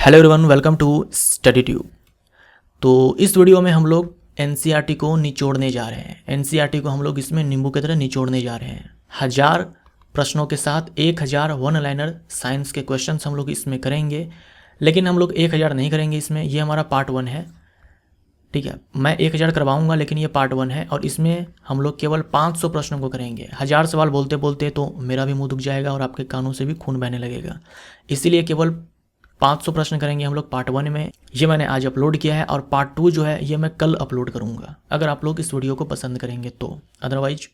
Hello everyone, welcome to Study Tube. तो इस video में हम लोग एनसीईआरटी को निचोड़ने जा रहे हैं। एनसीईआरटी को हम लोग इसमें नींबू की तरह निचोड़ने जा रहे हैं। 1000 प्रश्नों के साथ 1000 वन लाइनर साइंस के क्वेश्चंस हम लोग इसमें करेंगे, लेकिन हम लोग 1000 नहीं करेंगे इसमें। ये हमारा पार्ट 1 है, ठीक है। मैं 1000 करवाऊंगा, लेकिन ये पार्ट 1 है और इसमें हम लोग केवल 500 प्रश्नों को करेंगे। 1000 सवाल बोलते बोलते तो मेरा भी मुंह दुख जाएगा और आपके कानों से भी खून बहने लगेगा, इसीलिए केवल 500 प्रश्न करेंगे हम लोग पार्ट 1 में। ये मैंने आज अपलोड किया है और पार्ट 2 जो है ये मैं कल अपलोड करूँगा, अगर आप लोग इस वीडियो को पसंद करेंगे तो। अदरवाइज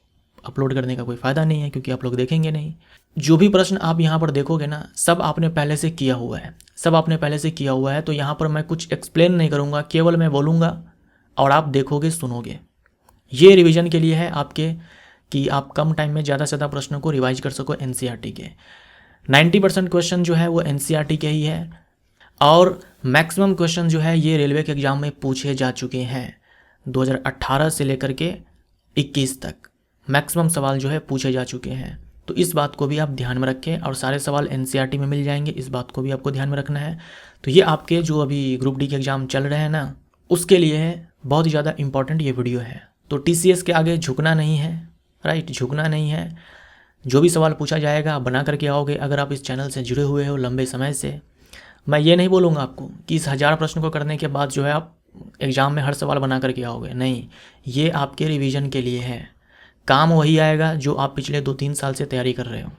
अपलोड करने का कोई फ़ायदा नहीं है, क्योंकि आप लोग देखेंगे नहीं। जो भी प्रश्न आप यहाँ पर देखोगे ना, सब आपने पहले से किया हुआ है, सब आपने पहले से किया हुआ है। तो यहाँ पर मैं कुछ एक्सप्लेन नहीं करूँगा, केवल मैं बोलूँगा और आप देखोगे, सुनोगे। ये रिवीजन के लिए है आपके, कि आप कम टाइम में ज़्यादा से ज़्यादा प्रश्नों को रिवाइज कर सको एनसीईआरटी के। 90% क्वेश्चन जो है वो एनसीईआरटी के ही है और मैक्सिमम क्वेश्चन जो है ये रेलवे के एग्ज़ाम में पूछे जा चुके हैं। 2018 से लेकर के 21 तक मैक्सिमम सवाल जो है पूछे जा चुके हैं। तो इस बात को भी आप ध्यान में रखें, और सारे सवाल एनसीईआरटी में मिल जाएंगे, इस बात को भी आपको ध्यान में रखना है। तो ये आपके जो अभी ग्रुप डी के एग्ज़ाम चल रहे हैं ना, उसके लिए बहुत ही ज़्यादा इंपॉर्टेंट ये वीडियो है। तो टीसीएस के आगे झुकना नहीं है, राइट, झुकना नहीं है। जो भी सवाल पूछा जाएगा आप बना करके आओगे। अगर आप इस चैनल से जुड़े हुए हो लंबे समय से, मैं ये नहीं बोलूँगा आपको कि इस 1000 प्रश्न को करने के बाद जो है आप एग्ज़ाम में हर सवाल बना करके आओगे, नहीं। ये आपके रिवीजन के लिए है, काम वही आएगा जो आप पिछले 2-3 साल से तैयारी कर रहे हो।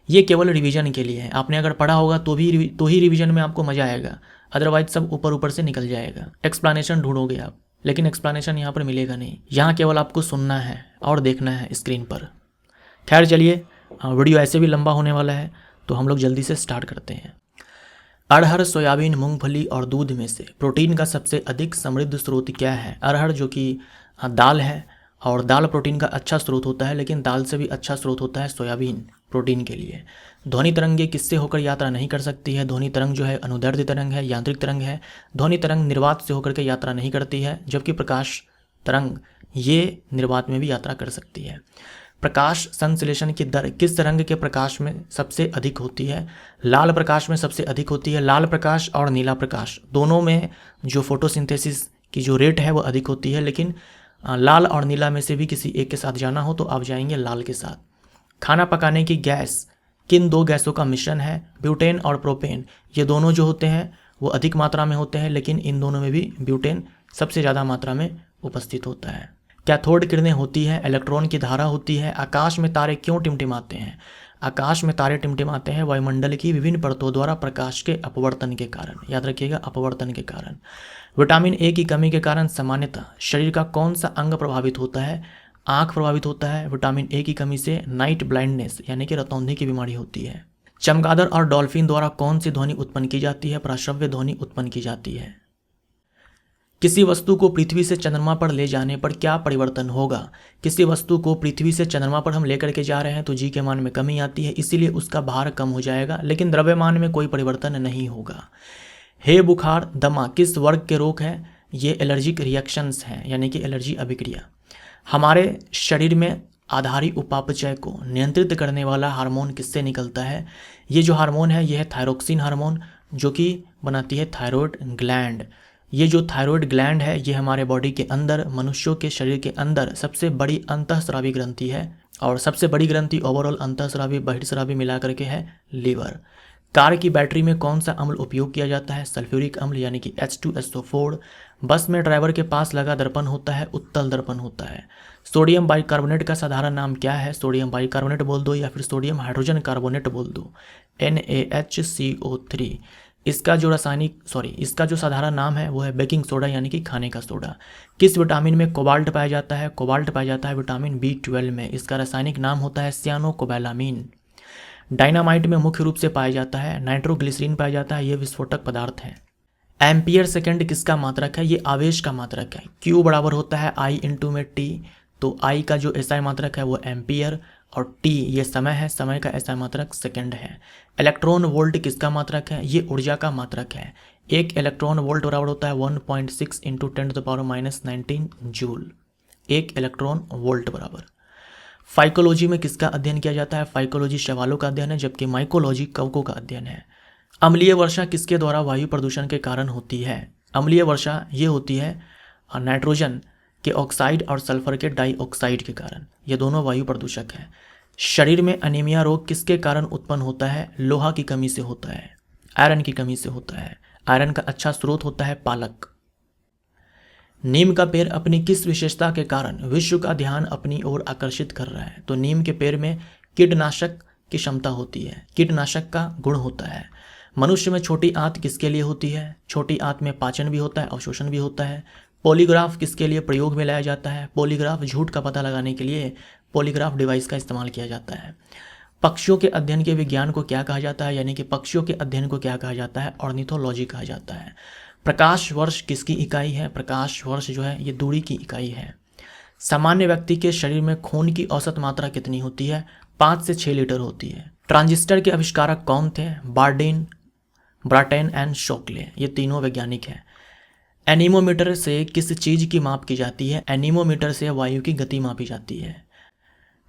ये केवल रिवीजन के लिए है। आपने अगर पढ़ा होगा तो ही रिवीजन में आपको मज़ा आएगा, अदरवाइज सब ऊपर ऊपर से निकल जाएगा। एक्सप्लेनेशन ढूंढोगे आप, लेकिन एक्सप्लेनेशन यहाँ पर मिलेगा नहीं। यहाँ केवल आपको सुनना है और देखना है स्क्रीन पर। खैर चलिए, वीडियो ऐसे भी लंबा होने वाला है, तो हम लोग जल्दी से स्टार्ट करते हैं। अरहर, सोयाबीन, मूंगफली और दूध में से प्रोटीन का सबसे अधिक समृद्ध स्रोत क्या है? अरहर जो कि दाल है, और दाल प्रोटीन का अच्छा स्रोत होता है, लेकिन दाल से भी अच्छा स्रोत होता है सोयाबीन प्रोटीन के लिए। ध्वनि तरंगें किससे होकर यात्रा नहीं कर सकती है? ध्वनि तरंग जो है अनुदैर्ध्य तरंग है, यांत्रिक तरंग है। ध्वनि तरंग निर्वात से होकर के यात्रा नहीं करती है, जबकि प्रकाश तरंग ये निर्वात में भी यात्रा कर सकती है। प्रकाश संश्लेषण की दर किस रंग के प्रकाश में सबसे अधिक होती है? लाल प्रकाश में सबसे अधिक होती है। लाल प्रकाश और नीला प्रकाश दोनों में जो फोटोसिंथेसिस की जो रेट है वो अधिक होती है, लेकिन लाल और नीला में से भी किसी एक के साथ जाना हो तो आप जाएंगे लाल के साथ। खाना पकाने की गैस किन दो गैसों का मिश्रण है? ब्यूटेन और प्रोपेन। ये दोनों जो होते हैं वो अधिक मात्रा में होते हैं, लेकिन इन दोनों में भी ब्यूटेन सबसे ज़्यादा मात्रा में उपस्थित होता है। कैथोड किरणें होती हैं, इलेक्ट्रॉन की धारा होती है। आकाश में तारे क्यों टिमटिमाते हैं? आकाश में तारे टिमटिमाते हैं वायुमंडल की विभिन्न परतों द्वारा प्रकाश के अपवर्तन के कारण। याद रखिएगा, अपवर्तन के कारण। विटामिन ए की कमी के कारण सामान्यतः शरीर का कौन सा अंग प्रभावित होता है? आंख प्रभावित होता है। विटामिन ए की कमी से नाइट ब्लाइंडनेस यानी कि रतौंधी की बीमारी होती है। चमगादड़ और डॉल्फिन द्वारा कौन सी ध्वनि उत्पन्न की जाती है? प्राश्रव्य ध्वनि उत्पन्न की जाती है। किसी वस्तु को पृथ्वी से चंद्रमा पर ले जाने पर क्या परिवर्तन होगा? किसी वस्तु को पृथ्वी से चंद्रमा पर हम लेकर के जा रहे हैं तो जी के मान में कमी आती है, इसीलिए उसका भार कम हो जाएगा, लेकिन द्रव्यमान में कोई परिवर्तन नहीं होगा। हे बुखार, दमा किस वर्ग के रोग हैं? ये एलर्जिक रिएक्शंस हैं, यानी कि एलर्जी अभिक्रिया। हमारे शरीर में आधारी उपापचय को नियंत्रित करने वाला हार्मोन किससे निकलता है? ये जो हार्मोन है यह है थायरोक्सिन हार्मोन, जो कि बनाती है थायरॉयड ग्लैंड। ये जो थायरॉयड ग्लैंड है ये हमारे बॉडी के अंदर, मनुष्यों के शरीर के अंदर सबसे बड़ी अंतःस्रावी ग्रंथि है, और सबसे बड़ी ग्रंथि ओवरऑल अंतःस्रावी बहिर्स्रावी मिला करके है लीवर। कार की बैटरी में कौन सा अम्ल उपयोग किया जाता है? सल्फ्यूरिक अम्ल यानी कि H2SO4। बस में ड्राइवर के पास लगा दर्पण होता है, उत्तल दर्पण होता है। सोडियम बाइकार्बोनेट का साधारण नाम क्या है? सोडियम बाइकार्बोनेट बोल दो या फिर सोडियम हाइड्रोजन कार्बोनेट बोल दो, NaHCO3। इसका जो साधारण नाम है वो है बेकिंग सोडा यानी कि खाने का सोडा। किस विटामिन में कोबाल्ट पाया जाता है? कोबाल्ट पाया जाता है विटामिन B12 में। इसका रासायनिक नाम होता है सियानोकोबालामीन। डायनामाइट में मुख्य रूप से पाया जाता है नाइट्रोग्लिसरीन पाया जाता है, ये विस्फोटक पदार्थ है। एम्पियर सेकंड किसका मात्रक है? ये आवेश का मात्रक है। Q बराबर होता है I इंटू में T, तो I का जो SI मात्रक है वो एम्पियर, और T ये समय है, समय का SI मात्रक सेकंड है। इलेक्ट्रॉन वोल्ट किसका मात्रक है? ये ऊर्जा का मात्रक है। एक इलेक्ट्रॉन वोल्ट बराबर होता है 1.6 इंटू 10⁻⁻19 जूल। एक इलेक्ट्रॉन वोल्ट बराबर। फाइकोलॉजी में किसका अध्ययन किया जाता है? फाइकोलॉजी शैवालों का अध्ययन है, जबकि माइकोलॉजी कवकों का अध्ययन है। अम्लीय वर्षा किसके द्वारा वायु प्रदूषण के कारण होती है? अम्लीय वर्षा ये होती है नाइट्रोजन के ऑक्साइड और सल्फर के डाइऑक्साइड के कारण। ये दोनों वायु प्रदूषक हैं। शरीर में अनीमिया रोग किसके कारण उत्पन्न होता है? लोहा की कमी से होता है, आयरन की कमी से होता है। आयरन का अच्छा स्रोत होता है पालक। नीम का पेड़ अपनी किस विशेषता के कारण विश्व का ध्यान अपनी ओर आकर्षित कर रहा है? तो नीम के पेड़ में कीटनाशक की क्षमता होती है, कीटनाशक का गुण होता है। मनुष्य में छोटी आंत किसके लिए होती है? छोटी आंत में पाचन भी होता है, अवशोषण भी होता है। पॉलीग्राफ किसके लिए प्रयोग में लाया जाता है? पॉलीग्राफ झूठ का पता लगाने के लिए पॉलीग्राफ डिवाइस का इस्तेमाल किया जाता है। पक्षियों के अध्ययन के विज्ञान को क्या कहा जाता है? यानी कि पक्षियों के अध्ययन को क्या कहा जाता है? ऑर्निथोलॉजी कहा जाता है। प्रकाश वर्ष किसकी इकाई है? प्रकाश वर्ष जो है ये दूरी की इकाई है। सामान्य व्यक्ति के शरीर में खून की औसत मात्रा कितनी होती है? 5 से 6 लीटर होती है। ट्रांजिस्टर के आविष्कारक कौन थे? बार्डेन, ब्राटेन एंड शोकले, ये तीनों वैज्ञानिक हैं। एनीमोमीटर से किस चीज़ की माप की जाती है? एनीमोमीटर से वायु की गति मापी जाती है।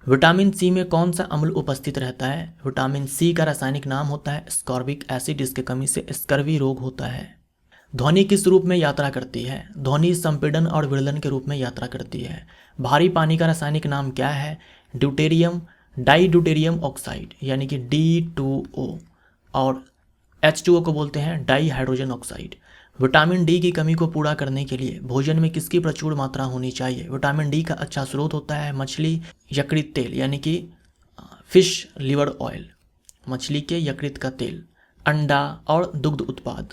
विटामिन सी में कौन सा अम्ल उपस्थित रहता है? विटामिन सी का रासायनिक नाम होता है स्कॉर्बिक एसिड, इसकी कमी से स्कर्वी रोग होता है। ध्वनि किस रूप में यात्रा करती है? ध्वनि संपीड़न और विरलन के रूप में यात्रा करती है। भारी पानी का रासायनिक नाम क्या है? ड्यूटेरियम, डाइड्यूटेरियम ऑक्साइड, यानी कि D2O, और H2O को बोलते हैं di hydrogen oxide. Vitamin D की कमी को पूरा करने के लिए भोजन में किसकी प्रचुर मात्रा होनी चाहिए? विटामिन डी का अच्छा स्रोत होता है मछली यकृत तेल, यानी कि फिश लिवर ऑयल, मछली के यकृत का तेल, अंडा और दुग्ध उत्पाद।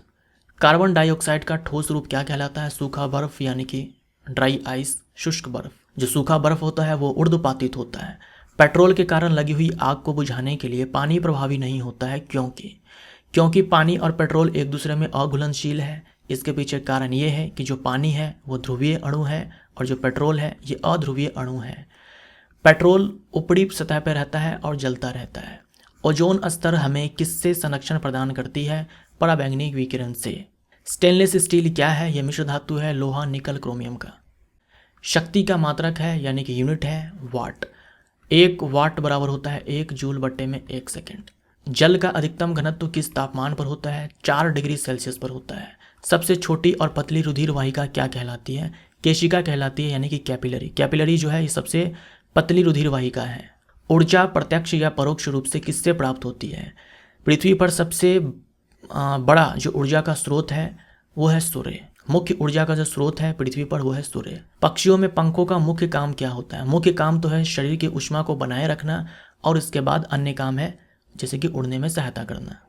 कार्बन डाइऑक्साइड का ठोस रूप क्या कहलाता है? सूखा बर्फ, यानी कि ड्राई आइस, शुष्क बर्फ। जो सूखा बर्फ होता है वो ऊर्ध्वपातित होता है। पेट्रोल के कारण लगी हुई आग को बुझाने के लिए पानी प्रभावी नहीं होता है, क्योंकि पानी और पेट्रोल एक दूसरे में अघुलनशील है। इसके पीछे कारण ये है कि जो पानी है वो ध्रुवीय अणु है और जो पेट्रोल है ये अध्रुवीय अणु है। पेट्रोल ऊपरी सतह पर रहता है और जलता रहता है। ओजोन स्तर हमें किससे संरक्षण प्रदान करती है? पराबैंगनी विकिरण से। स्टेनलेस स्टील क्या है? यह मिश्र धातु है लोहा, निकल, क्रोमियम का। शक्ति का मात्रक है, यानी कि यूनिट है वाट। 1 वाट बराबर होता है 1 जूल बटे में 1 सेकेंड। जल का अधिकतम घनत्व किस तापमान पर होता है? 4 डिग्री सेल्सियस पर होता है। सबसे छोटी और पतली रुधिर वाहिका क्या कहलाती है? केशिका कहलाती है, यानी कि कैपिलरी। कैपिलरी जो है ये सबसे पतली रुधिर वाहिका है। ऊर्जा प्रत्यक्ष या परोक्ष रूप से किससे प्राप्त होती है? पृथ्वी पर सबसे बड़ा जो ऊर्जा का स्रोत है वो है सूर्य। मुख्य ऊर्जा का जो स्रोत है पृथ्वी पर वो है सूर्य। पक्षियों में पंखों का मुख्य काम क्या होता है? मुख्य काम तो है शरीर की ऊष्मा को बनाए रखना और इसके बाद अन्य काम है जैसे कि उड़ने में सहायता करना।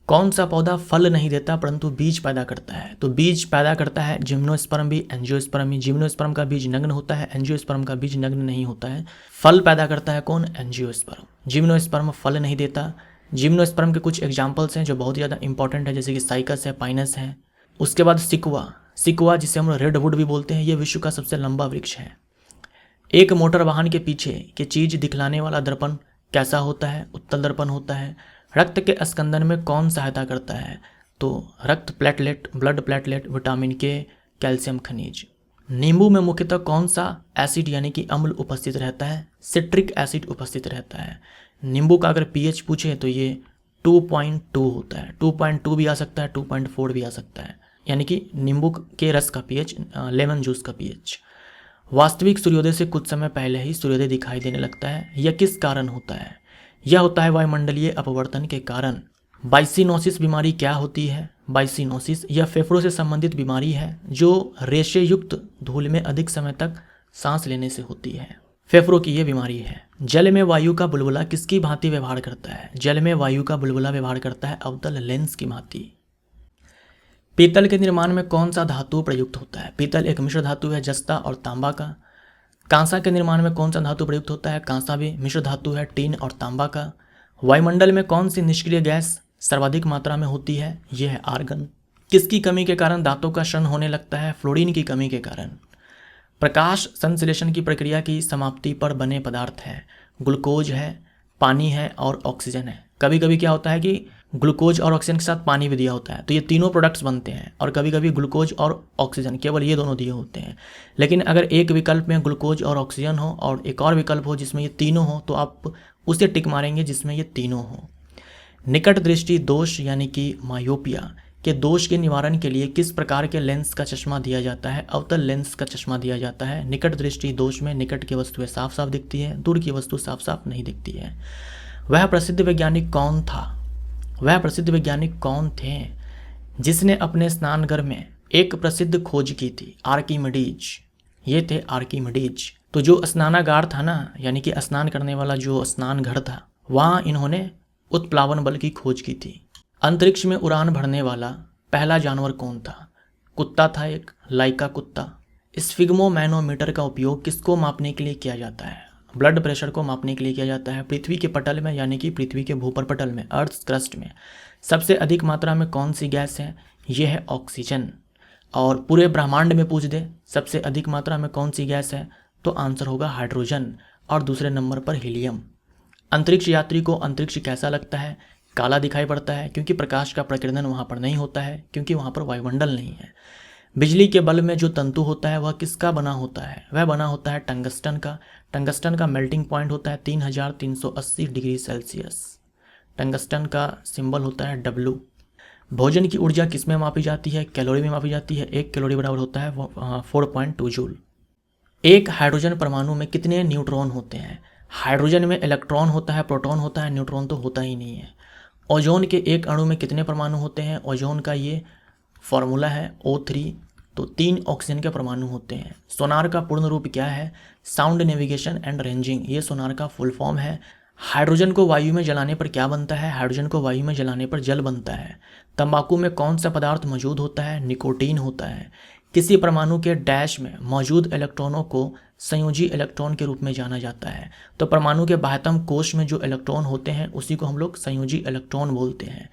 कौन सा पौधा फल नहीं देता परंतु बीज पैदा करता है? तो बीज पैदा करता है जिम्नोस्पर्म भी, एंजियोस्पर्म भी। जिम्नोस्पर्म का बीज नग्न होता है, एंजियोस्पर्म का बीज नग्न नहीं होता है। फल पैदा करता है कौन? एंजियोस्पर्म। जिम्नोस्पर्म फल नहीं देता। जिम्नोस्पर्म के कुछ एग्जाम्पल्स हैं जो बहुत ज़्यादा इंपॉर्टेंट है, जैसे कि साइकस है, पाइनस है। उसके बाद सिकुआ जिसे हम रेडवुड भी बोलते हैं, ये विश्व का सबसे लंबा वृक्ष है। एक मोटर वाहन के पीछे की चीज दिखलाने वाला दर्पण कैसा होता है? उत्तल दर्पण होता है। रक्त के स्कंदन में कौन सहायता करता है? तो रक्त प्लेटलेट, ब्लड प्लेटलेट, विटामिन के, कैल्शियम खनिज। नींबू में मुख्यतः कौन सा एसिड यानी कि अम्ल उपस्थित रहता है? सिट्रिक एसिड उपस्थित रहता है। नींबू का अगर पीएच पूछे तो ये 2.2 होता है। 2.2 भी आ सकता है, 2.4 भी आ सकता है, यानी कि नींबू के रस का पीएच, लेमन जूस का पीएच। वास्तविक सूर्योदय से कुछ समय पहले ही सूर्योदय दिखाई देने लगता है, यह किस कारण होता है? यह होता है वायुमंडलीय अपवर्तन के कारण। बाइसिनोसिस बीमारी क्या होती है? बाइसिनोसिस यह फेफड़ों से संबंधित बीमारी है जो रेशे युक्त धूल में अधिक समय तक सांस लेने से होती है। फेफड़ों की यह बीमारी है। जल में वायु का बुलबुला किसकी भांति व्यवहार करता है? जल में वायु का बुलबुला व्यवहार करता है अवतल लेंस की भांति। पीतल के निर्माण में कौन सा धातु प्रयुक्त होता है? पीतल एक मिश्र धातु है जस्ता और तांबा का। कांसा के निर्माण में कौन सा धातु प्रयुक्त होता है? कांसा भी मिश्र धातु है टीन और तांबा का। वायुमंडल में कौन सी निष्क्रिय गैस सर्वाधिक मात्रा में होती है? यह है आर्गन। किसकी कमी के कारण दांतों का क्षरण होने लगता है? फ्लोरीन की कमी के कारण। प्रकाश संश्लेषण की प्रक्रिया की समाप्ति पर बने पदार्थ है। ग्लूकोज है, पानी है और ऑक्सीजन है। कभी कभी क्या होता है कि ग्लूकोज और ऑक्सीजन के साथ पानी भी दिया होता है, तो ये तीनों प्रोडक्ट्स बनते हैं। और कभी कभी ग्लूकोज और ऑक्सीजन केवल ये दोनों दिए होते हैं। लेकिन अगर एक विकल्प में ग्लूकोज और ऑक्सीजन हो और एक और विकल्प हो जिसमें ये तीनों हो, तो आप उसे टिक मारेंगे जिसमें ये तीनों हो। निकट दृष्टि दोष यानी कि मायोपिया के दोष के निवारण के लिए किस प्रकार के लेंस का चश्मा दिया जाता है? अवतल लेंस का चश्मा दिया जाता है। निकट दृष्टि दोष में निकट की वस्तुएं साफ साफ दिखती है, दूर की वस्तु साफ साफ नहीं दिखती है। वह प्रसिद्ध वैज्ञानिक कौन था? वह प्रसिद्ध वैज्ञानिक कौन थे जिसने अपने स्नानघर में एक प्रसिद्ध खोज की थी? आर्किमिडीज। ये थे आर्किमिडीज। तो जो स्नानागार था ना, यानी कि स्नान करने वाला जो स्नान घर था, वहाँ इन्होंने उत्प्लावन बल की खोज की थी। अंतरिक्ष में उड़ान भरने वाला पहला जानवर कौन था? कुत्ता था एक, लाइका कुत्ता। स्फिग्मोमैनोमीटर का उपयोग किसको मापने के लिए किया जाता है? ब्लड प्रेशर को मापने के लिए किया जाता है। पृथ्वी के पटल में यानी कि पृथ्वी के भूपर पटल में, अर्थ क्रस्ट में सबसे अधिक मात्रा में कौन सी गैस है? यह है ऑक्सीजन। और पूरे ब्रह्मांड में पूछ दे सबसे अधिक मात्रा में कौन सी गैस है, तो आंसर होगा हाइड्रोजन और दूसरे नंबर पर हीलियम। अंतरिक्ष यात्री को अंतरिक्ष कैसा लगता है? काला दिखाई पड़ता है, क्योंकि प्रकाश का प्रकीर्णन वहाँ पर नहीं होता है, क्योंकि वहाँ पर वायुमंडल नहीं है। बिजली के बल्ब में जो तंतु होता है वह किसका बना होता है? वह बना होता है टंगस्टन का। टंगस्टन का मेल्टिंग पॉइंट होता है 3380 डिग्री सेल्सियस। टंगस्टन का सिंबल होता है W। भोजन की ऊर्जा किस में मापी जाती है? कैलोरी में मापी जाती है। 1 कैलोरी बराबर होता है 4.2 जूल। एक हाइड्रोजन परमाणु में कितने न्यूट्रॉन होते हैं? हाइड्रोजन में इलेक्ट्रॉन होता है, प्रोटॉन होता है, न्यूट्रॉन तो होता ही नहीं है। ओजोन के एक अणु में कितने परमाणु होते हैं? ओजोन का ये फॉर्मूला है O3। तो 3 ऑक्सीजन के परमाणु होते हैं। सोनार का पूर्ण रूप क्या है? साउंड नेविगेशन एंड रेंजिंग, ये सोनार का फुल फॉर्म है। हाइड्रोजन को वायु में जलाने पर क्या बनता है? हाइड्रोजन को वायु में जलाने पर जल बनता है। तंबाकू में कौन सा पदार्थ मौजूद होता है? निकोटीन होता है। किसी परमाणु के डैश में मौजूद इलेक्ट्रॉनों को संयोजी इलेक्ट्रॉन के रूप में जाना जाता है। तो परमाणु के बाह्यतम कोश में जो इलेक्ट्रॉन होते हैं उसी को हम लोग संयोजी इलेक्ट्रॉन बोलते हैं।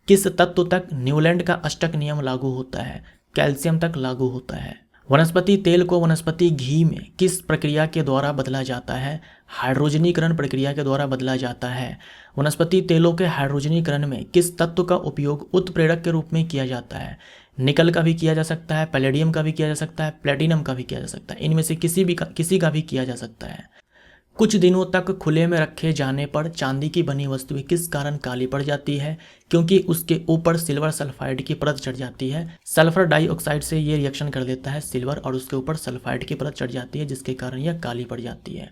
किस तत्व तक न्यूलैंड का अष्टक नियम लागू होता है? कैल्शियम तक लागू होता है। वनस्पति तेल को वनस्पति घी में किस प्रक्रिया के द्वारा बदला जाता है? हाइड्रोजनीकरण प्रक्रिया के द्वारा बदला जाता है। वनस्पति तेलों के हाइड्रोजनीकरण में किस तत्व का उपयोग उत्प्रेरक के रूप में किया जाता है? निकल का भी किया जा सकता है, पैलेडियम का भी किया जा सकता है, प्लेटिनम का भी किया जा सकता है। इनमें से किसी का भी किया जा सकता है। कुछ दिनों तक खुले में रखे जाने पर चांदी की बनी वस्तुएं किस कारण काली पड़ जाती है? क्योंकि उसके ऊपर सिल्वर सल्फाइड की परत चढ़ जाती है। सल्फर डाइऑक्साइड से ये रिएक्शन कर देता है सिल्वर, और उसके ऊपर सल्फाइड की परत चढ़ जाती है, जिसके कारण यह काली पड़ जाती है।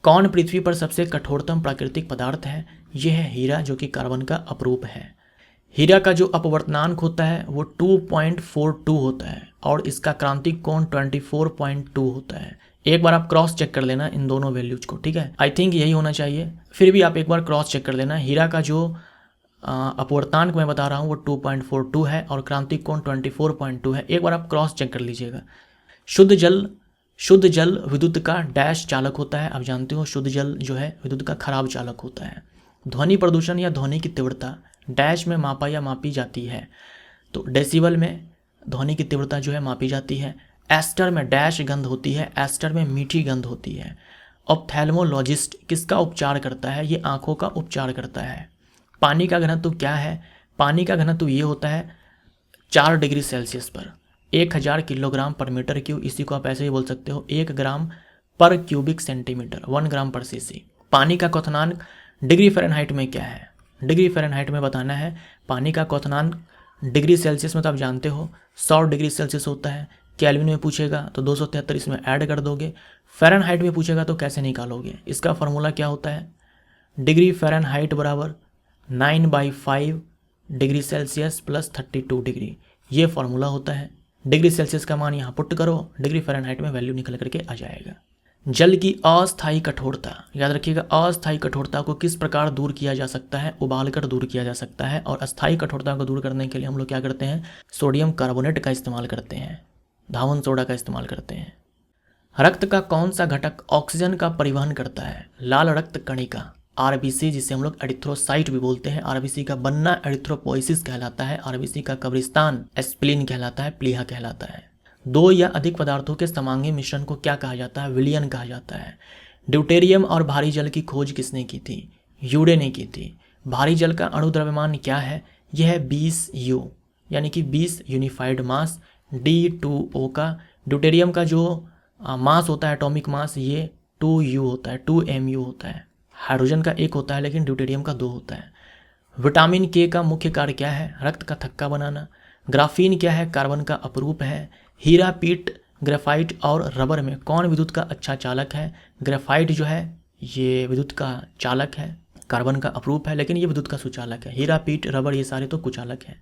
कौन पृथ्वी पर सबसे कठोरतम प्राकृतिक पदार्थ है? यह है हीरा, जो कि कार्बन का अपरूप है। हीरा का जो अपवर्तनांक होता है वो 2.42 होता है, और इसका क्रांतिक कोण 24.2 होता है। एक बार आप क्रॉस चेक कर लेना इन दोनों वैल्यूज को, ठीक है। आई थिंक यही होना चाहिए, फिर भी आप एक बार क्रॉस चेक कर लेना। हीरा का जो अपवर्तनांक मैं बता रहा हूँ वो 2.42 है और क्रांतिक कोण 24.2 है। एक बार आप क्रॉस चेक कर लीजिएगा। शुद्ध जल विद्युत का डैश चालक होता है। आप जानते हो शुद्ध जल जो है विद्युत का खराब चालक होता है। ध्वनि प्रदूषण या ध्वनि की तीव्रता डैश में मापा या मापी जाती है, तो डेसिबल में ध्वनि की तीव्रता जो है मापी जाती है। एस्टर में डैश गंध होती है, एस्टर में मीठी गंध होती है। ऑप्थेल्मोलॉजिस्ट किसका उपचार करता है? ये आंखों का उपचार करता है। पानी का घनत्व क्या है? पानी का घनत्व ये होता है 4 डिग्री सेल्सियस पर 1000 किलोग्राम पर मीटर क्यूब। इसी को आप ऐसे ही बोल सकते हो 1 ग्राम पर क्यूबिक सेंटीमीटर, 1 ग्राम पर सीसी। पानी का क्वथनांक डिग्री फ़ारेनहाइट में क्या है? डिग्री फ़ारेनहाइट में बताना है। पानी का क्वथनांक डिग्री सेल्सियस में तो आप जानते हो 100 डिग्री सेल्सियस होता है। केल्विन में पूछेगा तो 273 इसमें ऐड कर दोगे। फ़ारेनहाइट में पूछेगा तो कैसे निकालोगे? इसका फॉर्मूला क्या होता है? डिग्री फ़ारेनहाइट बराबर 9/5 डिग्री सेल्सियस प्लस 32 डिग्री, ये फॉर्मूला होता है। डिग्री सेल्सियस का मान यहाँ पुट करो, डिग्री फ़ारेनहाइट में वैल्यू निकल करके आ जाएगा। जल की अस्थायी कठोरता, याद रखिएगा, अस्थायी कठोरता को किस प्रकार दूर किया जा सकता है? उबाल कर दूर किया जा सकता है। और अस्थायी कठोरता को दूर करने के लिए हम लोग क्या करते हैं? सोडियम कार्बोनेट का इस्तेमाल करते हैं, धावन सोडा का इस्तेमाल करते हैं। रक्त का कौन सा घटक ऑक्सीजन का परिवहन करता है? लाल रक्त कणिका आरबीसी, जिसे हम लोग एरिथ्रोसाइट भी बोलते हैं। आरबीसी का बनना एरिथ्रोपोइसिस कहलाता है। आरबीसी का कब्रिस्तान एस्प्लीन कहलाता है, प्लीहा कहलाता है। 2 या अधिक पदार्थों के समांगी मिश्रण को क्या कहा जाता है? विलयन कहा जाता है। ड्यूटेरियम और भारी जल की खोज किसने की थी? यूरे ने की थी। भारी जल का अणु द्रव्यमान क्या है? यह है 20 U, यानी कि 20 यूनिफाइड मास D2O का। ड्यूटेरियम का जो मास होता है, एटॉमिक मास, ये 2U होता है, 2 MU होता है। हाइड्रोजन का 1 होता है लेकिन ड्यूटेरियम का 2 होता है। विटामिन के का मुख्य कार्य क्या है? रक्त का थक्का बनाना। ग्राफीन क्या है? कार्बन का अपरूप है। हीरा, पीट, ग्रेफाइट और रबर में कौन विद्युत का अच्छा चालक है? ग्रेफाइट जो है ये विद्युत का चालक है, कार्बन का अपरूप है, लेकिन ये विद्युत का सुचालक है। हीरा, पीट, रबर ये सारे तो कुचालक हैं।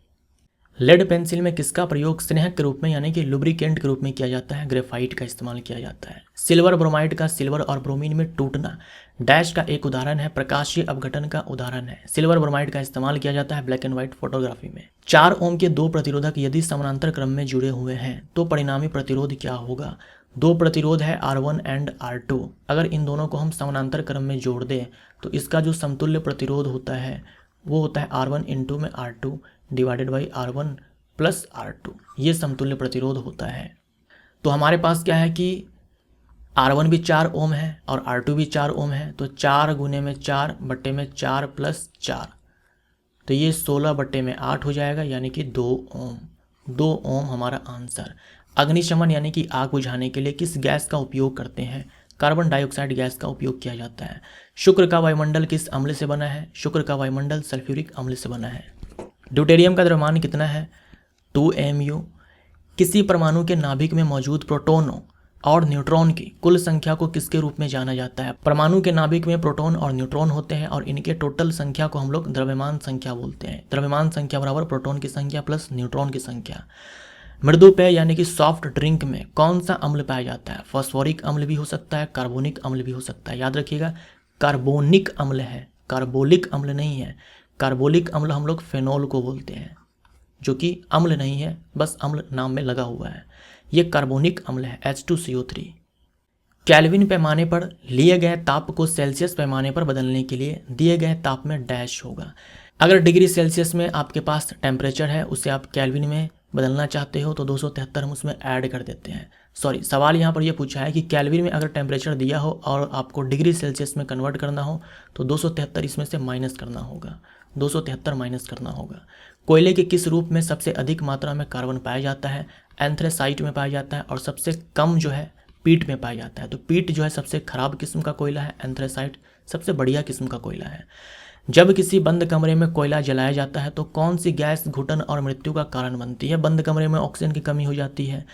लेड पेंसिल में किसका प्रयोग स्नेहक के रूप में यानी कि लुब्रिकेंट के रूप में किया जाता है? ग्रेफाइट का इस्तेमाल किया जाता है। सिल्वर ब्रोमाइड का सिल्वर और ब्रोमीन में टूटना डैश का एक उदाहरण है, प्रकाशीय अपघटन का उदाहरण है। सिल्वर ब्रोमाइड का इस्तेमाल किया जाता है ब्लैक एंड व्हाइट फोटोग्राफी में। 4 ओम के 2 प्रतिरोधक यदि समानांतर क्रम में जुड़े हुए हैं तो परिणामी प्रतिरोध क्या होगा? 2 प्रतिरोध है R1 एंड R2। अगर इन दोनों को हम समानांतर क्रम में जोड़ दें तो इसका जो समतुल्य प्रतिरोध होता है वो होता है R1 इंटू में R2 divided by R1 plus R2। ये समतुल्य प्रतिरोध होता है। तो हमारे पास क्या है कि R1 भी 4 ओम है और R2 भी 4 ओम है, तो 4 गुने में 4 बट्टे में 4 प्लस 4, तो ये 16 बट्टे में 8 हो जाएगा यानी कि 2 ओम। 2 ओम हमारा आंसर। अग्निशमन यानी कि आग बुझाने के लिए किस गैस का उपयोग करते हैं? कार्बन डाइऑक्साइड गैस का उपयोग किया जाता है। शुक्र का वायुमंडल किस अम्ल से बना है? शुक्र का वायुमंडल सल्फ्यूरिक अम्ल से बना है। ड्यूटेरियम का द्रव्यमान कितना है? 2 mu। किसी परमाणु के नाभिक में मौजूद प्रोटोनों और न्यूट्रॉन की कुल संख्या को किसके रूप में जाना जाता है? परमाणु के नाभिक में प्रोटॉन और न्यूट्रॉन होते हैं और इनके टोटल संख्या को हम लोग द्रव्यमान संख्या बोलते हैं। द्रव्यमान संख्या बराबर प्रोटॉन की संख्या प्लस न्यूट्रॉन की संख्या। मृदु पेय यानी कि सॉफ्ट ड्रिंक में कौन सा अम्ल पाया जाता है? फॉस्फोरिक अम्ल भी हो सकता है, कार्बोनिक अम्ल भी हो सकता है। याद रखिएगा कार्बोनिक अम्ल है, कार्बोलिक अम्ल नहीं है। कार्बोलिक अम्ल हम लोग फेनॉल को बोलते हैं, जो कि अम्ल नहीं है, बस अम्ल नाम में लगा हुआ है। ये कार्बोनिक अम्ल है H2CO3। केल्विन पैमाने पर लिए गए ताप को सेल्सियस पैमाने पर बदलने के लिए दिए गए ताप में डैश होगा। अगर डिग्री सेल्सियस में आपके पास टेम्परेचर है, उसे आप केल्विन में बदलना चाहते हो तो 273 हम उसमें ऐड कर देते हैं। सॉरी, सवाल यहाँ पर यह पूछा है कि केल्विन में अगर टेम्परेचर दिया हो और आपको डिग्री सेल्सियस में कन्वर्ट करना हो तो 273 इसमें से माइनस करना होगा, 273 माइनस करना होगा। कोयले के किस रूप में सबसे अधिक मात्रा में कार्बन पाया जाता है? एंथ्रेसाइट में पाया जाता है और सबसे कम जो है पीट में पाया जाता है। तो पीट जो है सबसे खराब किस्म का कोयला है, एंथ्रेसाइट सबसे बढ़िया किस्म का कोयला है। जब किसी बंद कमरे में कोयला जलाया जाता है तो कौन सी गैस घुटन और मृत्यु का कारण बनती है? बंद कमरे में ऑक्सीजन की कमी हो जाती है,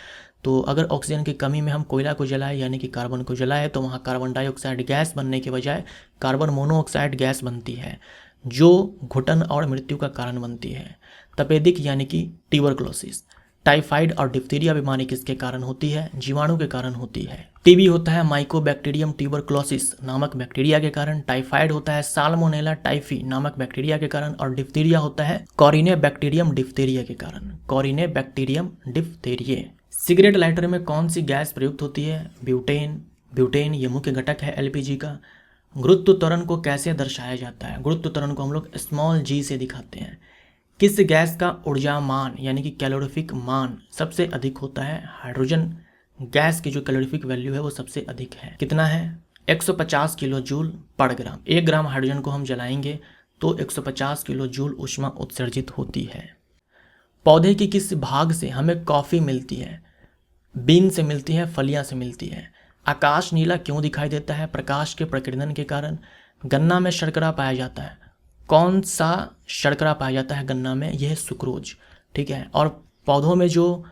तो अगर ऑक्सीजन की कमी में हम कोयला को जलाएं यानी कि कार्बन को जलाएं तो वहाँ कार्बन डाइऑक्साइड गैस बनने के बजाय कार्बन मोनोऑक्साइड गैस बनती है, जो घुटन और मृत्यु का कारण बनती है। तपेदिक यानी कि ट्यूबरकुलोसिस। टाइफाइड और डिप्थीरिया बीमारी किसके कारण होती है? जीवाणु के कारण होती है। टीबी होता है माइकोबैक्टीरियम ट्यूबरकुलोसिस नामक बैक्टीरिया के कारण। टाइफाइड होता है साल्मोनेला टाइफी नामक बैक्टीरिया के कारण और डिप्थीरिया होता है कॉरिनेबैक्टीरियम डिप्थीरिया के कारण। कॉरिनेबैक्टीरियम डिप्थीरिया। सिगरेट लाइटर में कौन सी गैस प्रयुक्त होती है? ब्यूटेन। ब्यूटेन ये मुख्य घटक है एलपीजी का। गुरुत्व त्वरण को कैसे दर्शाया जाता है? गुरुत्व त्वरण को हम लोग स्मॉल g से दिखाते हैं। किस गैस का ऊर्जा मान यानी कि कैलोरीफिक मान सबसे अधिक होता है? हाइड्रोजन गैस की जो कैलोरीफिक वैल्यू है वो सबसे अधिक है। कितना है? 150 किलो जूल पर ग्राम। 1 ग्राम हाइड्रोजन को हम जलाएंगे तो 150 किलो जूल ऊष्मा उत्सर्जित होती है। पौधे की किस भाग से हमें कॉफ़ी मिलती है? बीन से मिलती है, फलियां से मिलती है। आकाश नीला क्यों दिखाई देता है? प्रकाश के प्रकीर्णन के कारण। गन्ना में शर्करा पाया जाता है, कौन सा शर्करा पाया जाता है गन्ना में? यह है सुक्रोज, ठीक है। और पौधों में जो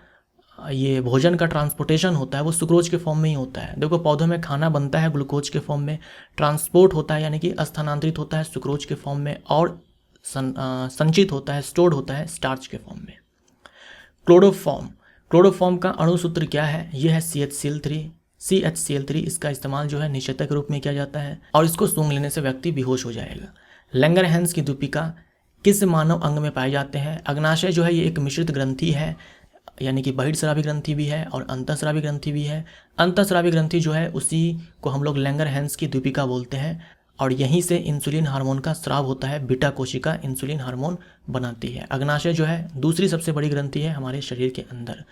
ये भोजन का ट्रांसपोर्टेशन होता है वो सुक्रोज के फॉर्म में ही होता है। देखो पौधों में खाना बनता है ग्लूकोज के फॉर्म में, ट्रांसपोर्ट होता है यानी कि स्थानांतरित होता है सुक्रोज के फॉर्म में, और संचित होता है, स्टोर्ड होता है स्टार्च के फॉर्म में। क्लोरोफॉर्म। क्लोरोफॉर्म का अणु सूत्र क्या है? यह है CHCl3। इसका इस्तेमाल जो है निषेचक के रूप में किया जाता है और इसको सूंघ लेने से व्यक्ति बेहोश हो जाएगा। लैंगरहैंस की द्वीपिका किस मानव अंग में पाए जाते हैं? अग्नाशय जो है ये एक मिश्रित ग्रंथि है, यानी कि बहिर्स्रावी ग्रंथि भी है और अंतःस्रावी ग्रंथि भी है। अंतःस्रावी ग्रंथि जो है उसी को हम लोग लैंगरहैंस की द्वीपिका बोलते हैं और यहीं से इंसुलिन हार्मोन का स्राव होता है। बीटा कोशिका इंसुलिन हार्मोन बनाती है। अग्नाशय जो है दूसरी सबसे बड़ी ग्रंथि है हमारे शरीर के अंदर।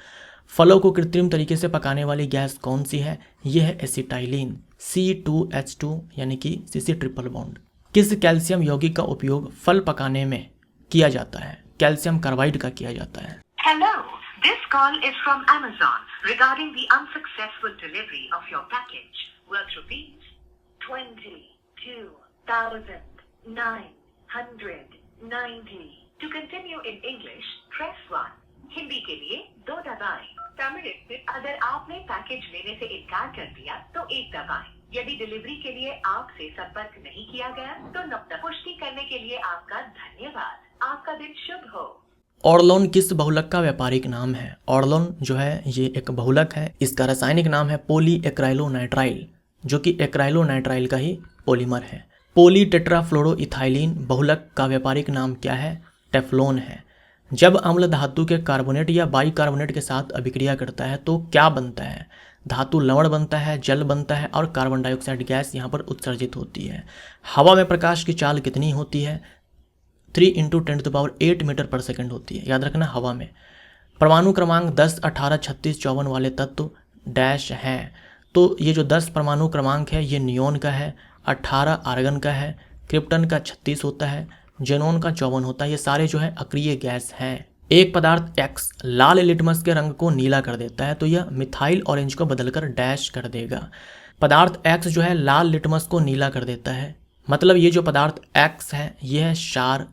फलों को कृत्रिम तरीके से पकाने वाली गैस कौन सी है? यह है एसिटाइलिन C2H2 यानी कि CC ट्रिपल बॉन्ड। किस कैल्शियम यौगिक का उपयोग फल पकाने में किया जाता है? कैल्शियम कार्बाइड का किया जाता है। Hello, this call is from Amazon regarding the unsuccessful delivery of your package worth rupees 22,999. 90. To continue in English, press 1. Hindi के लिए 2 दबाएं. तमिल में अगर आपने पैकेज लेने से इनकार कर दिया तो 1 दबाएं. यदि डिलीवरी के लिए आपसे संपर्क नहीं किया गया तो नकद पुष्टि करने के लिए आपका धन्यवाद. आपका दिन शुभ हो. ऑर्लोन किस बहुलक का व्यापारिक नाम है? ऑर्लोन जो है ये एक बहुलक है। इसका रासायनिक नाम है पॉली एक्राइलोनाइट्राइल, जो कि एक्राइलोनाइट्राइल का ही पॉलीमर है। पॉली टेट्राफ्लोरोइथाइलिन बहुलक का व्यापारिक नाम क्या है? टेफ्लॉन है। जब अम्ल धातु के कार्बोनेट या बाइकार्बोनेट के साथ अभिक्रिया करता है तो क्या बनता है? धातु लवण बनता है, जल बनता है और कार्बन डाइऑक्साइड गैस यहाँ पर उत्सर्जित होती है। हवा में प्रकाश की चाल कितनी होती है? 3 × 10⁸ मीटर पर सेकंड होती है। याद रखना हवा में। परमाणु क्रमांक 10, 18, 36, 54 वाले तत्व डैश हैं। तो ये जो 10 परमाणु क्रमांक है ये नियोन का है, 18 आर्गन का है, क्रिप्टन का 36 होता है, जेनोन का 54 होता है। ये सारे जो है अक्रिय गैस हैं। एक पदार्थ X लाल लिटमस के रंग को नीला कर देता है तो यह मिथाइल ऑरेंज को बदलकर डैश कर देगा। पदार्थ X जो है लाल लिटमस को नीला कर देता है, मतलब ये जो पदार्थ X है ये है क्षार,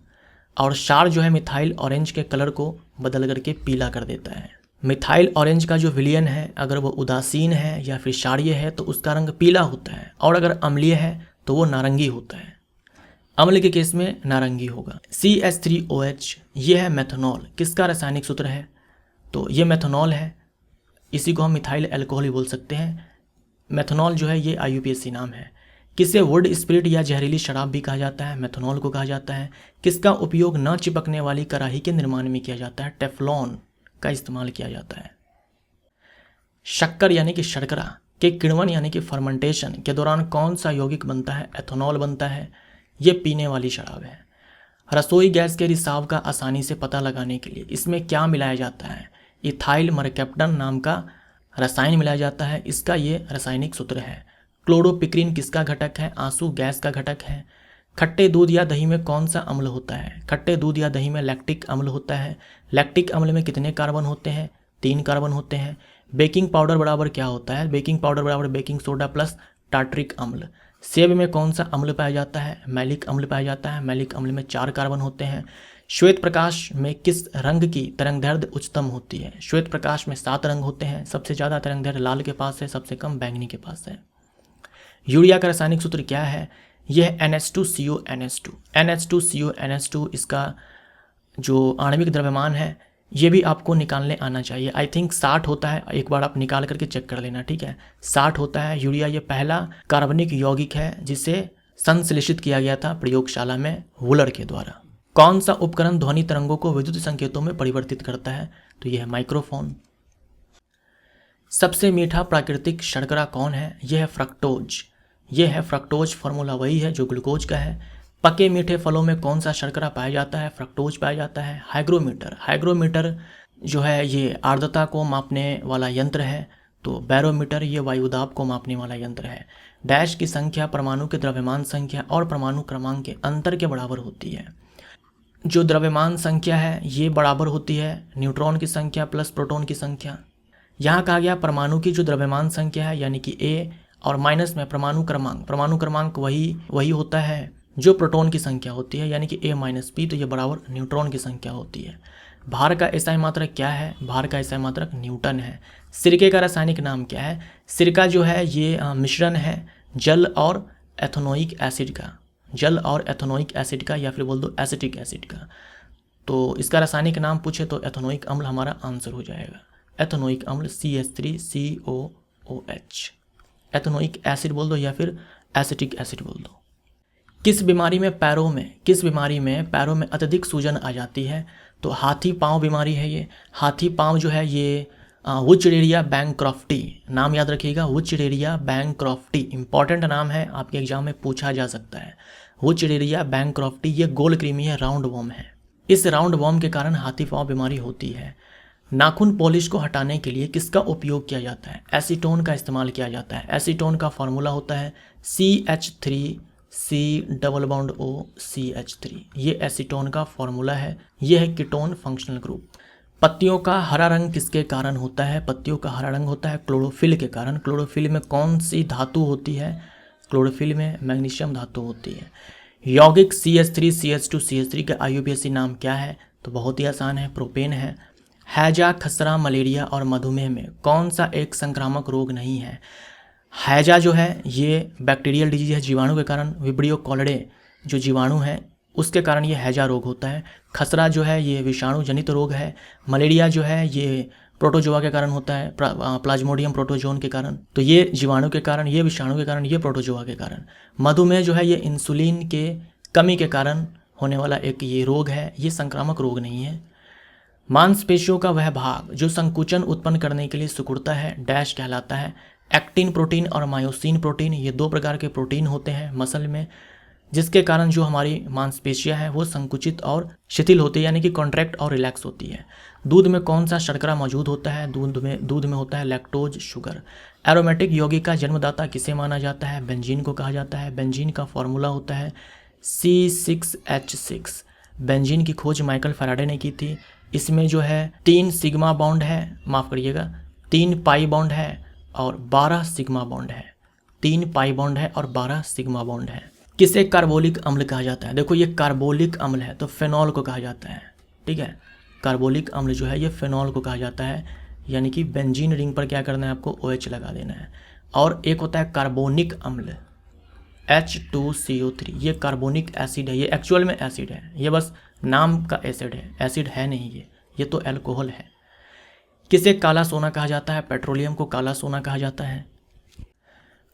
और क्षार जो है मिथाइल ऑरेंज के कलर को बदल करके पीला कर देता है। मिथाइल ऑरेंज का जो विलयन है अगर वो उदासीन है या फिर क्षारीय है तो उसका रंग पीला होता है, और अगर अम्लीय है तो वो नारंगी होता है। अम्ल के केस में नारंगी होगा। CH3OH ये है मेथनॉल। किसका रासायनिक सूत्र है? तो ये मेथनॉल है। इसी को हम मिथाइल अल्कोहल भी बोल सकते हैं। मेथनॉल जो है ये IUPAC नाम है। किसे वुड स्पिरिट या जहरीली शराब भी कहा जाता है? मेथनॉल को कहा जाता है। किसका उपयोग न चिपकने वाली कड़ाही के निर्माण में किया जाता है? टेफ्लॉन का इस्तेमाल किया जाता है। शक्कर यानी कि शर्करा के किण्वन यानी कि फर्मेंटेशन के दौरान कौन सा यौगिक बनता है? एथेनॉल बनता है। ये पीने वाली शराब है। रसोई गैस के रिसाव का आसानी से पता लगाने के लिए इसमें क्या मिलाया जाता है? इथाइल मरकैप्टन नाम का रसायन मिलाया जाता है। इसका ये रासायनिक सूत्र है। क्लोरोपिक्रीन किसका घटक है? आंसू गैस का घटक है। खट्टे दूध या दही में कौन सा अम्ल होता है? खट्टे दूध या दही में लैक्टिक अम्ल होता है। लैक्टिक अम्ल में कितने कार्बन होते हैं? 3 कार्बन होते हैं। बेकिंग पाउडर बराबर क्या होता है? बेकिंग पाउडर बराबर बेकिंग सोडा प्लस टार्ट्रिक अम्ल। सेब में कौन सा अम्ल पाया जाता है? मैलिक अम्ल पाया जाता है। मैलिक अम्ल में 4 कार्बन होते हैं। श्वेत प्रकाश में किस रंग की तरंगदैर्घ्य उच्चतम होती है? श्वेत प्रकाश में 7 रंग होते हैं। सबसे ज़्यादा तरंगदैर्घ्य लाल के पास है, सबसे कम बैंगनी के पास है। यूरिया का रासायनिक सूत्र क्या है? यह NH2CONH2। NH2CONH2 इसका जो आणविक द्रव्यमान है ये भी आपको निकालने आना चाहिए। आई थिंक 60 होता है। एक बार आप निकाल करके चेक कर लेना, ठीक है। 60 होता है। यूरिया ये पहला कार्बनिक यौगिक है जिसे संश्लेषित किया गया था प्रयोगशाला में वुलर के द्वारा। कौन सा उपकरण ध्वनि तरंगों को विद्युत संकेतों में परिवर्तित करता है? तो यह है माइक्रोफोन। सबसे मीठा प्राकृतिक शर्करा कौन है? यह है फ्रक्टोज। यह है फ्रक्टोज। फार्मूला वही है जो ग्लूकोज का है। पके मीठे फलों में कौन सा शर्करा पाया जाता है? फ्रक्टोज पाया जाता है। हाइग्रोमीटर। हाइग्रोमीटर जो है ये आर्द्रता को मापने वाला यंत्र है। तो बैरोमीटर ये वायुदाब को मापने वाला यंत्र है। डैश की संख्या परमाणु के द्रव्यमान संख्या और परमाणु क्रमांक के अंतर के बराबर होती है। जो द्रव्यमान संख्या है ये बराबर होती है न्यूट्रॉन की संख्या प्लस प्रोटॉन की संख्या। यहाँ कहा गया परमाणु की जो द्रव्यमान संख्या है यानी कि A, और माइनस में परमाणु क्रमांक। परमाणु क्रमांक वही होता है जो प्रोटॉन की संख्या होती है यानी कि A-P, तो ये बराबर न्यूट्रॉन की संख्या होती है। भार का एसआई मात्रक क्या है? भार का एसआई मात्रक न्यूटन है। सिरके का रासायनिक नाम क्या है? सिरका जो है ये मिश्रण है जल और एथेनोइक एसिड का। जल और एथेनोइक एसिड का, या फिर बोल दो एसिटिक एसिड का। तो इसका रासायनिक नाम पूछे तो एथेनोइक अम्ल हमारा आंसर हो जाएगा। एथेनोइक अम्ल CH3COOH। एथेनोइक एसिड बोल दो या फिर एसिटिक एसिड बोल दो। किस बीमारी में पैरों में अत्यधिक सूजन आ जाती है? तो हाथी पाँव बीमारी है ये। हाथी पाँव जो है ये वुचरेरिया बैंक्रॉफ्टी, नाम याद रखिएगा, वुचरेरिया बैंक्रॉफ्टी। इंपॉर्टेंट नाम है, आपके एग्जाम में पूछा जा सकता है। वुचरेरिया बैंक्रॉफ्टी ये गोल कृमि है, राउंड वॉर्म है। इस राउंड वॉर्म के कारण हाथी पाँव बीमारी होती है। नाखून पॉलिश को हटाने के लिए किसका उपयोग किया जाता है? एसीटोन का इस्तेमाल किया जाता है। एसीटोन का फॉर्मूला होता है CH3C≡OCH3। ये एसीटोन का फॉर्मूला है। ये है कीटोन फंक्शनल ग्रुप। पत्तियों का हरा रंग किसके कारण होता है? पत्तियों का हरा रंग होता है क्लोरोफिल के कारण। क्लोरोफिल में कौन सी धातु होती है? क्लोरोफिल में मैग्नीशियम धातु होती है। यौगिक CH3 CH2 CH3 का IUPAC नाम क्या है? तो बहुत ही आसान है, प्रोपेन है। हैजा, खसरा, मलेरिया और मधुमेह में कौन सा एक संक्रामक रोग नहीं है? हैजा जो है ये बैक्टीरियल डिजीज है, जीवाणु के कारण, विब्रियो कॉलरे जो जीवाणु है उसके कारण ये हैजा रोग होता है। खसरा जो है ये विषाणु जनित रोग है। मलेरिया जो है ये प्रोटोजोआ के कारण होता है, प्लाज्मोडियम प्रोटोजोन के कारण। तो ये जीवाणु के कारण, ये विषाणु के कारण, ये प्रोटोजोआ के कारण। मधुमेह जो है ये इंसुलिन के कमी के कारण होने वाला एक ये रोग है, ये संक्रामक रोग नहीं है। मांसपेशियों का वह भाग जो संकुचन उत्पन्न करने के लिए सिकुड़ता है डैश कहलाता है। एक्टिन प्रोटीन और मायोसिन प्रोटीन, ये दो प्रकार के प्रोटीन होते हैं मसल में, जिसके कारण जो हमारी मांसपेशियां हैं वो संकुचित और शिथिल होती है, यानी कि कॉन्ट्रैक्ट और रिलैक्स होती है। दूध में कौन सा शर्करा मौजूद होता है? दूध में होता है लैक्टोज शुगर। एरोमेटिक यौगिक का जन्मदाता किसे माना जाता है? बेंजीन को कहा जाता है। बेंजीन का फॉर्मूला होता है C6H6। बेंजीन की खोज माइकल फैराडे ने की थी। इसमें जो है 3 सिग्मा बॉन्ड है, माफ़ करिएगा 3 पाई बॉन्ड है और 12 सिग्मा बॉन्ड है। 3 पाई बॉन्ड है और 12 सिग्मा बॉन्ड है। किसे कार्बोलिक अम्ल कहा जाता है? देखो ये कार्बोलिक अम्ल है तो फेनॉल को कहा जाता है, ठीक है। कार्बोलिक अम्ल जो है ये फेनॉल को कहा जाता है, यानी कि बेंजीन रिंग पर क्या करना है आपको? OH लगा देना है। और एक होता है कार्बोनिक अम्ल H2CO3, ये कार्बोनिक एसिड है, ये एक्चुअल में एसिड है, ये बस नाम का एसिड है, एसिड है नहीं ये तो एल्कोहल है। किसे काला सोना कहा जाता है? पेट्रोलियम को काला सोना कहा जाता है।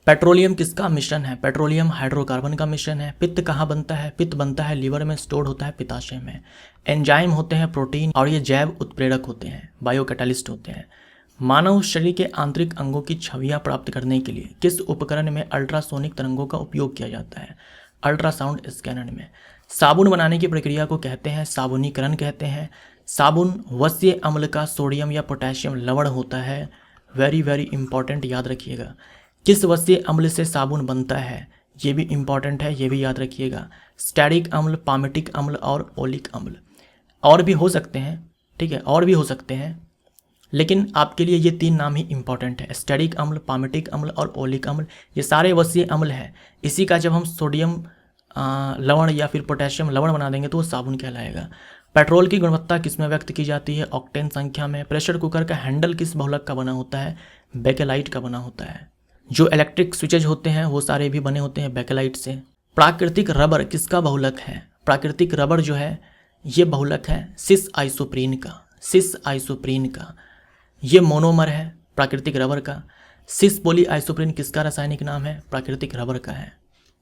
पेट्रोलियम किसका मिश्रण है? पेट्रोलियम हाइड्रोकार्बन का मिश्रण है। पित्त कहाँ बनता है? पित्त बनता है लीवर में, स्टोर्ड होता है पित्ताशय में। एंजाइम होते हैं प्रोटीन और ये जैव उत्प्रेरक होते हैं, बायो कैटालिस्ट होते हैं। मानव शरीर के आंतरिक अंगों की छवियां प्राप्त करने के लिए किस उपकरण में अल्ट्रासोनिक तरंगों का उपयोग किया जाता है? अल्ट्रासाउंड स्कैनर में। साबुन बनाने की प्रक्रिया को कहते हैं साबुनीकरण कहते हैं। साबुन वश्य अम्ल का सोडियम या पोटेशियम लवण होता है। वेरी वेरी इंपॉर्टेंट, याद रखिएगा। किस वश्य अम्ल से साबुन बनता है? ये भी इंपॉर्टेंट है, ये भी याद रखिएगा। स्टेरिक अम्ल, पामेटिक अम्ल और ओलिक अम्ल। और भी हो सकते हैं, ठीक है, और भी हो सकते हैं, लेकिन आपके लिए ये 3 नाम ही इंपॉर्टेंट है। स्टेरिक अम्ल, पामेटिक अम्ल और ओलिक अम्ल, ये सारे वश्य अम्ल हैं। इसी का जब हम सोडियम लवण या फिर पोटेशियम लवण बना देंगे तो वो साबुन कहलाएगा। पेट्रोल की गुणवत्ता किस में व्यक्त की जाती है? ऑक्टेन संख्या में। प्रेशर कुकर का हैंडल किस बहुलक का बना होता है? बेकेलाइट का बना होता है। जो इलेक्ट्रिक स्विचेज होते हैं वो सारे भी बने होते हैं बेकेलाइट से। प्राकृतिक रबर किसका बहुलक है? प्राकृतिक रबर जो है ये बहुलक है सिस आइसोप्रीन का। सिस आइसोप्रीन का ये मोनोमर है प्राकृतिक रबर का। सिस पॉली आइसोप्रीन किसका रासायनिक नाम है? प्राकृतिक रबर का है।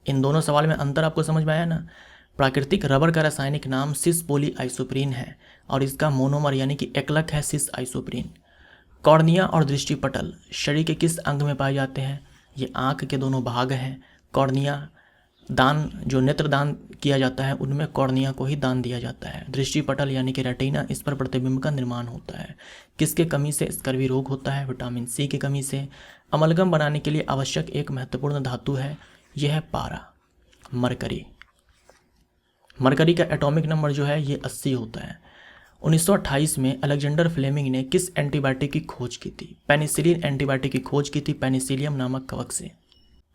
इन दोनों सवाल में अंतर आपको समझ में आया ना? प्राकृतिक रबर का रासायनिक नाम सिस पॉली आइसोप्रीन है और इसका मोनोमर यानी कि एकलक है सिस आइसोप्रीन। कॉर्निया और दृष्टिपटल शरीर के किस अंग में पाए जाते हैं? ये आँख के दोनों भाग हैं। कॉर्निया दान, जो नेत्र दान किया जाता है उनमें कॉर्निया को ही दान दिया जाता है। दृष्टिपटल यानी कि रेटिना, इस पर प्रतिबिंब का निर्माण होता है। किसके कमी से स्कर्वी रोग होता है? विटामिन सी की कमी से। अमलगम बनाने के लिए आवश्यक एक महत्वपूर्ण धातु है, यह है पारा, मरकरी। मरकरी का एटॉमिक नंबर जो है ये 80 होता है। 1928 में अलेक्जेंडर फ्लेमिंग ने किस एंटीबायोटिक की खोज की थी? पेनिसिलिन एंटीबायोटिक की खोज की थी पेनिसिलियम नामक कवक से।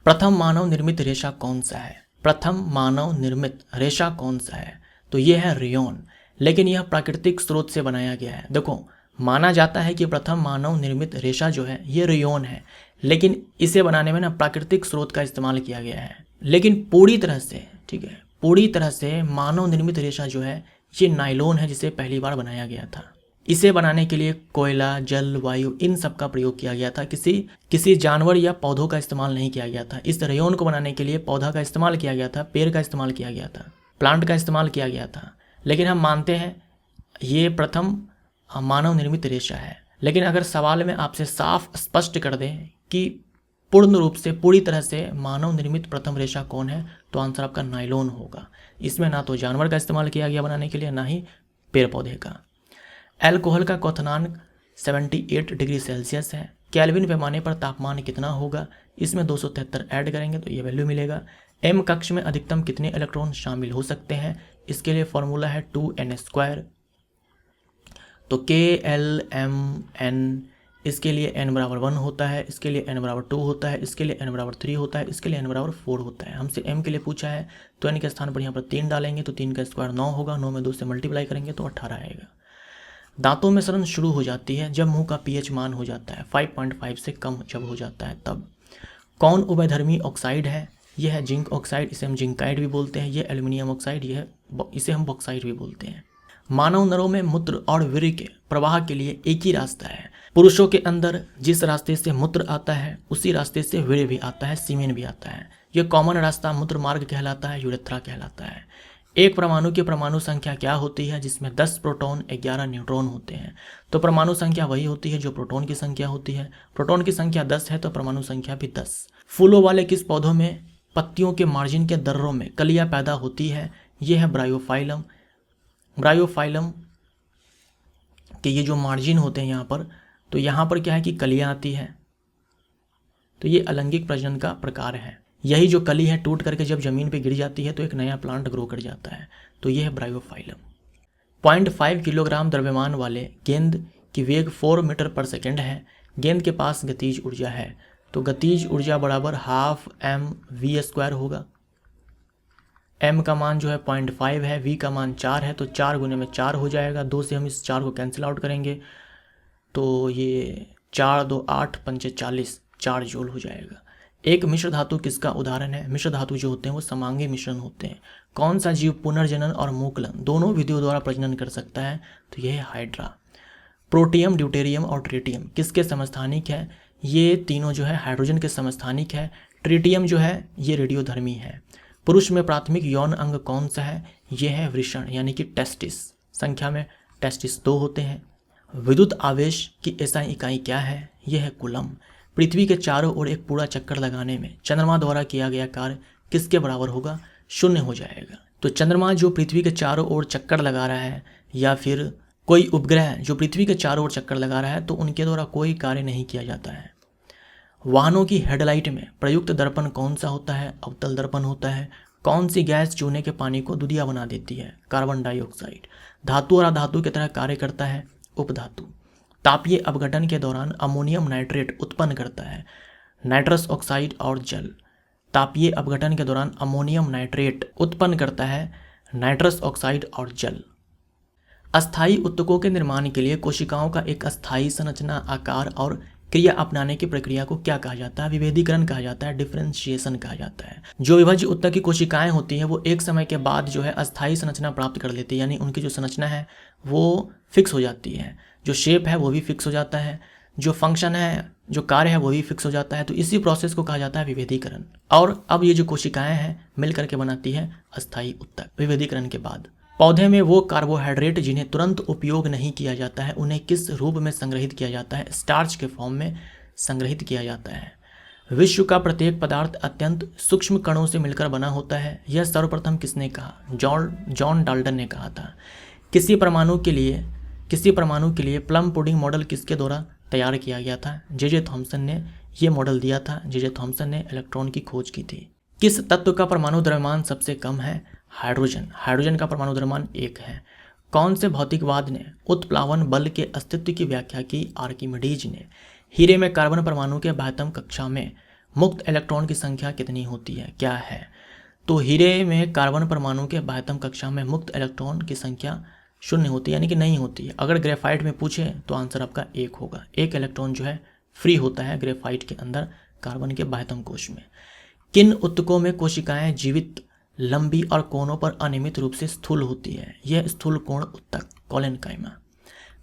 प्रथम मानव निर्मित रेशा कौन सा है? प्रथम मानव निर्मित रेशा कौन सा है? तो ये है रेयॉन, लेकिन यह प्राकृतिक स्रोत से बनाया गया है। देखो, माना जाता है कि प्रथम मानव निर्मित रेशा जो है ये रेयॉन है, लेकिन इसे बनाने में ना प्राकृतिक स्रोत का इस्तेमाल किया गया है। लेकिन पूरी तरह से, ठीक है, पूरी तरह से मानव निर्मित रेशा जो है ये नायलॉन है, जिसे पहली बार बनाया गया था। इसे बनाने के लिए कोयला, जल, वायु इन सब का प्रयोग किया गया था। किसी जानवर या पौधों का इस्तेमाल नहीं किया गया था। इस रेयॉन को बनाने के लिए पौधा का इस्तेमाल किया गया था, पेड़ का इस्तेमाल किया गया था, प्लांट का इस्तेमाल किया गया था। लेकिन हम मानते हैं ये प्रथम मानव निर्मित रेशा है। लेकिन अगर सवाल में आपसे साफ स्पष्ट कर दें कि पूर्ण रूप से, पूरी तरह से मानव निर्मित प्रथम रेशा कौन है, तो आंसर आपका नायलॉन होगा। इसमें ना तो जानवर का इस्तेमाल किया गया बनाने के लिए, ना ही पेड़ पौधे का। एल्कोहल का क्वथनांक 78 डिग्री सेल्सियस है। केल्विन पैमाने पर तापमान कितना होगा? इसमें 273 ऐड करेंगे तो ये वैल्यू मिलेगा। m कक्ष में अधिकतम कितने इलेक्ट्रॉन शामिल हो सकते हैं? इसके लिए फॉर्मूला है 2n²। तो KLMN इसके लिए n बराबर 1 होता है, इसके लिए n बराबर 2 होता है, इसके लिए n बराबर 3 होता है, इसके लिए n बराबर 4 होता है। हमसे m के लिए पूछा है तो n के स्थान पर यहाँ पर 3 डालेंगे तो 3 का स्क्वायर 9 होगा, 9 में 2 से मल्टीप्लाई करेंगे तो 18 आएगा। दांतों में सड़न शुरू हो जाती है जब मुंह का pH मान हो जाता है 5.5 से कम जब हो जाता है तब। कौन उभयधर्मी ऑक्साइड है? यह है जिंक ऑक्साइड, इसे हम जिंकाइड भी बोलते हैं। यह एल्युमिनियम ऑक्साइड, इसे हम बॉक्साइड भी बोलते हैं। मानव नरों में मूत्र और वीर्य के प्रवाह के लिए एक ही रास्ता है। पुरुषों के अंदर जिस रास्ते से मूत्र आता है उसी रास्ते से वीर्य भी आता है, सीमेन भी आता है। यह कॉमन रास्ता मूत्र मार्ग कहलाता है, यूरेथ्रा कहलाता है। एक परमाणु की परमाणु संख्या क्या होती है जिसमें 10 प्रोटॉन 11 न्यूट्रॉन होते हैं? तो परमाणु संख्या वही होती है जो प्रोटॉन की संख्या होती है। प्रोटॉन की संख्या 10 है तो परमाणु संख्या भी 10। फूलों वाले किस पौधों में पत्तियों के मार्जिन के दर्रों में कलियां पैदा होती है? यह है ब्रायोफाइलम। ब्रायोफाइलम के ये जो मार्जिन होते हैं यहाँ पर क्या है कि कलियां आती है, तो ये अलैंगिक प्रजनन का प्रकार है। यही जो कली है टूट करके जब जमीन पे गिर जाती है तो एक नया प्लांट ग्रो कर जाता है, तो ये है ब्रायोफाइलम। 0.5 किलोग्राम द्रव्यमान वाले गेंद की वेग 4 मीटर पर सेकेंड है। गेंद के पास गतिज ऊर्जा है, तो गतिज ऊर्जा बराबर हाफ mv² होगा। m का मान जो है 0.5 है, v का मान 4 है, तो 4 गुने में 4 हो जाएगा। 2 से हम इस 4 को कैंसिल आउट करेंगे तो ये 4 2 8 5 40, 4 जूल हो जाएगा। एक मिश्र धातु किसका उदाहरण है? मिश्र धातु जो होते हैं वो समांगी मिश्रण होते हैं। कौन सा जीव पुनर्जनन और मोकलन दोनों विधियों द्वारा प्रजनन कर सकता है? तो यह है हाइड्रा। प्रोटियम, ड्यूटेरियम और ट्रिटियम किसके समस्थानिक है? ये तीनों जो है हाइड्रोजन के समस्थानिक है। ट्रिटियम जो है ये रेडियोधर्मी है। पुरुष में प्राथमिक यौन अंग कौन सा है? यह है वृषण यानी कि टेस्टिस। संख्या में टेस्टिस 2 होते हैं। विद्युत आवेश की एसआई इकाई क्या है? यह है कूलम। पृथ्वी के चारों ओर एक पूरा चक्कर लगाने में चंद्रमा द्वारा किया गया कार्य किसके बराबर होगा? 0 हो जाएगा। तो चंद्रमा जो पृथ्वी के चारों ओर चक्कर लगा रहा है या फिर कोई उपग्रह जो पृथ्वी के चारों ओर चक्कर लगा रहा है तो उनके द्वारा कोई कार्य नहीं किया जाता है। वाहनों की हेडलाइट में प्रयुक्त दर्पण कौन सा होता है? अवतल दर्पण होता है। कौन सी गैस चूने के पानी को दुधिया बना देती है? Carbon dioxide. धातु और अधातु की तरह कार्य करता है? उपधातु। तापीय अपघटन के दौरान अमोनियम नाइट्रेट उत्पन्न करता है नाइट्रस ऑक्साइड और जल। तापीय अपघटन के दौरान अमोनियम नाइट्रेट उत्पन्न करता है नाइट्रस ऑक्साइड और जल। अस्थायी उत्तकों के निर्माण के लिए कोशिकाओं का एक अस्थायी संरचना, आकार और क्रिया अपनाने की प्रक्रिया को क्या कहा जाता है? विभेदीकरण कहा जाता है, डिफरेंशिएशन कहा जाता है। जो विभाज्य उत्तक की कोशिकाएं होती हैं वो एक समय के बाद जो है अस्थायी संरचना प्राप्त कर लेती है, यानी उनकी जो संरचना है वो फिक्स हो जाती है, जो शेप है वो भी फिक्स हो जाता है, जो फंक्शन है, जो कार्य है वो भी फिक्स हो जाता है। तो इसी प्रोसेस को कहा जाता है विभेदीकरण। और अब ये जो कोशिकाएं हैं मिल करके बनाती है अस्थायी उत्तक। विभेदीकरण के बाद पौधे में वो कार्बोहाइड्रेट जिन्हें तुरंत उपयोग नहीं किया जाता है उन्हें किस रूप में संग्रहित किया जाता है? स्टार्च के फॉर्म में संग्रहित किया जाता है। विश्व का प्रत्येक पदार्थ अत्यंत सूक्ष्म कणों से मिलकर बना होता है, यह सर्वप्रथम किसने कहा? जॉन डाल्टन ने कहा था। किसी परमाणु के लिए प्लम पुडिंग मॉडल किसके द्वारा तैयार किया गया था? जे थॉमसन ने यह मॉडल दिया था। जे थॉमसन ने इलेक्ट्रॉन की खोज की थी। किस तत्व का परमाणु द्रव्यमान सबसे कम है? हाइड्रोजन का परमाणु द्रव्यमान 1 है। कौन से भौतिकवाद ने उत्प्लावन बल के अस्तित्व की व्याख्या की? आर्किमिडीज ने। हीरे में कार्बन परमाणु के बाह्यतम कक्षा में मुक्त इलेक्ट्रॉन की संख्या कितनी होती है? क्या है? तो हीरे में कार्बन परमाणु के बाह्यतम कक्षा में मुक्त इलेक्ट्रॉन की संख्या 0 होती है, यानी कि नहीं होती है। अगर ग्रेफाइट में पूछे तो आंसर आपका 1 होगा। 1 इलेक्ट्रॉन जो है फ्री होता है ग्रेफाइट के अंदर कार्बन के बाह्यतम कोश में। किन उत्तकों में कोशिकाएं जीवित, लंबी और कोनों पर अनियमित रूप से स्थूल होती है? यह स्थूल कोण उत्तक कोलेनकाइमा।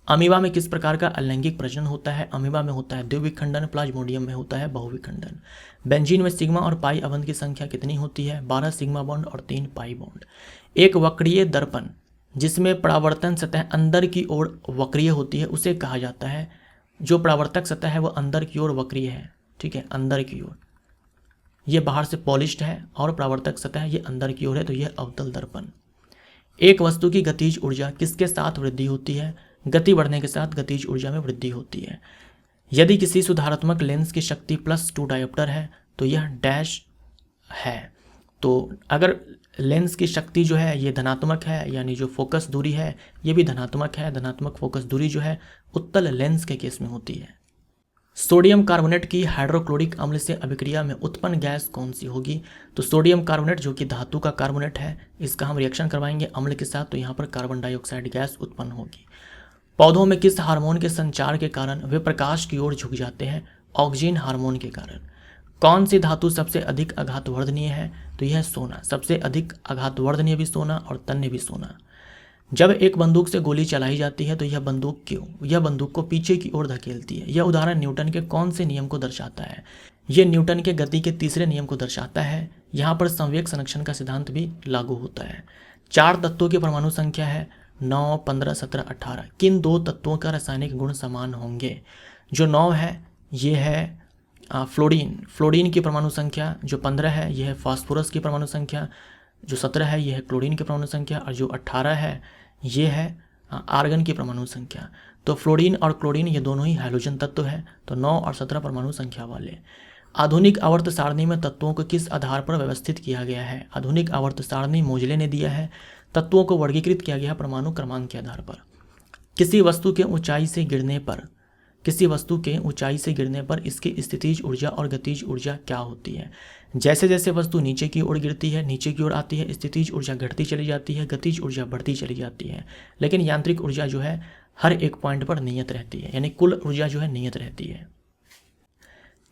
अमीबा में किस प्रकार का अलैंगिक प्रजनन होता है? अमीबा में होता है द्विविखंडन, प्लाज्मोडियम में होता है बहुविखंडन। बेंजीन में सिग्मा और पाई अवंध की संख्या कितनी होती है? 12 सिग्मा बॉन्ड और 3 पाई बॉन्ड। एक वक्रीय दर्पण जिसमें परावर्तन सतह अंदर की ओर वक्रीय होती है उसे कहा जाता है, जो परावर्तक सतह है वो अंदर की ओर वक्रीय है, ठीक है, अंदर की ओर। ये बाहर से पॉलिश्ड है और परावर्तक सतह ये अंदर की ओर है, तो यह अवतल दर्पण। एक वस्तु की गतिज ऊर्जा किसके साथ वृद्धि होती है? गति बढ़ने के साथ गतिज ऊर्जा में वृद्धि होती है। यदि किसी सुधारात्मक लेंस की शक्ति +2 डायोप्टर है तो यह डैश है। तो अगर लेंस की शक्ति जो है ये धनात्मक है, यानी जो फोकस दूरी है ये भी धनात्मक है। धनात्मक फोकस दूरी जो है उत्तल लेंस के केस में होती है। सोडियम कार्बोनेट की हाइड्रोक्लोरिक अम्ल से अभिक्रिया में उत्पन्न गैस कौन सी होगी? तो सोडियम कार्बोनेट जो कि धातु का कार्बोनेट है, इसका हम रिएक्शन करवाएंगे अम्ल के साथ, तो यहाँ पर कार्बन डाइऑक्साइड गैस उत्पन्न होगी। पौधों में किस हार्मोन के संचार के कारण वे प्रकाश की ओर झुक जाते हैं? ऑक्सीजन हार्मोन के कारण। कौन सी धातु सबसे अधिक आघातवर्धनीय है? तो यह सोना। सबसे अधिक आघातवर्धनीय भी सोना और तन्य भी सोना। जब एक बंदूक से गोली चलाई जाती है तो यह बंदूक को पीछे की ओर धकेलती है। यह उदाहरण न्यूटन के कौन से नियम को दर्शाता है? यह न्यूटन के गति के तीसरे नियम को दर्शाता है। यहाँ पर संवेग संरक्षण का सिद्धांत भी लागू होता है। 4 तत्वों की परमाणु संख्या है 9, 15, 17, 18। किन 2 तत्वों का रासायनिक गुण समान होंगे? जो 9 है ये है फ्लोरीन की परमाणु संख्या, जो 15 है यह है फास्फोरस की परमाणु संख्या, जो 17 है यह है क्लोरीन की परमाणु संख्या, और जो 18 है ये है आर्गन की परमाणु संख्या। तो फ्लोरीन और क्लोरीन ये दोनों ही हाइड्रोजन तत्व है, तो 9 और 17 परमाणु संख्या वाले। आधुनिक आवर्त सारणी में तत्वों को किस आधार पर व्यवस्थित किया गया है? आधुनिक आवर्त सारणी मोजले ने दिया है। तत्वों को वर्गीकृत किया गया परमाणु क्रमांक के आधार पर। किसी वस्तु के ऊंचाई से गिरने पर इसकी स्थितिज ऊर्जा और गतिज ऊर्जा क्या होती है? जैसे जैसे वस्तु नीचे की ओर गिरती है, नीचे की ओर आती है, स्थितिज ऊर्जा घटती चली जाती है, गतिज ऊर्जा बढ़ती चली जाती है, लेकिन यांत्रिक ऊर्जा जो है हर एक पॉइंट पर नियत रहती है, यानी कुल ऊर्जा जो है नियत रहती है।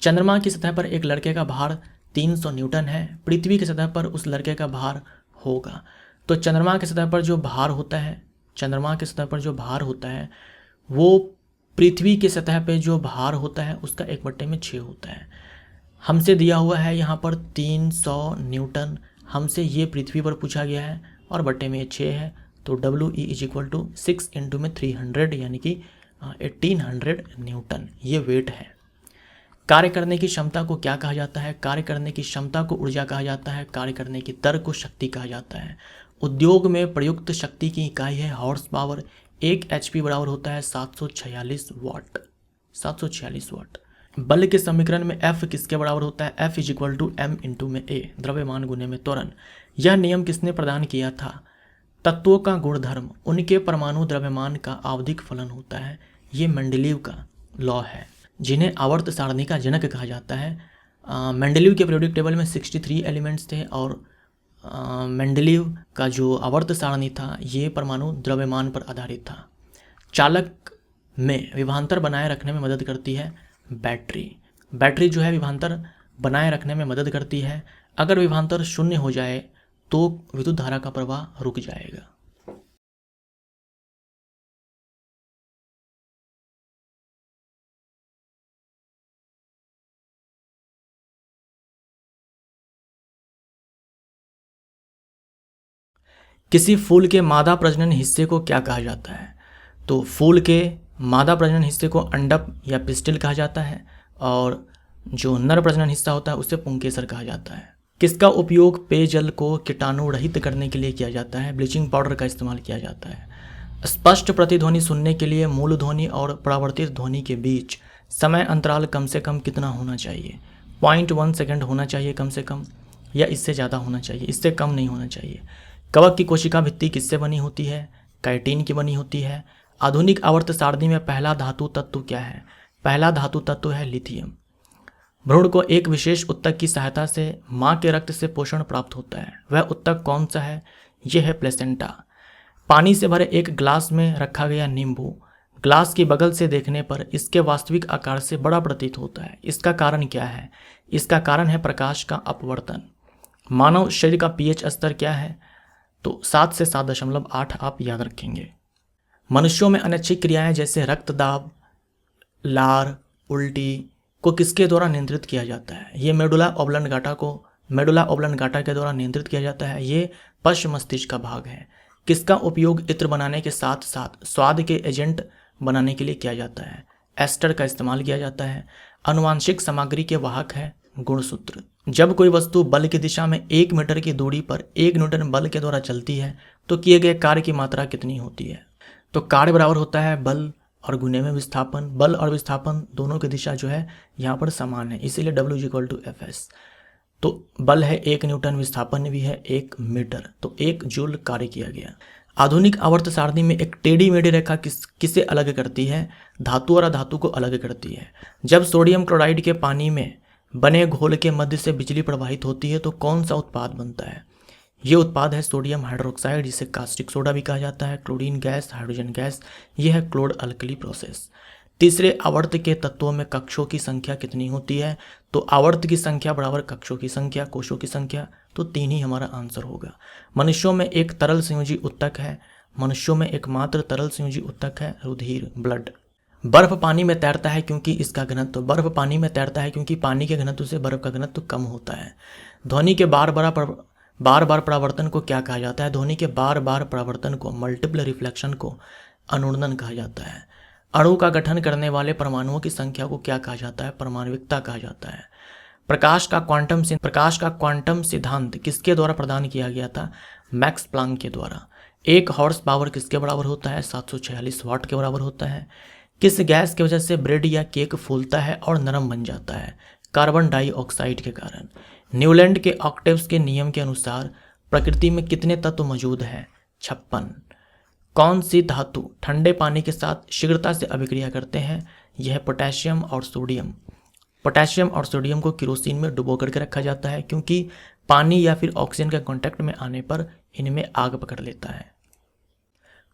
चंद्रमा की सतह पर एक लड़के का भार 300 न्यूटन है। पृथ्वी की सतह पर उस लड़के का भार होगा। तो चंद्रमा की सतह पर जो भार होता है वो पृथ्वी की सतह पे जो भार होता है उसका 1/6 होता है। हमसे दिया हुआ है यहाँ पर 300 न्यूटन, हमसे ये पृथ्वी पर पूछा गया है और बट्टे में 6 है, तो WE = 6 × 300 यानी कि 1800 न्यूटन ये वेट है। कार्य करने की क्षमता को क्या कहा जाता है? कार्य करने की क्षमता को ऊर्जा कहा जाता है। कार्य करने की दर को शक्ति कहा जाता है। उद्योग में प्रयुक्त शक्ति की इकाई है हॉर्स पावर। 1 HP बराबर होता है 746 वाट। बल के समीकरण में F किसके बराबर होता है? F = m × a, द्रव्यमान गुने में त्वरण। यह नियम किसने प्रदान किया था? तत्वों का गुणधर्म उनके परमाणु द्रव्यमान का आवधिक फलन होता है। ये मेंडलीव का लॉ है, जिन्हें आवर्त सारणी का जनक कहा जाता है। मेंडलीव के पीरियोडिक टेबल में 63 एलिमेंट्स थे और मेंडलीव का जो आवर्त सारणी था ये परमाणु द्रव्यमान पर आधारित था। चालक में विभवांतर बनाए रखने में मदद करती है बैटरी जो है विभवांतर बनाए रखने में मदद करती है। अगर विभवांतर 0 हो जाए तो विद्युत धारा का प्रवाह रुक जाएगा। किसी फूल के मादा प्रजनन हिस्से को क्या कहा जाता है? तो फूल के मादा प्रजनन हिस्से को अंडप या पिस्टिल कहा जाता है और जो नर प्रजनन हिस्सा होता है उसे पुंकेसर कहा जाता है। किसका उपयोग पेयजल को कीटाणु रहित करने के लिए किया जाता है? ब्लीचिंग पाउडर का इस्तेमाल किया जाता है। स्पष्ट प्रतिध्वनि सुनने के लिए मूल ध्वनि और परावर्तित ध्वनि के बीच समय अंतराल कम से कम कितना होना चाहिए? 0.1 सेकंड होना चाहिए कम से कम, या इससे ज़्यादा होना चाहिए, इससे कम नहीं होना चाहिए। कवक की कोशिका भित्ति किससे बनी होती है? काइटिन की बनी होती है। आधुनिक आवर्त सारणी में पहला धातु तत्व क्या है? पहला धातु तत्व है लिथियम। भ्रूण को एक विशेष उत्तक की सहायता से मां के रक्त से पोषण प्राप्त होता है। वह उत्तक कौन सा है? यह है प्लेसेंटा। पानी से भरे एक ग्लास में रखा गया नींबू ग्लास की बगल से देखने पर इसके वास्तविक आकार से बड़ा प्रतीत होता है। इसका कारण क्या है? इसका कारण है प्रकाश का अपवर्तन। मानव शरीर का pH स्तर क्या है? तो 7 से 7.8 आप याद रखेंगे। मनुष्यों में अनैच्छिक क्रियाएं जैसे रक्तदाब, लार, उल्टी को किसके द्वारा नियंत्रित किया जाता है? ये मेडुला ऑब्लांगाटा के द्वारा नियंत्रित किया जाता है। ये पश्च मस्तिष्क का भाग है। किसका उपयोग इत्र बनाने के साथ साथ स्वाद के एजेंट बनाने के लिए किया जाता है? एस्टर का इस्तेमाल किया जाता है। आनुवांशिक सामग्री के वाहक है गुणसूत्र। जब कोई वस्तु बल की दिशा में 1 मीटर की दूरी पर 1 न्यूटन बल के द्वारा चलती है तो किए गए कार्य की मात्रा कितनी होती है? तो कार्य बराबर होता है बल और गुने में विस्थापन। बल और विस्थापन दोनों की दिशा जो है यहाँ पर समान है, इसीलिए W = Fs। तो बल है 1 न्यूटन, विस्थापन भी है 1 मीटर, तो 1 जूल कार्य किया गया। आधुनिक आवर्त सारणी में एक टेढ़ी मेढ़ी रेखा किसे अलग करती है? धातु और अधातु को अलग करती है। जब सोडियम क्लोराइड के पानी में बने घोल के मध्य से बिजली प्रवाहित होती है तो कौन सा उत्पाद बनता है? ये उत्पाद है सोडियम हाइड्रोक्साइड, जिसे कास्टिक सोडा भी कहा जाता है, क्लोरीन गैस, हाइड्रोजन गैस। यह है क्लोड अल्कली प्रोसेस। तीसरे आवर्त के तत्वों में कक्षों की संख्या कितनी होती है? तो आवर्त की संख्या बराबर कक्षों की संख्या, कोशों की संख्या, तो 3 ही हमारा आंसर होगा। मनुष्यों में एक तरल संयोजी उत्तक है, मनुष्यों में एकमात्र तरल संयोजी उत्तक है रुधिर, ब्लड। बर्फ पानी में तैरता है क्योंकि इसका घनत्व, बर्फ पानी में तैरता है क्योंकि पानी के घनत्व से बर्फ का घनत्व कम होता है। ध्वनि के बार बार परावर्तन को क्या कहा जाता है? ध्वनि के बार बार परावर्तन को, मल्टीपल रिफ्लेक्शन को अनुरणन कहा जाता है। अणु का गठन करने वाले परमाणुओं की संख्या को क्या कहा जाता है? परमाणुविकता कहा जाता है। प्रकाश का क्वांटम सिद्धांत किसके द्वारा प्रदान किया गया था? मैक्स प्लांक के द्वारा। 1 हॉर्स पावर किसके बराबर होता है? 746 वाट के बराबर होता है। किस गैस की वजह से ब्रेड या केक फूलता है और नरम बन जाता है? कार्बन डाइऑक्साइड के कारण। न्यूलैंड के ऑक्टेव्स के नियम के अनुसार प्रकृति में कितने तत्व मौजूद हैं? 56। कौन सी धातु ठंडे पानी के साथ शीघ्रता से अभिक्रिया करते हैं? यह है पोटेशियम और सोडियम। पोटेशियम और सोडियम को केरोसिन में डुबो करके रखा जाता है क्योंकि पानी या फिर ऑक्सीजन के कांटेक्ट में आने पर इनमें आग पकड़ लेता है।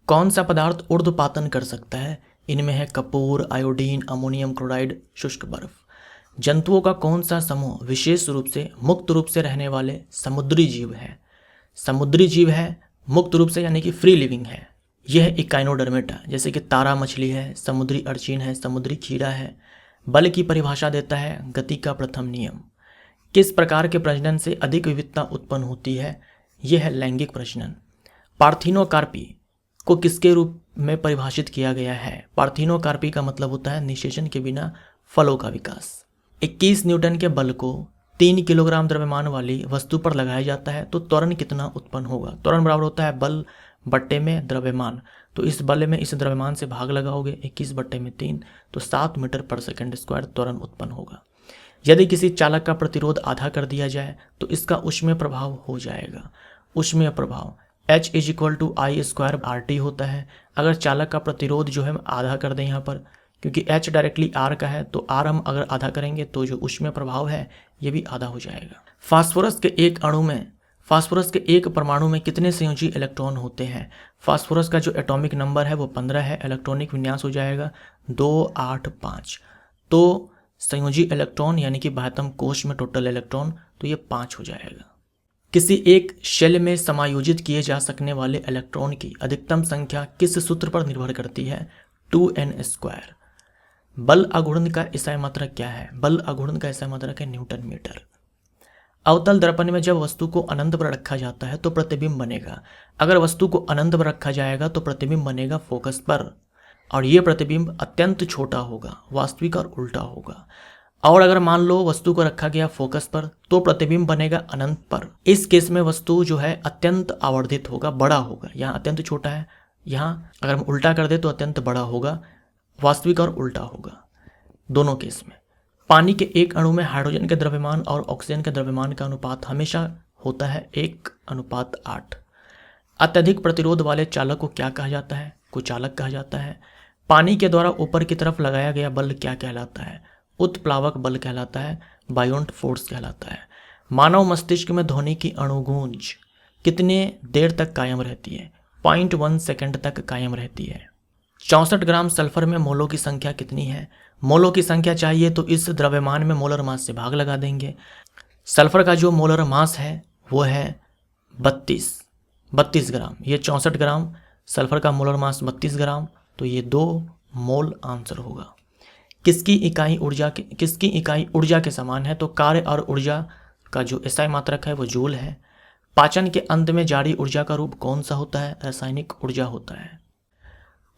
कौन सा पदार्थ ऊर्ध्वपातन कर सकता है? इनमें है कपूर, आयोडीन, अमोनियम क्लोराइड, शुष्क बर्फ। जंतुओं का कौन सा समूह विशेष रूप से मुक्त रूप से रहने वाले समुद्री जीव है? समुद्री जीव है मुक्त रूप से, यानी कि फ्री लिविंग है। यह इकाइनोडर्मेटा, जैसे कि तारा मछली है, समुद्री अर्चिन है, समुद्री खीरा है। बल की परिभाषा देता है गति का प्रथम नियम। किस प्रकार के प्रजनन से अधिक विविधता उत्पन्न होती है? यह है लैंगिक प्रजनन। पार्थिनोकार्पी को किसके रूप में परिभाषित किया गया है? पार्थिनोकार्पी का मतलब होता है निषेचन के बिना फलों का विकास। 21 न्यूटन के बल को 3 किलोग्राम द्रव्यमान वाली वस्तु पर लगाया जाता है तो त्वरण कितना उत्पन्न होगा? त्वरण बराबर होता है बल बट्टे में द्रव्यमान। तो इस बल में इस द्रव्यमान से भाग लगाओगे 21 बट्टे में 3, तो 7 मीटर पर सेकंड स्क्वायर त्वरण उत्पन्न होगा। यदि किसी चालक का प्रतिरोध आधा कर दिया जाए तो इसका ऊष्मीय प्रभाव हो जाएगा। ऊष्मीय प्रभाव H = I² होता है। अगर चालक का प्रतिरोध जो है आधा कर दें यहाँ पर, क्योंकि H डायरेक्टली R का है तो R हम अगर आधा करेंगे तो जो ऊष्मीय प्रभाव है ये भी आधा हो जाएगा। फास्फोरस के एक परमाणु में कितने संयोजी इलेक्ट्रॉन होते हैं? फास्फोरस का जो एटॉमिक नंबर है वो 15 है। इलेक्ट्रॉनिक विन्यास हो जाएगा 285। तो संयोजी इलेक्ट्रॉन यानी कि बाह्यतम कोश में टोटल इलेक्ट्रॉन तो ये 5 हो जाएगा। किसी एक शेल में समायोजित किए जा सकने वाले इलेक्ट्रॉन की अधिकतम संख्या किस सूत्र पर निर्भर करती है? 2n²। बल आघूर्ण का इकाई मात्रक क्या है? बल आघूर्ण का इकाई मात्रक है न्यूटन मीटर। अवतल दर्पण में जब वस्तु को अनंत पर रखा जाता है तो प्रतिबिंब बनेगा। अगर वस्तु को अनंत पर रखा जाएगा तो प्रतिबिंब बनेगा फोकस पर, और ये प्रतिबिंब अत्यंत छोटा होगा, वास्तविक और उल्टा होगा। और अगर मान लो वस्तु को रखा गया फोकस पर तो प्रतिबिंब बनेगा अनंत पर। इस केस में वस्तु जो है अत्यंत आवर्धित होगा, बड़ा होगा। यहाँ अत्यंत छोटा है, यहाँ अगर हम उल्टा कर दे तो अत्यंत बड़ा होगा, वास्तविक और उल्टा होगा दोनों केस में। पानी के एक अणु में हाइड्रोजन के द्रव्यमान और ऑक्सीजन के द्रव्यमान का अनुपात हमेशा होता है 1:8। अत्यधिक प्रतिरोध वाले चालक को क्या कहा जाता है? कुचालक कहा जाता है। पानी के द्वारा ऊपर की तरफ लगाया गया बल क्या कहलाता है? उत्प्लावक बल कहलाता है, बायोंट फोर्स कहलाता है। मानव मस्तिष्क में ध्वनि की अणुगूंज कितने देर तक कायम रहती है? 0.1 सेकंड तक कायम रहती है। 64 ग्राम सल्फर में मोलों की संख्या कितनी है? मोलों की संख्या चाहिए तो इस द्रव्यमान में मोलर मास से भाग लगा देंगे। सल्फर का जो मोलर मास है वो है 32 ग्राम। ये 64 ग्राम, सल्फर का मोलर मास 32 ग्राम, तो ये 2 मोल आंसर होगा। किसकी इकाई ऊर्जा के समान है? तो कार्य और ऊर्जा का जो एसआई मात्रक है वो जूल है। पाचन के अंत में जारी ऊर्जा का रूप कौन सा होता है? रासायनिक ऊर्जा होता है।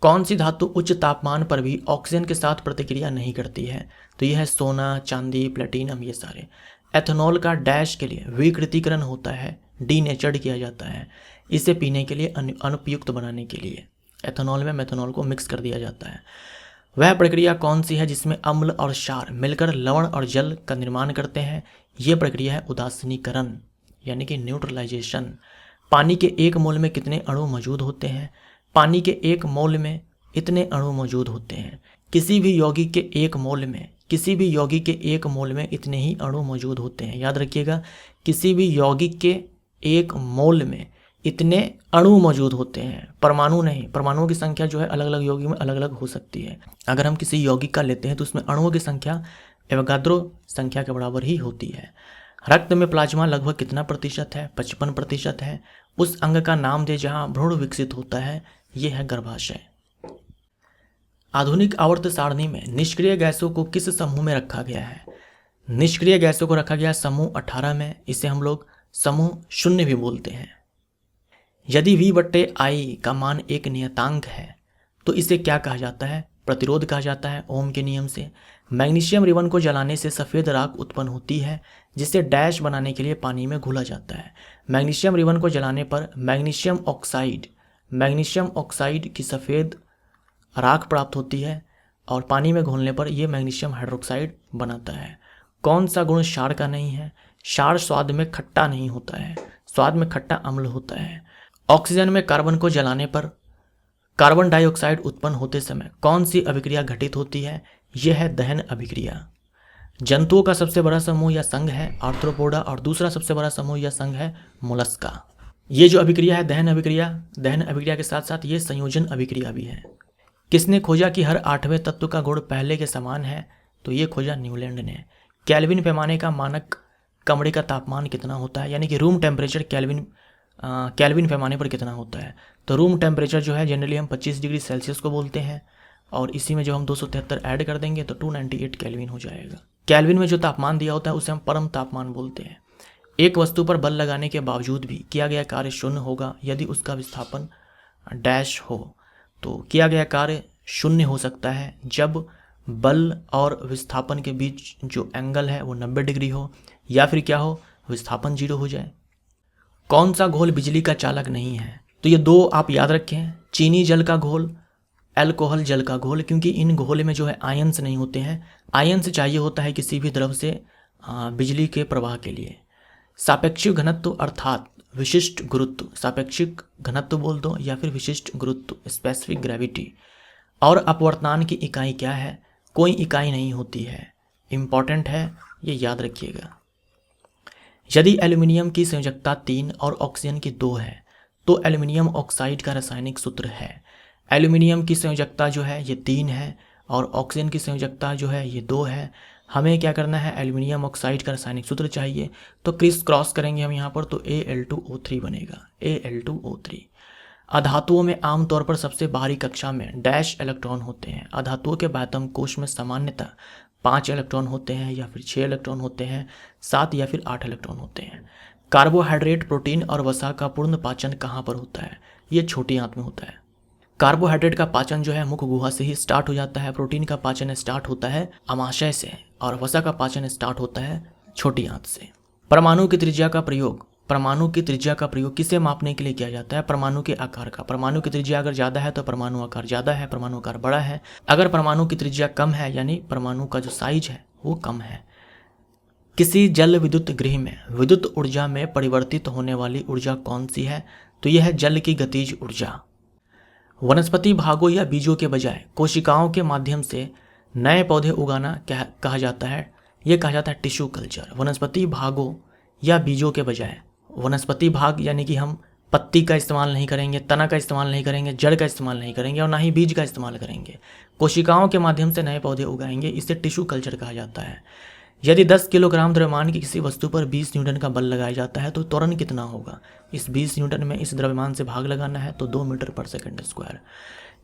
कौन सी धातु उच्च तापमान पर भी ऑक्सीजन के साथ प्रतिक्रिया नहीं करती है? तो यह है सोना, चांदी, प्लेटिनम, ये सारे। एथेनॉल का डैश के लिए विकृतीकरण होता है, डीनेचर्ड किया जाता है, इसे पीने के लिए अनुपयुक्त बनाने के लिए एथेनॉल में मेथनॉल को मिक्स कर दिया जाता है। वह प्रक्रिया कौन सी है जिसमें अम्ल और क्षार मिलकर लवण और जल का निर्माण करते हैं? ये प्रक्रिया है उदासीनीकरण यानी कि न्यूट्रलाइजेशन। पानी के 1 मोल में कितने अणु मौजूद होते हैं? पानी के 1 मोल में इतने अणु मौजूद होते हैं। किसी भी यौगिक के 1 मोल में इतने ही अणु मौजूद होते हैं। याद रखिएगा, किसी भी यौगिक के 1 मोल में इतने अणु मौजूद होते हैं, परमाणु नहीं। परमाणुओं की संख्या जो है अलग अलग यौगिक में अलग अलग हो सकती है। अगर हम किसी यौगिक का लेते हैं तो उसमें अणुओं की संख्या एवोगाद्रो संख्या के बराबर ही होती है। रक्त में प्लाज्मा लगभग कितना प्रतिशत है? 55% है। उस अंग का नाम दे जहां भ्रूण विकसित होता है, यह है गर्भाशय। आधुनिक आवर्त सारणी में निष्क्रिय गैसों को किस समूह में रखा गया है? निष्क्रिय गैसों को रखा गया समूह 18 में। इसे हम लोग समूह 0 भी बोलते हैं। यदि V/I का मान एक नियतांक है तो इसे क्या कहा जाता है? प्रतिरोध कहा जाता है ओम के नियम से। मैग्नीशियम रिबन को जलाने से सफ़ेद राख उत्पन्न होती है, जिसे डैश बनाने के लिए पानी में घोला जाता है। मैग्नीशियम रिबन को जलाने पर मैग्नीशियम ऑक्साइड की सफ़ेद राख प्राप्त होती है और पानी में घोलने पर यह मैग्नीशियम हाइड्रोक्साइड बनाता है। कौन सा गुण क्षार का नहीं है? क्षार स्वाद में खट्टा नहीं होता है, स्वाद में खट्टा अम्ल होता है। ऑक्सीजन में कार्बन को जलाने पर कार्बन डाइऑक्साइड उत्पन्न होते समय कौन सी अभिक्रिया घटित होती है? यह है दहन अभिक्रिया। जंतुओं का सबसे बड़ा समूह या संघ है आर्थ्रोपोडा और दूसरा सबसे बड़ा समूह या संघ है मोलस्का। ये जो अभिक्रिया है दहन अभिक्रिया के साथ साथ ये संयोजन अभिक्रिया भी है। किसने खोजा कि हर 8वें तत्व का गुण पहले के समान है? तो ये खोजा न्यूलैंड ने। केल्विन पैमाने का मानक कमरे का तापमान कितना होता है? यानी कि रूम टेम्परेचर केल्विन पैमाने पर कितना होता है? तो रूम टेम्परेचर जो है जनरली हम 25 डिग्री सेल्सियस को बोलते हैं और इसी में जो हम 273 ऐड कर देंगे तो 298 केल्विन हो जाएगा। केल्विन में जो तापमान दिया होता है उसे हम परम तापमान बोलते हैं। एक वस्तु पर बल लगाने के बावजूद भी किया गया कार्य शून्य होगा यदि उसका विस्थापन डैश हो। तो किया गया कार्य शून्य हो सकता है जब बल और विस्थापन के बीच जो एंगल है वो 90 डिग्री हो, या फिर क्या हो, विस्थापन 0 हो जाए। कौन सा घोल बिजली का चालक नहीं है? तो ये 2 आप याद रखें, चीनी जल का घोल, अल्कोहल जल का घोल, क्योंकि इन घोल में जो है आयंस नहीं होते हैं। आयंस चाहिए होता है किसी भी द्रव से बिजली के प्रवाह के लिए। सापेक्षिक घनत्व अर्थात विशिष्ट गुरुत्व, सापेक्षिक घनत्व बोल दो या फिर विशिष्ट गुरुत्व, स्पेसिफिक ग्रेविटी। और अपवर्तनान की इकाई क्या है? कोई इकाई नहीं होती है। इंपॉर्टेंट है, ये याद रखिएगा। यदि एल्यूमिनियम की संयोजकता 3 और ऑक्सीजन की 2 है तो एल्यूमिनियम ऑक्साइड का रासायनिक सूत्र है। एल्यूमिनियम की संयोजकता जो है ये 3 है और ऑक्सीजन की संयोजकता जो है ये 2 है। हमें क्या करना है? एल्यूमिनियम ऑक्साइड का रासायनिक सूत्र चाहिए, तो क्रिस क्रॉस करेंगे हम यहाँ पर, तो Al2O3 बनेगा, Al2O3। अधातुओं में आमतौर पर सबसे बाहरी कक्षा में डैश इलेक्ट्रॉन होते हैं। अधातुओं के बातम कोश में सामान्यतः 5 इलेक्ट्रॉन होते हैं या फिर 6 इलेक्ट्रॉन होते हैं, 7 या फिर 8 इलेक्ट्रॉन होते हैं। कार्बोहाइड्रेट, प्रोटीन और वसा का पूर्ण पाचन कहाँ पर होता है? ये छोटी आंत में होता है। कार्बोहाइड्रेट का पाचन जो है मुख गुहा से ही स्टार्ट हो जाता है, प्रोटीन का पाचन स्टार्ट होता है अमाशय से और वसा का पाचन स्टार्ट होता है छोटी आंत से। परमाणु की त्रिज्या का प्रयोग किसे मापने के लिए किया जाता है? परमाणु के आकार का। परमाणु की त्रिज्या अगर ज़्यादा है तो परमाणु आकार ज़्यादा है, परमाणु आकार बड़ा है। अगर परमाणु की त्रिज्या कम है यानी परमाणु का जो साइज है वो कम है। किसी जल विद्युत गृह में विद्युत ऊर्जा में परिवर्तित होने वाली ऊर्जा कौन सी है? तो यह है जल की गतिज ऊर्जा। वनस्पति भागों या बीजों के बजाय कोशिकाओं के माध्यम से नए पौधे उगाना क्या कहा जाता है? यह कहा जाता है टिश्यू कल्चर। वनस्पति भागों या बीजों के बजाय, वनस्पति भाग यानी कि हम पत्ती का इस्तेमाल नहीं करेंगे, तना का इस्तेमाल नहीं करेंगे, जड़ का इस्तेमाल नहीं करेंगे और ना ही बीज का इस्तेमाल करेंगे। कोशिकाओं के माध्यम से नए पौधे उगाएंगे, इसे टिश्यू कल्चर कहा जाता है। यदि 10 किलोग्राम द्रव्यमान की किसी वस्तु पर 20 न्यूटन का बल लगाया जाता है तो त्वरण कितना होगा? इस 20 न्यूटन में इस द्रव्यमान से भाग लगाना है तो 2 मीटर पर सेकंड स्क्वायर।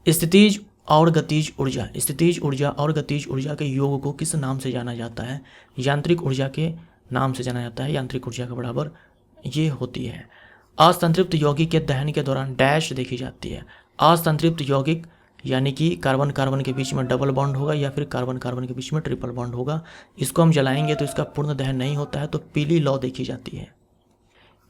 स्थितिज और गतिज ऊर्जा के योग को किस नाम से जाना जाता है? यांत्रिक ऊर्जा के नाम से जाना जाता है। यांत्रिक ऊर्जा के बराबर ये होती है। असंतृप्त यौगिक के दहन के दौरान डैश देखी जाती है। असंतृप्त यौगिक यानी कि कार्बन कार्बन के बीच में डबल बॉन्ड होगा या फिर कार्बन कार्बन के बीच में ट्रिपल बॉन्ड होगा। इसको हम जलाएंगे तो इसका पूर्ण दहन नहीं होता है, तो पीली लौ देखी जाती है।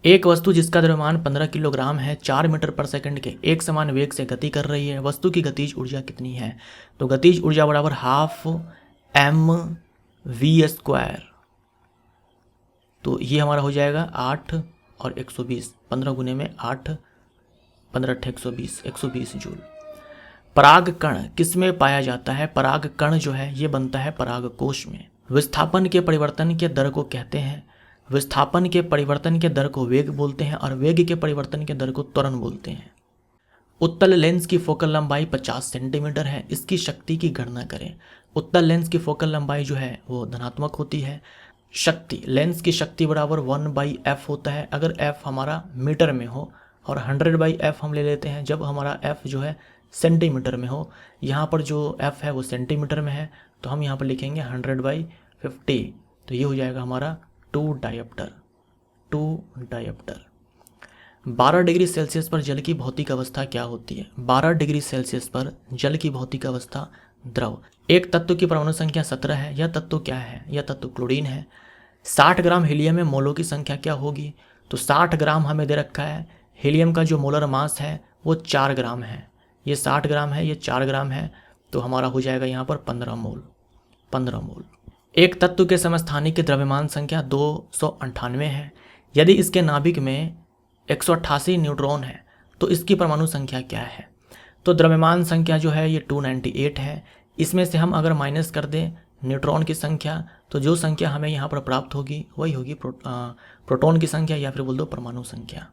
एक वस्तु जिसका द्रव्यमान 15 किलोग्राम है 4 मीटर पर सेकंड के एक समान वेग से गति कर रही है, वस्तु की गतिज ऊर्जा कितनी है? तो गतिज ऊर्जा बराबर ½ mv²। तो ये हमारा हो जाएगा 8 और 120, 15 गुने में 8, 15 × 120, 120 जूल। पराग कण किस में पाया जाता है? पराग कण जो है ये बनता है परागकोश में। विस्थापन के परिवर्तन के दर को कहते हैं, विस्थापन के परिवर्तन के दर को वेग बोलते हैं और वेग के परिवर्तन के दर को त्वरण बोलते हैं। उत्तल लेंस की फोकल लंबाई 50 सेंटीमीटर है, इसकी शक्ति की गणना करें। उत्तल लेंस की फोकल लंबाई जो है वो धनात्मक होती है। शक्ति, लेंस की शक्ति बराबर 1/f होता है अगर f हमारा मीटर में हो, और 100/f हम ले लेते हैं जब हमारा f जो है सेंटीमीटर में हो। यहाँ पर जो f है वो सेंटीमीटर में है तो हम यहाँ पर लिखेंगे 100/50, तो ये हो जाएगा हमारा 2 डायोप्टर। 12 डिग्री सेल्सियस पर जल की भौतिक अवस्था क्या होती है? 12 डिग्री सेल्सियस पर जल की भौतिक अवस्था द्रव। एक तत्व की परमाणु संख्या 17 है। यह तत्व क्या है? यह तत्व क्लोरीन है। 60 ग्राम हीलियम में मोलों की संख्या क्या होगी? तो 60 ग्राम हमें दे रखा है। हीलियम का जो मोलर मास है वो 4 ग्राम है। ये 60 ग्राम है, ये 4 ग्राम है, तो हमारा हो जाएगा यहाँ पर 15 मोल। 15 मोल। एक तत्व के समस्थानिक द्रव्यमान संख्या 298 है। यदि इसके नाभिक में 188 न्यूट्रॉन है तो इसकी परमाणु संख्या क्या है? तो द्रव्यमान संख्या जो है ये 298 है। इसमें से हम अगर माइनस कर दें न्यूट्रॉन की संख्या तो जो संख्या हमें यहाँ पर प्राप्त होगी वही होगी प्रोटॉन की संख्या, या फिर बोल दो परमाणु संख्या।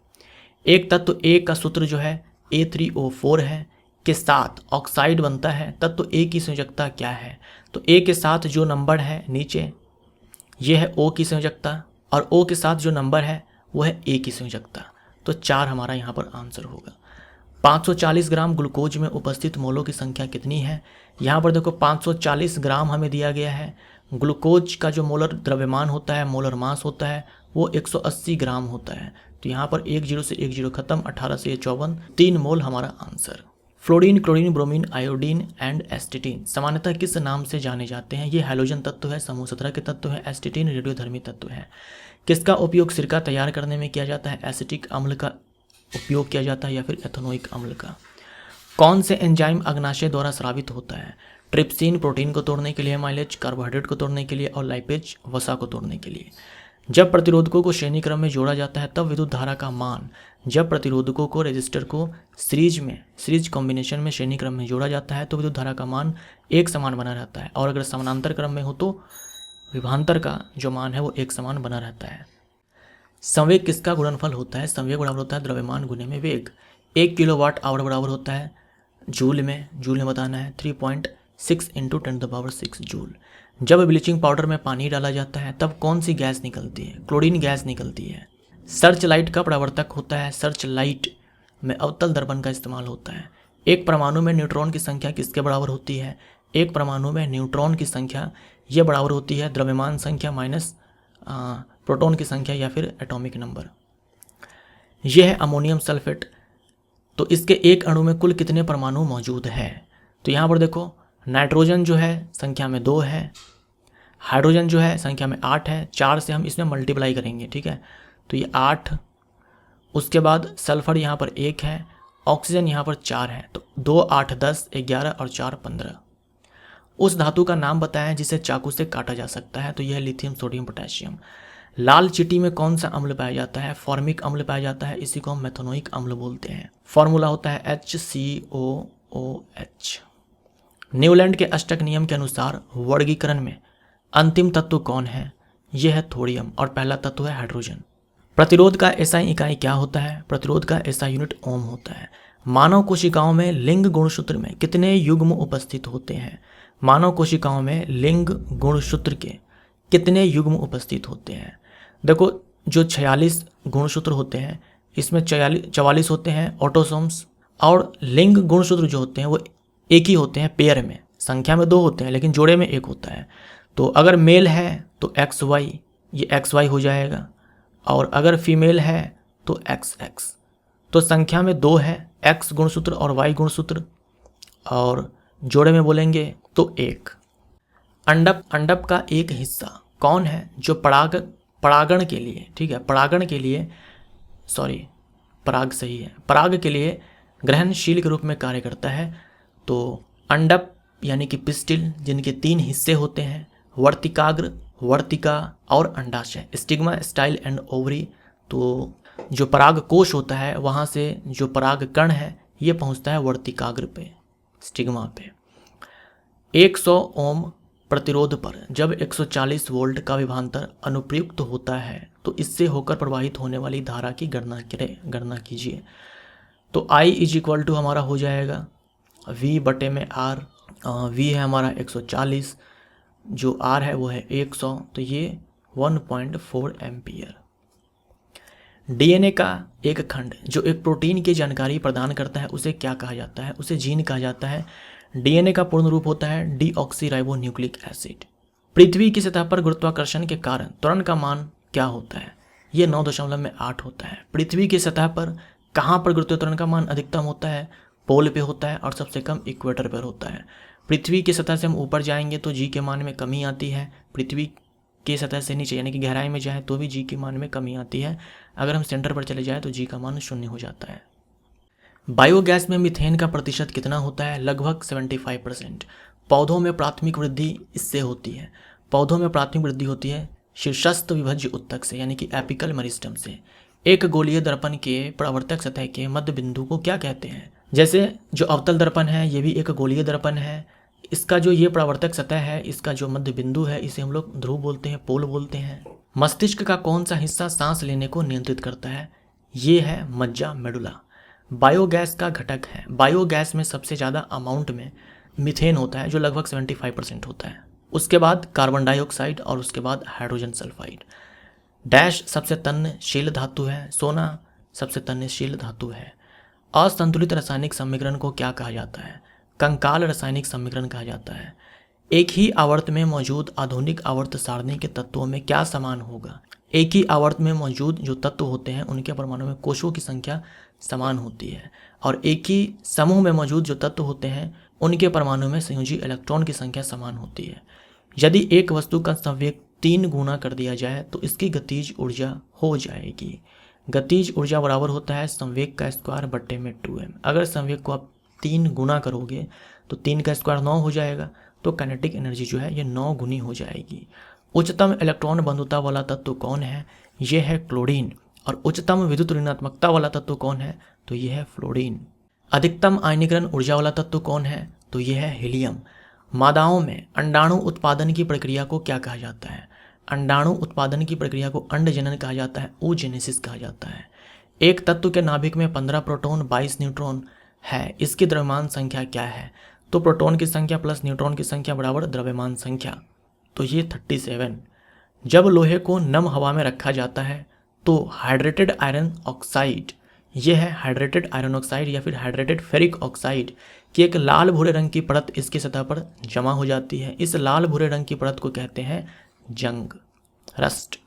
एक तत्व A का सूत्र जो है A3O4 है के साथ ऑक्साइड बनता है। तत्व A की संयोजकता क्या है? तो A के साथ जो नंबर है नीचे ये है O की संयोजकता, और O के साथ जो नंबर है वो है A की संयोजकता, तो 4 हमारा यहाँ पर आंसर होगा। 540 ग्राम ग्लूकोज में उपस्थित मोलों की संख्या कितनी है? यहाँ पर देखो 540 ग्राम हमें दिया गया है। ग्लूकोज का जो मोलर द्रव्यमान होता है, मोलर मास होता है, वो 180 ग्राम होता है। तो यहाँ पर 1 0 से 1 0 खत्म, 18 से 54, 3 मोल हमारा answer. Fluorine, chlorine, bromine, iodine and astatine सामान्यतः किस नाम से जाने जाते हैं? ये हैलोजन तत्व है, समूह 17 के तत्व है। एस्टिटीन रेडियोधर्मी तत्व है। किसका उपयोग सिरका तैयार करने में किया जाता है? एसिटिक अम्ल का उपयोग किया जाता है या फिर एथेनोइक अम्ल का। कौन से एंजाइम अग्नाशय द्वारा स्रावित होता है? ट्रिप्सिन प्रोटीन को तोड़ने के लिए, माइलेज कार्बोहाइड्रेट को तोड़ने के लिए, और लाइपेज वसा को तोड़ने के लिए। जब प्रतिरोधकों को श्रेणी क्रम में जोड़ा जाता है तब विद्युत धारा का मान, जब प्रतिरोधकों को रेजिस्टर को सीरीज कॉम्बिनेशन में श्रेणी क्रम में जोड़ा जाता है तो विद्युत धारा का मान एक समान बना रहता है, और अगर समानांतर क्रम में हो तो विभवांतर का जो मान है वो एक समान बना रहता है। संवेग किसका गुणनफल होता है? संवेग बराबर होता है द्रव्यमान गुने में वेग। 1 किलोवाट आवर बराबर होता है जूल में बताना है 3.6 × 10⁶ जूल। जब ब्लीचिंग पाउडर में पानी डाला जाता है तब कौन सी गैस निकलती है? क्लोरीन गैस निकलती है। सर्च लाइट का प्रवर्तक होता है। सर्च लाइट में अवतल दर्पण का इस्तेमाल होता है। एक परमाणु में न्यूट्रॉन की संख्या किसके बराबर होती है? एक परमाणु में न्यूट्रॉन की संख्या ये बराबर होती है द्रव्यमान संख्या माइनस प्रोटॉन की संख्या या फिर एटॉमिक नंबर। यह है अमोनियम सल्फेट। तो इसके एक अणु में कुल कितने परमाणु मौजूद है? तो यहाँ पर देखो नाइट्रोजन जो है संख्या में 2 है, हाइड्रोजन जो है संख्या में 8 है। 4 से हम इसमें मल्टीप्लाई करेंगे, ठीक है, तो ये 8। उसके बाद सल्फर यहाँ पर 1 है, ऑक्सीजन यहाँ पर 4 है, तो 2 8 10 11 और 4 15। उस धातु का नाम बताएं जिसे चाकू से काटा जा सकता है। तो यह लिथियम, सोडियम, पोटेशियम। लाल चींटी में कौन सा अम्ल पाया जाता है? फॉर्मिक अम्ल पाया जाता है, इसी को हम मेथनोइक अम्ल बोलते हैं। फॉर्मूला होता है HCOOH। न्यूलैंड के अष्टक नियम के अनुसार वर्गीकरण में अंतिम तत्व कौन है? यह है थोरियम, और पहला तत्व है हाइड्रोजन। प्रतिरोध का एसआई इकाई क्या होता है? प्रतिरोध का एसआई यूनिट ओम होता है। मानव कोशिकाओं में लिंग गुणसूत्र में कितने युग्म उपस्थित होते हैं? मानव कोशिकाओं में लिंग गुणसूत्र के कितने युग्म उपस्थित होते हैं? देखो जो 46 गुणसूत्र होते हैं इसमें 44 होते हैं ऑटोसोम्स, और लिंग गुणसूत्र जो होते हैं वो एक ही होते हैं पेयर में। संख्या में 2 होते हैं लेकिन जोड़े में 1 होता है। तो अगर मेल है तो XY, ये XY हो जाएगा, और अगर फीमेल है तो XX। तो संख्या में 2 है X गुणसूत्र और Y गुणसूत्र, और जोड़े में बोलेंगे तो 1। अंडप का एक हिस्सा कौन है जो परागण के लिए, ठीक है, पराग सही है, पराग के लिए ग्रहणशील के रूप में कार्य करता है? तो अंडप यानी कि पिस्टिल, जिनके 3 हिस्से होते हैं, वर्तिकाग्र, वर्तिका और अंडाशय, स्टिग्मा, स्टाइल एंड ओवरी। तो जो पराग कोश होता है वहाँ से जो पराग कण है ये पहुँचता है वर्तिकाग्र पे, स्टिग्मा पे। 100 ओम प्रतिरोध पर जब 140 वोल्ट का विभवांतर अनुप्रयुक्त होता है तो इससे होकर प्रवाहित होने वाली धारा की गणना कीजिए। तो I इज इक्वल टू हमारा हो जाएगा V बटे में R। V है हमारा 140, जो R है वो है 100, तो ये 1.4 एम्पियर। डीएनए का एक खंड जो एक प्रोटीन की जानकारी प्रदान करता है उसे क्या कहा जाता है? उसे जीन कहा जाता है। डीएनए का पूर्ण रूप होता है डीऑक्सीराइबोन्यूक्लिक एसिड। पृथ्वी की सतह पर गुरुत्वाकर्षण के कारण त्वरण का मान क्या होता है? ये 9.8 होता है। पृथ्वी की सतह पर कहाँ पर गुरुत्वीय त्वरण का मान अधिकतम होता है? पोल पे होता है और सबसे कम इक्वेटर पर होता है। पृथ्वी की सतह से हम ऊपर जाएंगे तो जी के मान में कमी आती है, पृथ्वी की सतह से नीचे यानी कि गहराई में जाए तो भी जी के मान में कमी आती है। अगर हम सेंटर पर चले जाए तो जी का मान 0 हो जाता है। बायोगैस में मीथेन का प्रतिशत कितना होता है? लगभग 75%। पौधों में प्राथमिक वृद्धि इससे होती है। पौधों में प्राथमिक वृद्धि होती है शीर्षस्थ विभज्य उत्तक से यानी कि एपिकल मेरिस्टम से। एक गोलीय दर्पण के परावर्तक सतह के मध्य बिंदु को क्या कहते हैं? जैसे जो अवतल दर्पण है ये भी एक गोलीय दर्पण है। इसका जो ये परावर्तक सतह है, इसका जो मध्य बिंदु है, इसे हम लोग ध्रुव बोलते हैं, पोल बोलते हैं। मस्तिष्क का कौन सा हिस्सा सांस लेने को नियंत्रित करता है? ये है मज्जा, मेडुला। बायोगैस का घटक है। बायोगैस में सबसे ज़्यादा अमाउंट में मीथेन होता है जो लगभग 75% होता है। उसके बाद कार्बन डाइऑक्साइड और उसके बाद हाइड्रोजन सल्फाइड। डैश सबसे तन्यशील धातु है। सोना सबसे तन्यशील धातु है। असंतुलित रासायनिक समीकरण को क्या कहा जाता है? कंकाल रासायनिक समीकरण कहा जाता है। एक ही आवर्त में मौजूद आधुनिक आवर्त सारणी के तत्वों में क्या समान होगा? एक ही आवर्त में मौजूद जो तत्व होते हैं उनके परमाणु में कोषों की संख्या समान होती है और एक ही समूह में मौजूद जो तत्व होते हैं उनके परमाणु में संयोजी इलेक्ट्रॉन की संख्या समान होती है। यदि एक वस्तु का संवेग 3 गुना कर दिया जाए तो इसकी गतिज ऊर्जा हो जाएगी। गतिज ऊर्जा बराबर होता है संवेग का स्क्वायर बट्टे में 2m। अगर संवेग को आप 3 गुना करोगे तो 3 का स्क्वायर 9 हो जाएगा, तो काइनेटिक एनर्जी जो है ये 9 गुनी हो जाएगी। उच्चतम इलेक्ट्रॉन बंधुता वाला तत्व कौन है? ये है क्लोरीन। और उच्चतम विद्युत ऋणात्मकता वाला तत्व कौन है? तो ये है फ्लोरीन। अधिकतम आयनीकरण ऊर्जा वाला तत्व कौन है? तो ये है हीलियम। मादाओं में अंडाणु उत्पादन की प्रक्रिया को क्या कहा जाता है? अंडाणु उत्पादन की प्रक्रिया को अंडजनन कहा जाता है, oogenesis कहा जाता है। एक तत्व के नाभिक में 15 प्रोटॉन 22 न्यूट्रॉन है, इसकी द्रव्यमान संख्या क्या है? तो प्रोटॉन की संख्या प्लस न्यूट्रॉन की संख्या बराबर द्रव्यमान संख्या, तो ये 37। जब लोहे को नम हवा में रखा जाता है तो हाइड्रेटेड आयरन ऑक्साइड, ये है हाइड्रेटेड आयरन ऑक्साइड या फिर हाइड्रेटेड फेरिक ऑक्साइड की एक लाल भूरे रंग की परत इसकी सतह पर जमा हो जाती है। इस लाल भूरे रंग की परत को कहते हैं जंग, रस्ट।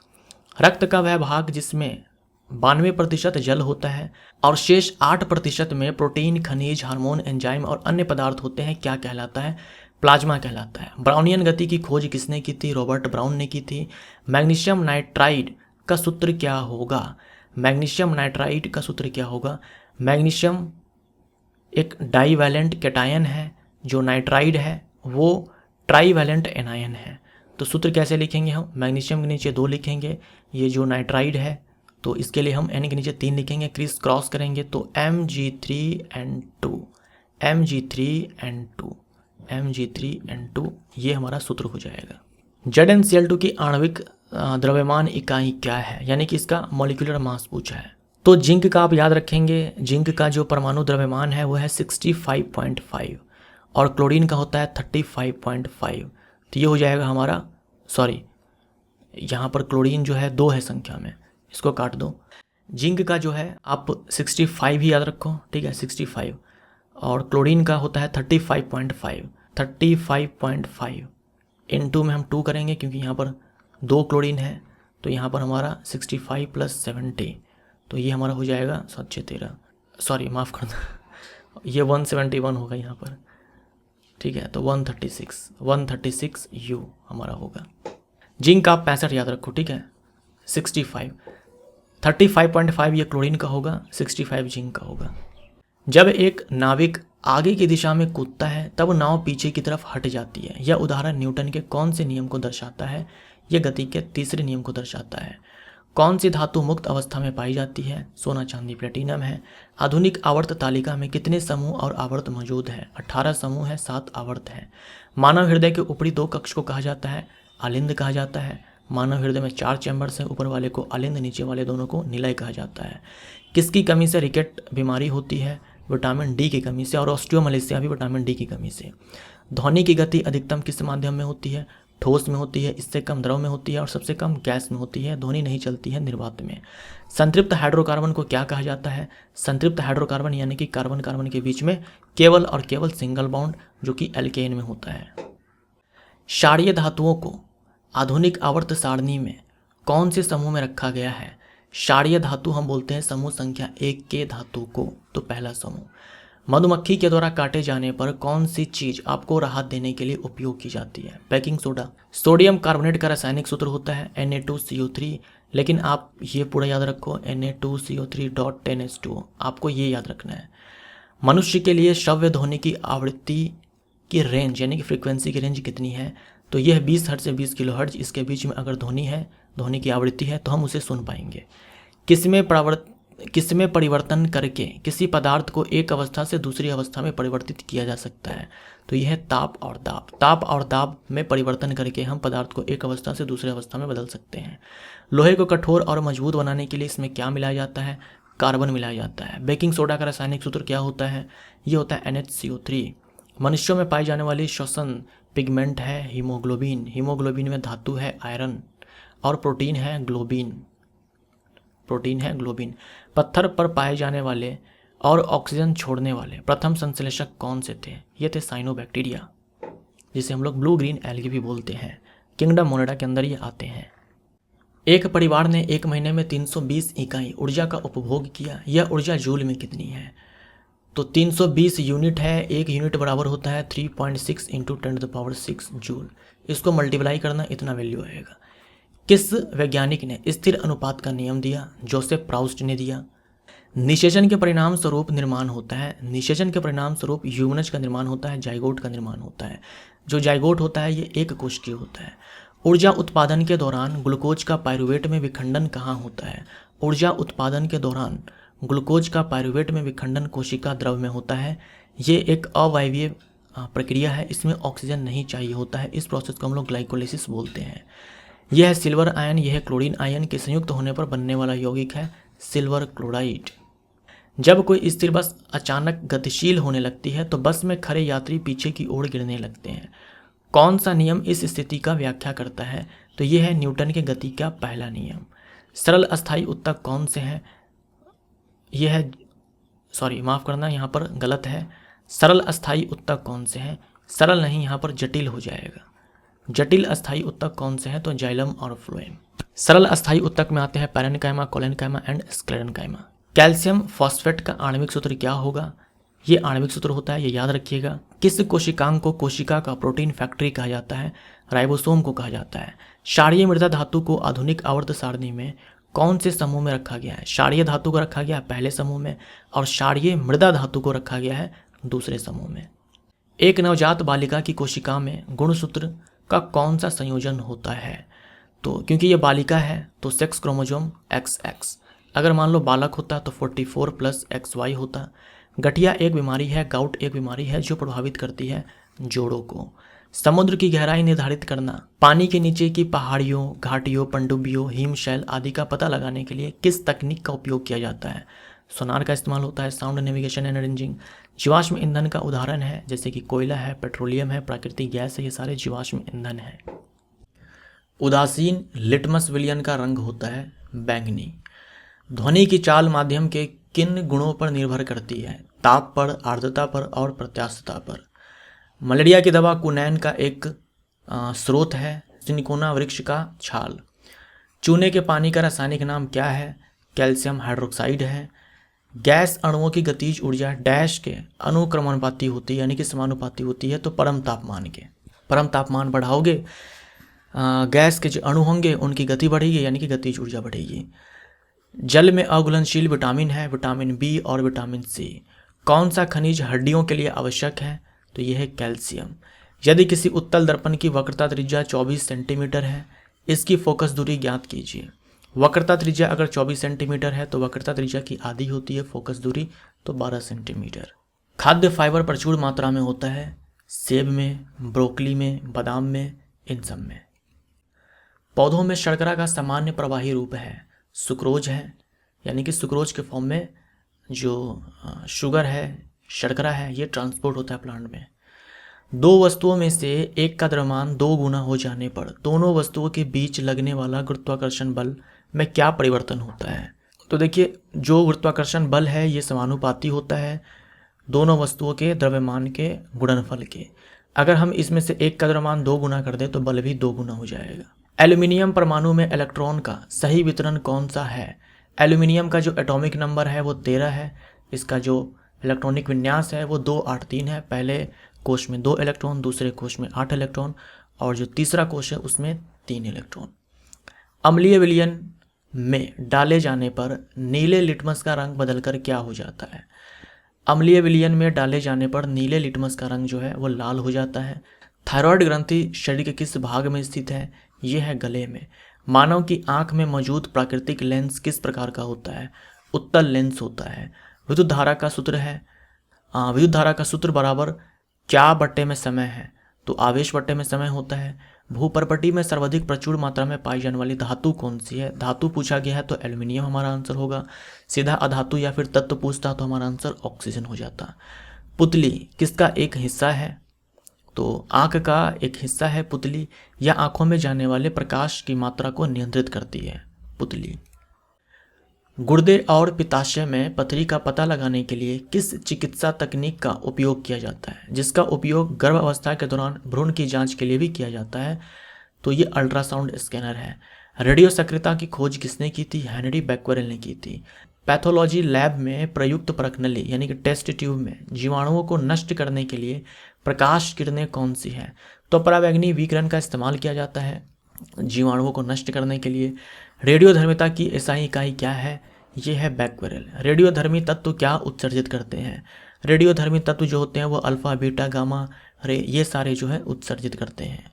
रक्त का वह भाग जिसमें 92% जल होता है और शेष 8% में प्रोटीन, खनिज, हार्मोन, एंजाइम और अन्य पदार्थ होते हैं, क्या कहलाता है? प्लाज्मा कहलाता है। ब्राउनियन गति की खोज किसने की थी? रॉबर्ट ब्राउन ने की थी। मैग्नीशियम नाइट्राइड का सूत्र क्या होगा? मैग्नीशियम नाइट्राइड का सूत्र क्या होगा? मैग्नीशियम एक डाईवैलेंट कैटायन है, जो नाइट्राइड है वो ट्राईवैलेंट एनायन है। तो सूत्र कैसे लिखेंगे हम? मैग्नीशियम के नीचे 2 लिखेंगे, ये जो नाइट्राइड है तो इसके लिए हम N के नीचे 3 लिखेंगे, क्रिस क्रॉस करेंगे तो Mg3N2, Mg3N2, Mg3N2, ये हमारा सूत्र हो जाएगा। ZnCl2 की आणविक द्रव्यमान इकाई क्या है, यानी कि इसका मॉलिक्यूलर मास पूछा है। तो जिंक का आप याद रखेंगे, जिंक का जो परमाणु द्रव्यमान है वो है 65.5 और क्लोरीन का होता है 35.5। तो ये हो जाएगा हमारा, सॉरी यहाँ पर क्लोरीन जो है 2 है संख्या में, इसको काट दो। जिंक का जो है आप 65 ही याद रखो, ठीक है 65, और क्लोरीन का होता है 35.5। 35.5 इनटू में हम 2 करेंगे क्योंकि यहाँ पर 2 क्लोरीन है, तो यहाँ पर हमारा 65 + 70, तो ये हमारा हो जाएगा 7×6 = 13, सॉरी माफ़ कर दो, ये 171 होगा यहाँ पर, ठीक है। तो 136 U हमारा होगा। जिंक का 65 याद रखो, ठीक है 65, 35.5 ये क्लोरीन का होगा, 65 जिंक का होगा। जब एक नाविक आगे की दिशा में कूदता है तब नाव पीछे की तरफ हट जाती है। यह उदाहरण न्यूटन के कौन से नियम को दर्शाता है? यह गति के तीसरे नियम को दर्शाता है। कौन सी धातु मुक्त अवस्था में पाई जाती है? सोना, चांदी, प्लेटिनम है। आधुनिक आवर्त तालिका में कितने समूह और आवर्त मौजूद है? 18 समूह है, 7 आवर्त है। मानव हृदय के ऊपरी 2 कक्ष को कहा जाता है आलिंद कहा जाता है। मानव हृदय में 4 चैम्बर्स हैं, ऊपर वाले को आलिंद, नीचे वाले दोनों को निलय कहा जाता है। किसकी कमी से रिकेट बीमारी होती है? विटामिन डी की कमी से, और ऑस्टियोमलेशिया भी विटामिन डी की कमी से। ध्वनि की गति अधिकतम किस माध्यम में होती है? ठोस में होती है, इससे कम द्रव में होती है और सबसे कम गैस में होती है। ध्वनि नहीं चलती है निर्वात में। संतृप्त हाइड्रोकार्बन को क्या कहा जाता है? संतृप्त हाइड्रोकार्बन यानी कि कार्बन कार्बन के बीच में केवल और केवल सिंगल बॉन्ड, जो कि एल्केन में होता है। क्षारीय धातुओं को आधुनिक आवर्त सारणी में कौन से समूह में रखा गया है? क्षारीय धातु हम बोलते हैं समूह संख्या 1 के धातु को। तो पहला समूह। मधुमक्खी के द्वारा काटे जाने पर कौन सी चीज आपको राहत देने के लिए उपयोग की जाती है? Baking soda. सोडियम कार्बोनेट का रासायनिक सूत्र होता है Na2CO3, लेकिन आप ये पूरा याद रखो Na2CO3.10H2O, आपको ये याद रखना है। मनुष्य के लिए श्रव्य ध्वनि की आवृत्ति की रेंज यानी कि फ्रीक्वेंसी की रेंज कितनी है? तो यह 20 हर्ट्ज से 20 किलोहर्ट्ज। इसके बीच में अगर ध्वनि है, ध्वनि की आवृत्ति है, तो हम उसे सुन पाएंगे। किसमें परिवर्तन करके किसी पदार्थ को एक अवस्था से दूसरी अवस्था में परिवर्तित किया जा सकता है? तो यह है ताप और दाब। ताप और दाब में परिवर्तन करके हम पदार्थ को एक अवस्था से दूसरी अवस्था में बदल सकते हैं। लोहे को कठोर और मजबूत बनाने के लिए इसमें क्या मिलाया जाता है? कार्बन मिलाया जाता है। बेकिंग सोडा का रासायनिक सूत्र क्या होता है? ये होता है NaCO3। मनुष्यों में पाई जाने वाली श्वसन पिगमेंट है हीमोग्लोबिन। हीमोग्लोबिन में धातु है आयरन और प्रोटीन है ग्लोबिन। पत्थर पर पाए जाने वाले और ऑक्सीजन छोड़ने वाले प्रथम संश्लेषक कौन से थे? ये थे साइनोबैक्टीरिया, जिसे हम लोग ब्लू ग्रीन एल्गी भी बोलते हैं। किंगडम मोनेडा के अंदर ये आते हैं। एक परिवार ने एक महीने में 320 इकाई ऊर्जा का उपभोग किया। यह ऊर्जा जूल में कितनी है? तो 320 यूनिट है। एक यूनिट बराबर होता है 3.6 × 10⁶ जूल। इसको मल्टीप्लाई करना, इतना वैल्यू आएगा। किस वैज्ञानिक ने स्थिर अनुपात का नियम दिया? जोसेफ प्राउस्ट ने दिया। निषेचन के परिणाम स्वरूप निर्माण होता है। निषेचन के परिणाम स्वरूप यूग्मनज का निर्माण होता है, जाइगोट का निर्माण होता है। जो जाइगोट होता है ये एक कोशिकीय होता है। ऊर्जा उत्पादन के दौरान ग्लूकोज का पाइरूवेट में विखंडन कहाँ होता है? ऊर्जा उत्पादन के दौरान ग्लूकोज का पाइरूवेट में विखंडन कोशिका द्रव में होता है। ये एक अवायवीय प्रक्रिया है, इसमें ऑक्सीजन नहीं चाहिए होता है। इस प्रोसेस को हम लोग ग्लाइकोलिसिस बोलते हैं। यह है सिल्वर आयन, यह है क्लोरीन आयन के संयुक्त होने पर बनने वाला यौगिक है सिल्वर क्लोराइड। जब कोई स्थिर बस अचानक गतिशील होने लगती है तो बस में खड़े यात्री पीछे की ओर गिरने लगते हैं। कौन सा नियम इस स्थिति का व्याख्या करता है? तो यह है न्यूटन के गति का पहला नियम। सरल अस्थायी उत्तक कौन से हैं? यह है, सॉरी माफ़ करना, यहाँ पर गलत है। सरल अस्थायी उत्तक कौन से हैं? सरल नहीं, यहाँ पर जटिल हो जाएगा। जटिल अस्थायी उत्तक कौन से हैं? तो जाइलम और फ्लोएम। सरल अस्थायी उत्तक में आते हैं parenchyma, collenchyma and sclerenchyma. Calcium phosphate का आणविक सूत्र क्या होगा? ये आणविक सूत्र होता है, ये याद रखिएगा। किस कोशिकांग को कोशिका का प्रोटीन फैक्ट्री कहा जाता है? राइबोसोम को कहा जाता है। क्षारीय मृदा धातु को आधुनिक आवर्त सारणी में कौन से समूह में रखा गया है? क्षारीय धातु को रखा गया है पहले समूह में और क्षारीय मृदा धातु को रखा गया है दूसरे समूह में। एक नवजात बालिका की कोशिका में गुणसूत्र का कौन सा संयोजन होता है? तो क्योंकि ये बालिका है तो सेक्स क्रोमोसोम XX। अगर मान लो बालक होता तो 44 + XY होता। गठिया एक बीमारी है, गाउट एक बीमारी है जो प्रभावित करती है जोड़ों को। समुद्र की गहराई निर्धारित करना, पानी के नीचे की पहाड़ियों, घाटियों, पनडुब्बियों, हिमशैल आदि का पता लगाने के लिए किस तकनीक का उपयोग किया जाता है? सोनार का इस्तेमाल होता है, साउंड नेविगेशन एंड रेंजिंग। जीवाश्म ईंधन का उदाहरण है जैसे कि कोयला है, पेट्रोलियम है, प्राकृतिक गैस है, ये सारे जीवाश्म ईंधन है। उदासीन लिटमस विलयन का रंग होता है बैंगनी। ध्वनि की चाल माध्यम के किन गुणों पर निर्भर करती है? ताप पर, आर्द्रता पर और प्रत्यास्थता पर। मलेरिया की दवा कुनैन का एक स्रोत है सिनकोना वृक्ष का छाल। चूने के पानी का रासायनिक नाम क्या है? कैल्शियम हाइड्रोक्साइड है। गैस अणुओं की गतिज ऊर्जा डैश के अनुक्रमानुपाती होती है यानी कि समानुपाती होती है। तो परम तापमान बढ़ाओगे गैस के जो अणु होंगे उनकी गति बढ़ेगी यानी कि गतिज ऊर्जा बढ़ेगी। जल में अघुलनशील विटामिन है विटामिन बी और विटामिन सी। कौन सा खनिज हड्डियों के लिए आवश्यक है? तो यह है कैल्शियम। यदि किसी उत्तल दर्पण की वक्रता त्रिज्या 24 सेंटीमीटर है, इसकी फोकस दूरी ज्ञात कीजिए। वक्रता त्रिज्या अगर 24 सेंटीमीटर है तो वक्रता त्रिज्या की आधी होती है, फोकस दूरी तो 12 सेंटीमीटर। खाद्य फाइबर प्रचुर मात्रा में होता है सेब में, ब्रोकली में, बादाम में, इन सब में। पौधों में शर्करा का सामान्य प्रवाही रूप है सुक्रोज है, यानी कि सुक्रोज के फॉर्म में जो शुगर है, शर्करा है, ये ट्रांसपोर्ट होता है प्लांट में। दो वस्तुओं में से एक का द्रव्यमान 2 गुना हो जाने पर दोनों वस्तुओं के बीच लगने वाला गुरुत्वाकर्षण बल में क्या परिवर्तन होता है? तो देखिए, जो गुरुत्वाकर्षण बल है ये समानुपाती होता है दोनों वस्तुओं के द्रव्यमान के गुणनफल के। अगर हम इसमें से एक का द्रव्यमान 2 गुना कर दें तो बल भी 2 गुना हो जाएगा। एल्यूमिनियम परमाणु में इलेक्ट्रॉन का सही वितरण कौन सा है? एल्यूमिनियम का जो एटॉमिक नंबर है वो 13 है। इसका जो इलेक्ट्रॉनिक विन्यास है वो 283 है। पहले कोश में 2 इलेक्ट्रॉन, दूसरे कोश में 8 इलेक्ट्रॉन, और जो तीसरा कोश है उसमें 3 इलेक्ट्रॉन। अम्लीय विलयन में डाले जाने पर नीले लिटमस का रंग बदलकर क्या हो जाता है? अम्लीय विलयन में डाले जाने पर नीले लिटमस का रंग जो है वो लाल हो जाता है। थायराइड ग्रंथि शरीर के किस भाग में स्थित है? ये है गले में। मानव की आंख में मौजूद प्राकृतिक लेंस किस प्रकार का होता है? उत्तल लेंस होता है। विद्युत धारा का सूत्र है, विद्युत धारा का सूत्र बराबर क्या बट्टे में समय है? तो आवेश बट्टे में समय होता है। भूपर्पटी में सर्वाधिक प्रचुर मात्रा में पाई जाने वाली धातु कौन सी है? धातु पूछा गया है तो एल्यूमिनियम हमारा आंसर होगा। सीधा अधातु या फिर तत्व पूछता तो हमारा आंसर ऑक्सीजन हो जाता। पुतली किसका एक हिस्सा है? तो आंख का एक हिस्सा है पुतली। या आंखों में जाने वाले प्रकाश की मात्रा को नियंत्रित करती है पुतली। गुर्दे और पित्ताशय में पथरी का पता लगाने के लिए किस चिकित्सा तकनीक का उपयोग किया जाता है? जिसका उपयोग गर्भावस्था के दौरान भ्रूण की जांच के लिए भी किया जाता है, तो ये अल्ट्रासाउंड स्कैनर है। रेडियो सक्रियता की खोज किसने की थी? हेनरी बैक्वेरेल ने की थी। पैथोलॉजी लैब में प्रयुक्त परखनली यानी कि टेस्ट ट्यूब में जीवाणुओं को नष्ट करने के लिए प्रकाश किरणें कौन सी है? तो परावैंगनी विकिरण का इस्तेमाल किया जाता है जीवाणुओं को नष्ट करने के लिए। रेडियोधर्मिता की एसआई इकाई क्या है? ये है बैक्वेरेल। रेडियोधर्मी तत्व क्या उत्सर्जित करते हैं? रेडियोधर्मी तत्व जो होते हैं वो अल्फा, बीटा, गामा, रे, ये सारे जो है उत्सर्जित करते हैं।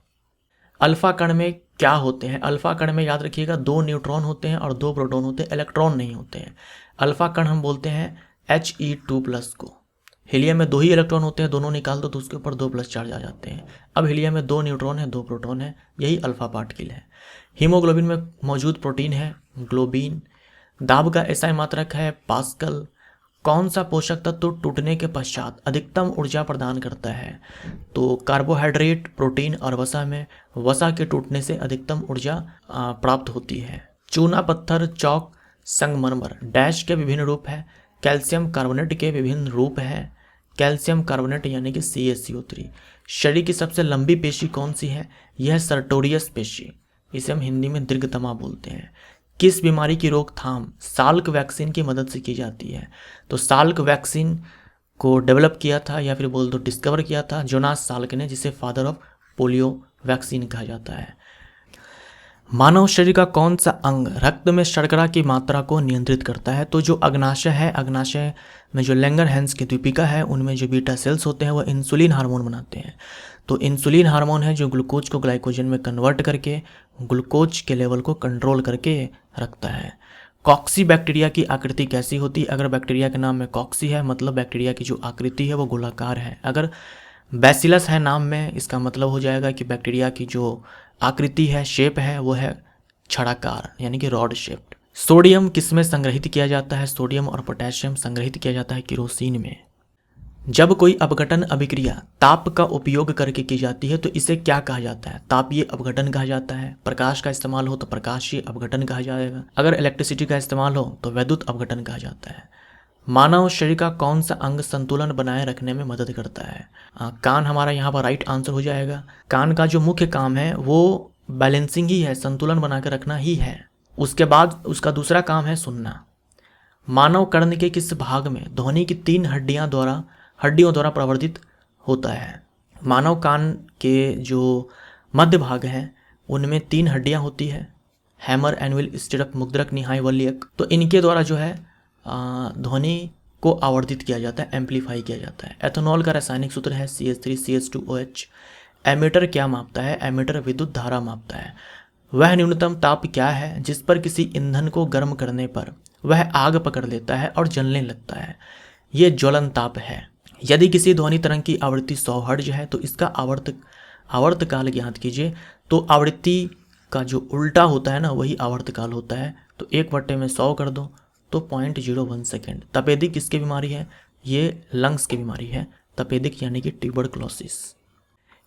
अल्फा कण में क्या होते हैं? अल्फा कण में याद रखिएगा 2 न्यूट्रॉन होते हैं और 2 प्रोटॉन होते हैं, इलेक्ट्रॉन नहीं होते हैं। अल्फा कण हम बोलते हैं He2+ को। हीलियम में 2 ही इलेक्ट्रॉन होते हैं, दोनों निकाल दो तो उसके ऊपर 2+ चार्ज आ जाते हैं। अब हीलियम में 2 न्यूट्रॉन है, 2 प्रोटॉन है, यही अल्फा पार्टिकल है। हीमोग्लोबिन में मौजूद प्रोटीन है ग्लोबिन। दाब का एसआई मात्रक है पास्कल। कौन सा पोषक तत्व टूटने के पश्चात अधिकतम ऊर्जा प्रदान करता है? तो कार्बोहाइड्रेट, प्रोटीन और वसा में वसा के टूटने से अधिकतम ऊर्जा प्राप्त होती है। चूना पत्थर, चौक, संगमरमर डैश के विभिन्न रूप है। कैल्शियम कार्बोनेट के विभिन्न रूप है। कैल्शियम कार्बोनेट यानी कि CaCO3। शरीर की सबसे लंबी पेशी कौन सी है? यह सर्टोरियस पेशी, इसे हम हिंदी में दीर्घतमा बोलते हैं। किस बीमारी की रोकथाम साल्क वैक्सीन की मदद से की जाती है? तो साल्क वैक्सीन को डेवलप किया था या फिर बोल दो डिस्कवर किया था जोनास साल्क ने, जिसे फादर ऑफ पोलियो वैक्सीन कहा जाता है। मानव शरीर का कौन सा अंग रक्त में शर्करा की मात्रा को नियंत्रित करता है? तो जो अग्नाशय है, अग्नाशय में जो लैंगरहैंस की द्वीपिका है उनमें जो बीटा सेल्स होते हैं वो इंसुलिन हार्मोन बनाते हैं। तो इंसुलिन हार्मोन है जो ग्लूकोज को ग्लाइकोजन में कन्वर्ट करके ग्लूकोज के लेवल को कंट्रोल करके रखता है। कॉक्सी बैक्टीरिया की आकृति कैसी होती है? अगर बैक्टीरिया के नाम में कॉक्सी है मतलब बैक्टीरिया की जो आकृति है वो गोलाकार है। अगर बैसिलस है नाम में, इसका मतलब हो जाएगा कि बैक्टीरिया की जो आकृति है, शेप है, वो है छड़ाकार यानी कि रॉड शेप्ड। सोडियम किसमें संग्रहित किया जाता है? सोडियम और पोटेशियम संग्रहित किया जाता है केरोसिन में। जब कोई अपघटन अभिक्रिया ताप का उपयोग करके की जाती है तो इसे क्या कहा जाता है? तापीय अपघटन कहा जाता है। प्रकाश का इस्तेमाल हो तो प्रकाशीय अपघटन कहा जाएगा। अगर इलेक्ट्रिसिटी का इस्तेमाल हो तो वैद्युत अपघटन कहा जाता है। मानव शरीर का कौन सा अंग संतुलन बनाए रखने में मदद करता है? कान हमारा यहाँ पर राइट आंसर हो जाएगा। कान का जो मुख्य काम है वो बैलेंसिंग ही है, संतुलन बना कर रखना ही है। उसके बाद उसका दूसरा काम है सुनना। मानव कर्ण के किस भाग में ध्वनि की 3 हड्डियों द्वारा प्रवर्धित होता है? मानव कान के जो मध्य भाग हैं उनमें 3 हड्डियां होती है, हैमर, एनुअल, स्टिरअप, मुद्रक, निहाय, वल्यक। तो इनके द्वारा जो है ध्वनि को आवर्धित किया जाता है, एम्पलीफाई किया जाता है। एथेनॉल का रासायनिक सूत्र है CH3CH2OH। एमीटर क्या मापता है? एमीटर विद्युत धारा मापता है। वह न्यूनतम ताप क्या है जिस पर किसी ईंधन को गर्म करने पर वह आग पकड़ लेता है और जलने लगता है? ये ज्वलन ताप है। यदि किसी ध्वनि तरंग की आवृत्ति 100 हर्ट्ज है तो इसका आवर्तकाल ज्ञात कीजिए। तो आवृत्ति का जो उल्टा होता है ना, वही आवर्तकाल होता है। तो 1/100 कर दो तो 0.01 सेकेंड। तपेदिक किसकी बीमारी है? ये लंग्स की बीमारी है, तपेदिक यानी कि ट्यूबरकुलोसिस।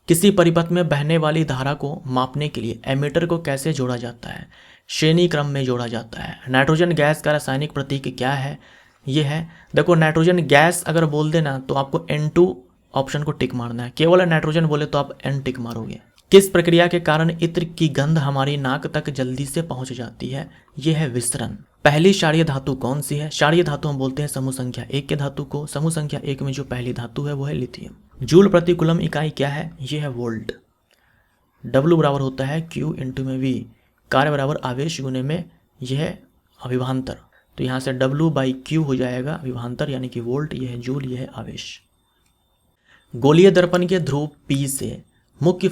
किसी परिपथ में बहने वाली धारा को मापने के लिए एमीटर को कैसे जोड़ा जाता है? श्रेणी क्रम में जोड़ा जाता है। नाइट्रोजन गैस का रासायनिक प्रतीक क्या है? ये है, देखो नाइट्रोजन गैस अगर बोल देना तो आपको N2 ऑप्शन को टिक मारना है। केवल नाइट्रोजन बोले तो आप N टिक मारोगे। किस प्रक्रिया के कारण इत्र की गंध हमारी नाक तक जल्दी से पहुंच जाती है? यह है विसरण। पहली क्षारीय धातु कौन सी है? क्षारीय धातु हम बोलते हैं समूह संख्या 1 के धातु को। समूह संख्या 1 में जो पहली धातु है वो है लिथियम। जूल प्रति कूलम इकाई क्या है? ये है वोल्ट। W बराबर होता है Q इंटू में V। कार्य बराबर आवेश गुने में यह है अविभांतर। तो यहाँ से W/Q हो जाएगा अविभांतर यानी कि वोल्ट। यह है जूल, यह है आवेश। गोलीय दर्पण के ध्रुव P से मुख्य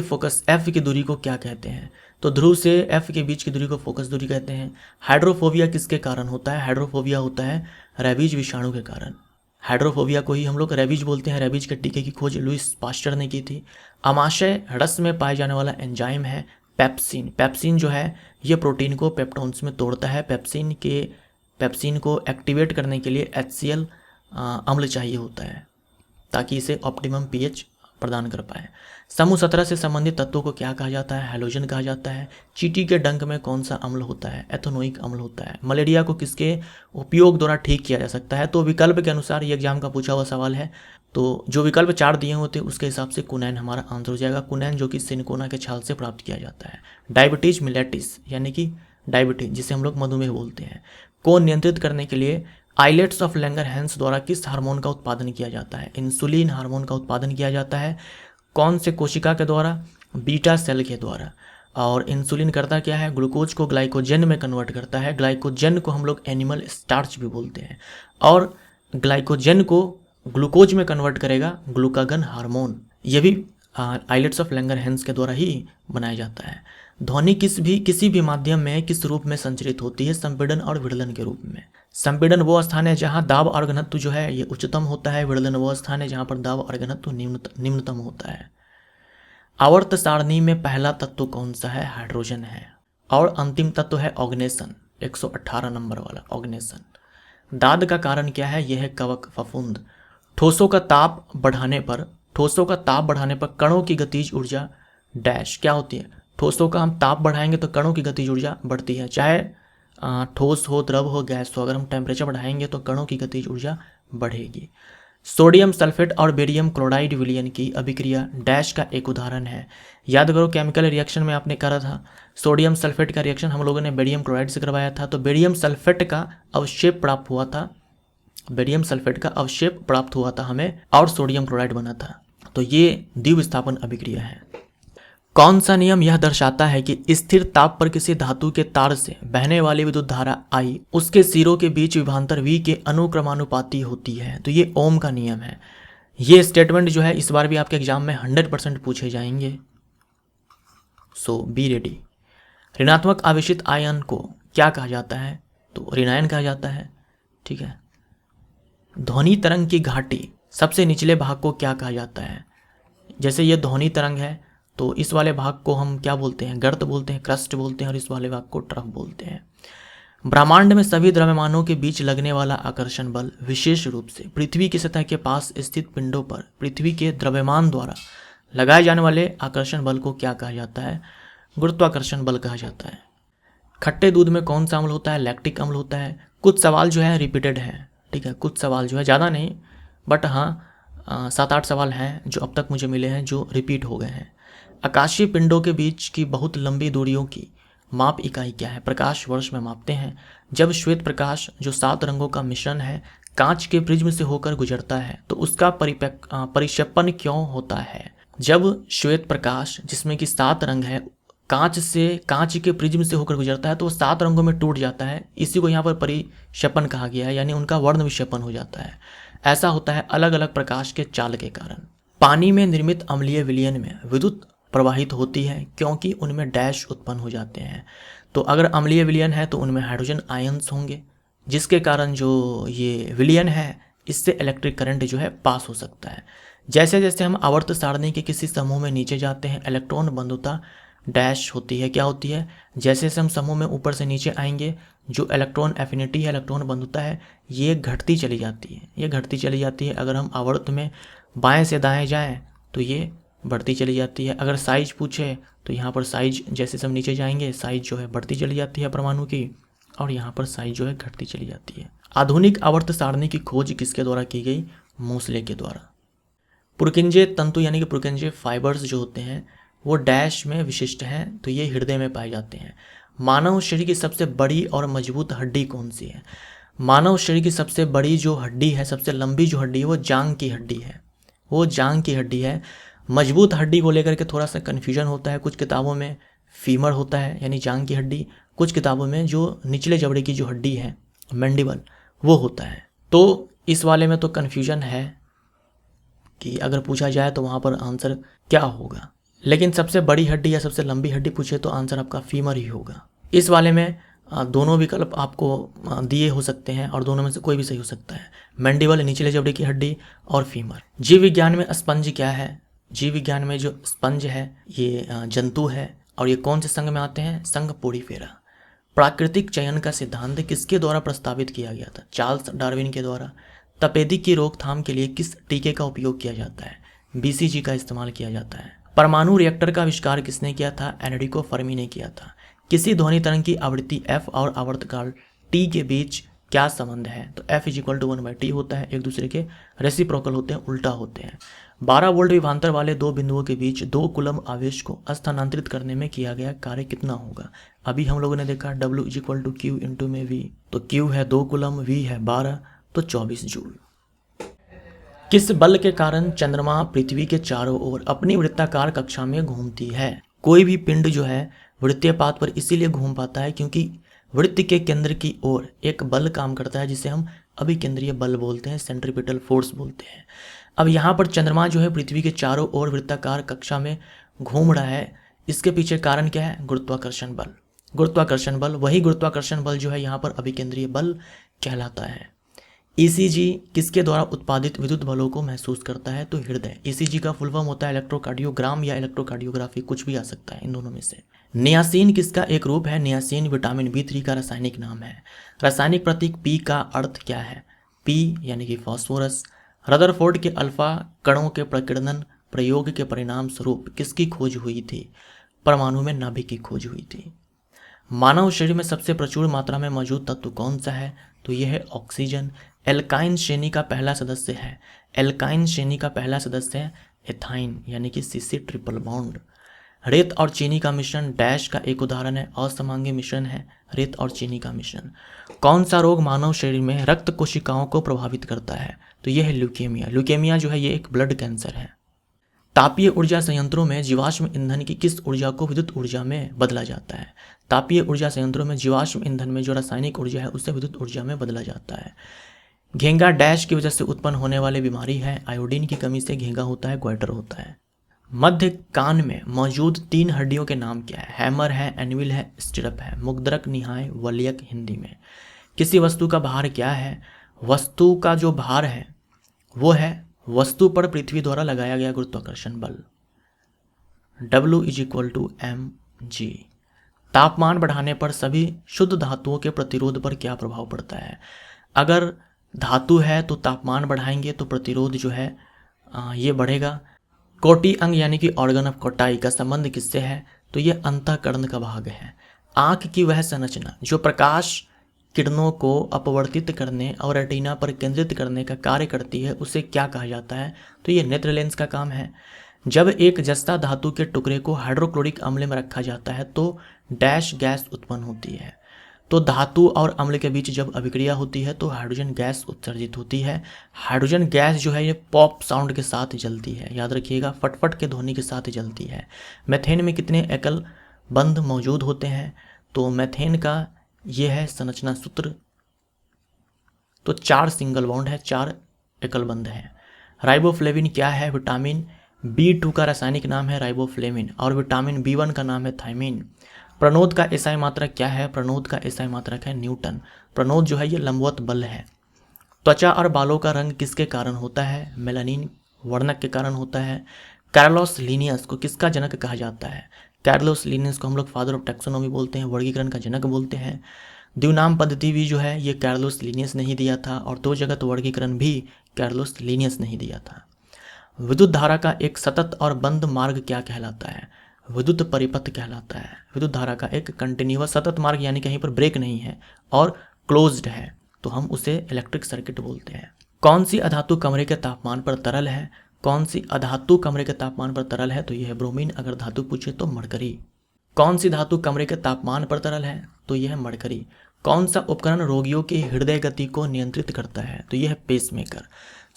फोकस F की दूरी को क्या कहते हैं? तो ध्रुव से F के बीच की दूरी को फोकस दूरी कहते हैं। हाइड्रोफोबिया किसके कारण होता है? हाइड्रोफोबिया होता है रेबीज विषाणु के कारण। हाइड्रोफोबिया को ही हम लोग रेबीज बोलते हैं। रेबीज के टीके की खोज लुईस पास्चर ने की थी। अमाशय रस में पाए जाने वाला एंजाइम है पेप्सिन। पेप्सिन जो है ये प्रोटीन को पेप्टोन्स में तोड़ता है। पेप्सिन को एक्टिवेट करने के लिए HCl अम्ल चाहिए होता है ताकि इसे ऑप्टिमम pH प्रदान कर पाए। समूह 17 से संबंधित तत्वों को क्या कहा जाता है? हैलोजन कहा जाता है। चींटी के डंक में कौन सा अम्ल होता है? एथेनोइक अम्ल होता है। मलेरिया को किसके उपयोग द्वारा ठीक किया जा सकता है? तो विकल्प के अनुसार ये एग्जाम का पूछा हुआ सवाल है। तो जो विकल्प 4 दिए होते हैं उसके हिसाब से कुनैन हमारा आंसर हो जाएगा। कुनैन जो कि सिनकोना के छाल से प्राप्त किया जाता है। डायबिटीज मिलेटिस यानी कि डायबिटीज जिसे हम लोग मधुमेह बोलते हैं को नियंत्रित करने के लिए आइलेट्स ऑफ लैंगरहैंस द्वारा किस हार्मोन का उत्पादन किया जाता है? इंसुलिन हार्मोन का उत्पादन किया जाता है। कौन से कोशिका के द्वारा? बीटा सेल के द्वारा। और इंसुलिन करता क्या है? ग्लूकोज को ग्लाइकोजन में कन्वर्ट करता है। ग्लाइकोजन को हम लोग एनिमल स्टार्च भी बोलते हैं। और ग्लाइकोजन को ग्लूकोज में कन्वर्ट करेगा ग्लूकागन हार्मोन। ये भी आइलेट्स ऑफ लैंगरहैंस के द्वारा ही बनाया जाता है। ध्वनि किसी भी माध्यम में किस रूप में संचरित होती है? संपीड़न और विड़लन के रूप में। संपीड़न वो स्थान है जहां दाब और घनत्व जो है ये उच्चतम होता है। विड़लन वो स्थान है जहां पर दाब और घनत्व निम्नतम होता है। आवर्त सारणी में पहला तत्व कौन सा है? हाइड्रोजन है। और अंतिम तत्व है ऑग्नेसन, 118 नंबर वाला ऑग्नेसन। दाद का कारण क्या है? यह है कवक फफूंद। ठोसों का ताप बढ़ाने पर कणों की गतिज ऊर्जा डैश क्या होती है? ठोसों का हम ताप बढ़ाएंगे तो कणों की गतिज ऊर्जा बढ़ती है। चाहे ठोस हो, द्रव हो, गैस हो, अगर हम टेम्परेचर बढ़ाएंगे तो कणों की गतिज ऊर्जा बढ़ेगी। सोडियम सल्फेट और बेरियम क्लोराइड विलयन की अभिक्रिया डैश का एक उदाहरण है। याद करो केमिकल रिएक्शन में आपने करा था सोडियम सल्फेट का रिएक्शन हम लोगों ने बेरियम क्लोराइड से करवाया था। तो बेरियम सल्फेट का अवक्षेप प्राप्त हुआ था हमें और सोडियम क्लोराइड बना था। तो ये द्विविस्थापन अभिक्रिया है। कौन सा नियम यह दर्शाता है कि स्थिर ताप पर किसी धातु के तार से बहने वाली विद्युत धारा I उसके सिरों के बीच विभवांतर V के अनुक्रमानुपाती होती है? तो ये ओम का नियम है। ये स्टेटमेंट जो है इस बार भी आपके एग्जाम में 100% पूछे जाएंगे। सो बी रेडी। ऋणात्मक आवेशित आयन को क्या कहा जाता है? तो ऋणायन कहा जाता है। ठीक है। ध्वनि तरंग की घाटी सबसे निचले भाग को क्या कहा जाता है? जैसे ये ध्वनि तरंग है तो इस वाले भाग को हम क्या बोलते हैं? गर्त बोलते हैं, क्रस्ट बोलते हैं, और इस वाले भाग को ट्रफ बोलते हैं। ब्रह्मांड में सभी द्रव्यमानों के बीच लगने वाला आकर्षण बल विशेष रूप से पृथ्वी की सतह के पास स्थित पिंडों पर पृथ्वी के द्रव्यमान द्वारा लगाए जाने वाले आकर्षण बल को क्या कहा जाता है? गुरुत्वाकर्षण बल कहा जाता है। खट्टे दूध में कौन सा अम्ल होता है? लैक्टिक अम्ल होता है। कुछ सवाल जो है रिपीटेड है। ठीक है, कुछ सवाल जो है ज़्यादा नहीं बट हाँ 7-8 सवाल हैं जो अब तक मुझे मिले हैं जो रिपीट हो गए हैं। आकाशीय पिंडों के बीच की बहुत लंबी दूरियों की माप इकाई क्या है? प्रकाश वर्ष में मापते हैं। जब श्वेत प्रकाश जो 7 रंगों का मिश्रण है कांच के प्रिज्म से होकर गुजरता है तो उसका परिक्षेपण क्यों होता है? जब श्वेत प्रकाश जिसमें कि 7 रंग है कांच के प्रिज्म से होकर गुजरता है तो वो 7 रंगों में टूट जाता है। इसी को यहाँ पर परिक्षेपण कहा गया है, यानी उनका वर्ण विक्षेपण हो जाता है। ऐसा होता है अलग अलग प्रकाश के चाल के कारण। पानी में निर्मित अम्लीय विलयन में विद्युत प्रवाहित होती है क्योंकि उनमें डैश उत्पन्न हो जाते हैं। तो अगर अम्लीय विलयन है तो उनमें हाइड्रोजन आयंस होंगे, जिसके कारण जो ये विलयन है इससे इलेक्ट्रिक करंट जो है पास हो सकता है। जैसे जैसे हम आवर्त सारणी के किसी समूह में नीचे जाते हैं, इलेक्ट्रॉन बंधुता डैश होती है, क्या होती है, जैसे जैसे हम समूह में ऊपर से नीचे आएंगे जो इलेक्ट्रॉन एफिनिटी है, इलेक्ट्रॉन बंधुता है, ये घटती चली जाती है, ये घटती चली जाती है। अगर हम आवर्त में बाएं से दाएं जाएं तो ये बढ़ती चली जाती है। अगर साइज पूछे तो यहाँ पर साइज जैसे हम नीचे जाएंगे साइज जो है बढ़ती चली जाती है परमाणु की, और यहाँ पर साइज जो है घटती चली जाती है। आधुनिक आवर्त सारणी की खोज किसके द्वारा की गई? मोसले के द्वारा। पुरकिंजे तंतु यानी कि पुरकिंजे फाइबर्स जो होते हैं वो डैश में विशिष्ट हैं, तो ये हृदय में पाए जाते हैं। मानव शरीर की सबसे बड़ी और मजबूत हड्डी कौन सी है? मानव शरीर की सबसे बड़ी जो हड्डी है, सबसे लंबी जो हड्डी है वो जांघ की हड्डी है, वो जांघ की हड्डी है। मजबूत हड्डी को लेकर के थोड़ा सा कन्फ्यूजन होता है, कुछ किताबों में फीमर होता है यानी जांघ की हड्डी, कुछ किताबों में जो निचले जबड़े की जो हड्डी है मैंडिबल वो होता है। तो इस वाले में तो कन्फ्यूजन है कि अगर पूछा जाए तो वहाँ पर आंसर क्या होगा, लेकिन सबसे बड़ी हड्डी या सबसे लंबी हड्डी पूछे तो आंसर आपका फीमर ही होगा। इस वाले में दोनों विकल्प आपको दिए हो सकते हैं और दोनों में से कोई भी सही हो सकता है, मैंडिबल निचले जबड़े की हड्डी और फीमर। जीव विज्ञान में स्पंज क्या है? जीव विज्ञान में जो स्पंज है ये जंतु है, और ये कौन से संघ में आते हैं? संघ पोडीफेरा। प्राकृतिक चयन का सिद्धांत किसके द्वारा प्रस्तावित किया गया था? चार्ल्स डार्विन के द्वारा। तपेदिक की रोकथाम के लिए किस टीके का उपयोग किया जाता है? BCG का इस्तेमाल किया जाता है। परमाणु रिएक्टर का आविष्कार किसने किया था? एनरिको फर्मी ने किया था। किसी ध्वनि तरंग की आवृत्ति f और आवर्तकाल t के बीच क्या संबंध है? तो f = 1/t होता है, एक दूसरे के रेसिप्रोकल होते हैं, उल्टा होते हैं। 12 वोल्ट विभवांतर वाले दो बिंदुओं के बीच 2 कूलम आवेश को स्थानांतरित करने में किया गया कार्य कितना होगा? अभी हम लोगों ने देखा W = Q × में V, तो Q है 2 कूलम, V है 12, तो 24 जूल। किस बल के कारण चंद्रमा पृथ्वी के चारों ओर अपनी वृत्ताकार कक्षा में घूमती है? कोई भी पिंड जो है वृत्तीय पाथ पर इसीलिए घूम पाता है क्योंकि वृत्त के केंद्र की ओर एक बल काम करता है जिसे हम अभिकेंद्रीय बल बोलते हैं, सेंट्रीपिटल फोर्स बोलते हैं। अब यहाँ पर चंद्रमा जो है पृथ्वी के चारों ओर वृत्ताकार कक्षा में घूम रहा है, इसके पीछे कारण क्या है? गुरुत्वाकर्षण बल। गुरुत्वाकर्षण बल, वही गुरुत्वाकर्षण बल जो है यहाँ पर अभिकेंद्रीय बल कहलाता है। ECG किसके द्वारा उत्पादित विद्युत बलों को महसूस करता है? तो हृदय। ECG का फुल फॉर्म होता है इलेक्ट्रोकार्डियोग्राम या इलेक्ट्रोकार्डियोग्राफी, कुछ भी आ सकता है इन दोनों में से। नियासिन किसका एक रूप है? नियासिन विटामिन B3 का रासायनिक नाम है। रासायनिक प्रतीक P का अर्थ क्या है? P यानी कि फास्फोरस। रदरफोर्ड के अल्फा कणों के प्रकीर्णन प्रयोग के परिणाम स्वरूप किसकी खोज हुई थी? परमाणु में नाभिक की खोज हुई थी। मानव शरीर में सबसे प्रचुर मात्रा में मौजूद तत्व कौन सा है? तो यह है ऑक्सीजन। एल्काइन श्रेणी का पहला सदस्य है, एल्काइन श्रेणी का पहला सदस्य है एथाइन यानी कि CC ट्रिपल बॉन्ड। रेत और चीनी का मिश्रण डैश का एक उदाहरण है, असमांगी मिश्रण है रेत और चीनी का मिश्रण। कौन सा रोग मानव शरीर में रक्त कोशिकाओं को प्रभावित करता है? तो यह है ल्यूकेमिया। ल्यूकेमिया जो है ये एक ब्लड कैंसर है। तापीय ऊर्जा संयंत्रों में जीवाश्म ईंधन की किस ऊर्जा को विद्युत ऊर्जा में बदला जाता है? तापीय ऊर्जा संयंत्रों में जीवाश्म ईंधन में जो रासायनिक ऊर्जा है उसे विद्युत ऊर्जा में बदला जाता है। घेंगा डैश की वजह से उत्पन्न होने वाली बीमारी है, आयोडीन की कमी से घेंगा होता है, ग्वाइटर होता है। मध्य कान में मौजूद 3 हड्डियों के नाम क्या है? हैमर है, एनविल है, स्टिरप है। मुग्दरक, निहाय, वलियक हिंदी में। किसी वस्तु का भार क्या है? वस्तु का जो भार है वो है वस्तु पर पृथ्वी द्वारा लगाया गया गुरुत्वाकर्षण बल, W = mg। तापमान बढ़ाने पर सभी शुद्ध धातुओं के प्रतिरोध पर क्या प्रभाव पड़ता है? अगर धातु है तो तापमान बढ़ाएंगे तो प्रतिरोध जो है ये बढ़ेगा। कोटि अंग यानी कि ऑर्गन ऑफ कोटाई का संबंध किससे है? तो ये अंतःकरण का भाग है। आँख की वह संरचना जो प्रकाश किरणों को अपवर्तित करने और रेटिना पर केंद्रित करने का कार्य करती है उसे क्या कहा जाता है? तो ये नेत्र लेंस का काम है। जब एक जस्ता धातु के टुकड़े को हाइड्रोक्लोरिक अम्ल में रखा जाता है तो डैश गैस उत्पन्न होती है। तो धातु और अम्ल के बीच जब अभिक्रिया होती है तो हाइड्रोजन गैस उत्सर्जित होती है। हाइड्रोजन गैस जो है ये पॉप साउंड के साथ जलती है, याद रखिएगा, फटफट के ध्वनि के साथ जलती है। मीथेन में कितने एकल बंध मौजूद होते हैं? तो मीथेन का ये है संरचना सूत्र, तो 4 सिंगल बॉन्ड है, 4 एकल बंध है। राइबोफ्लेविन क्या है? विटामिन B2 का रासायनिक नाम है राइबोफ्लेविन और विटामिन B1 का नाम है थायमिन। प्रणोद का एसआई मात्रक क्या है? प्रणोद का एसआई मात्रक है न्यूटन। प्रणोद जो है ये लंबवत बल है। त्वचा और बालों का रंग किसके कारण होता है? मेलानिन वर्णक के कारण होता है। कैरोलस लीनियस को किसका जनक कहा जाता है? कैरोलस लीनियस को हम लोग फादर ऑफ टैक्सोनॉमी बोलते हैं, वर्गीकरण का जनक बोलते हैं। द्विनाम पद्धति भी जो है ये कैरोलस लीनियस ने ही दिया था और दो जगत वर्गीकरण भी कैरोलस लीनियस ने ही दिया था। विद्युत धारा का एक सतत और बंद मार्ग क्या कहलाता है? विद्युत परिपथ कहलाता है। विद्युत धारा का एक कंटिन्यूअस सतत मार्ग यानी कहीं पर ब्रेक नहीं है और क्लोज्ड है तो हम उसे इलेक्ट्रिक सर्किट बोलते हैं। कौन सी अधातु कमरे के तापमान पर तरल है? कौन सी अधातु कमरे के तापमान पर तरल है? तो यह है ब्रोमीन। अगर धातु पूछे तो मरकरी। कौन सी धातु कमरे के तापमान पर तरल है? तो यह है मरकरी। कौन सा उपकरण रोगियों की हृदय गति को नियंत्रित करता है? तो यह है पेसमेकर।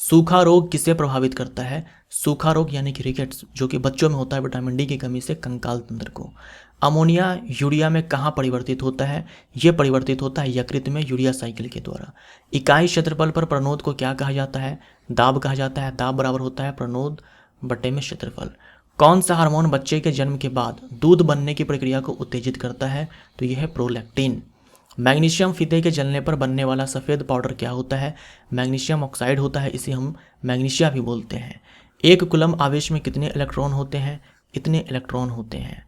सूखा रोग किसे प्रभावित करता है? सूखा रोग यानी कि रिकेट्स जो कि बच्चों में होता है विटामिन डी की कमी से कंकाल तंत्र को। अमोनिया यूरिया में कहाँ परिवर्तित होता है? यह परिवर्तित होता है यकृत में यूरिया साइकिल के द्वारा। इकाई क्षेत्रफल पर प्रणोद को क्या कहा जाता है? दाब कहा जाता है। दाब बराबर होता है प्रणोद बटे में क्षेत्रफल। कौन सा हार्मोन बच्चे के जन्म के बाद दूध बनने की प्रक्रिया को उत्तेजित करता है? तो यह है प्रोलैक्टिन। मैग्नीशियम फीते के जलने पर बनने वाला सफ़ेद पाउडर क्या होता है? मैग्नीशियम ऑक्साइड होता है, इसे हम मैग्नीशिया भी बोलते हैं। एक कूलम्ब आवेश में कितने इलेक्ट्रॉन होते हैं? इतने इलेक्ट्रॉन होते हैं।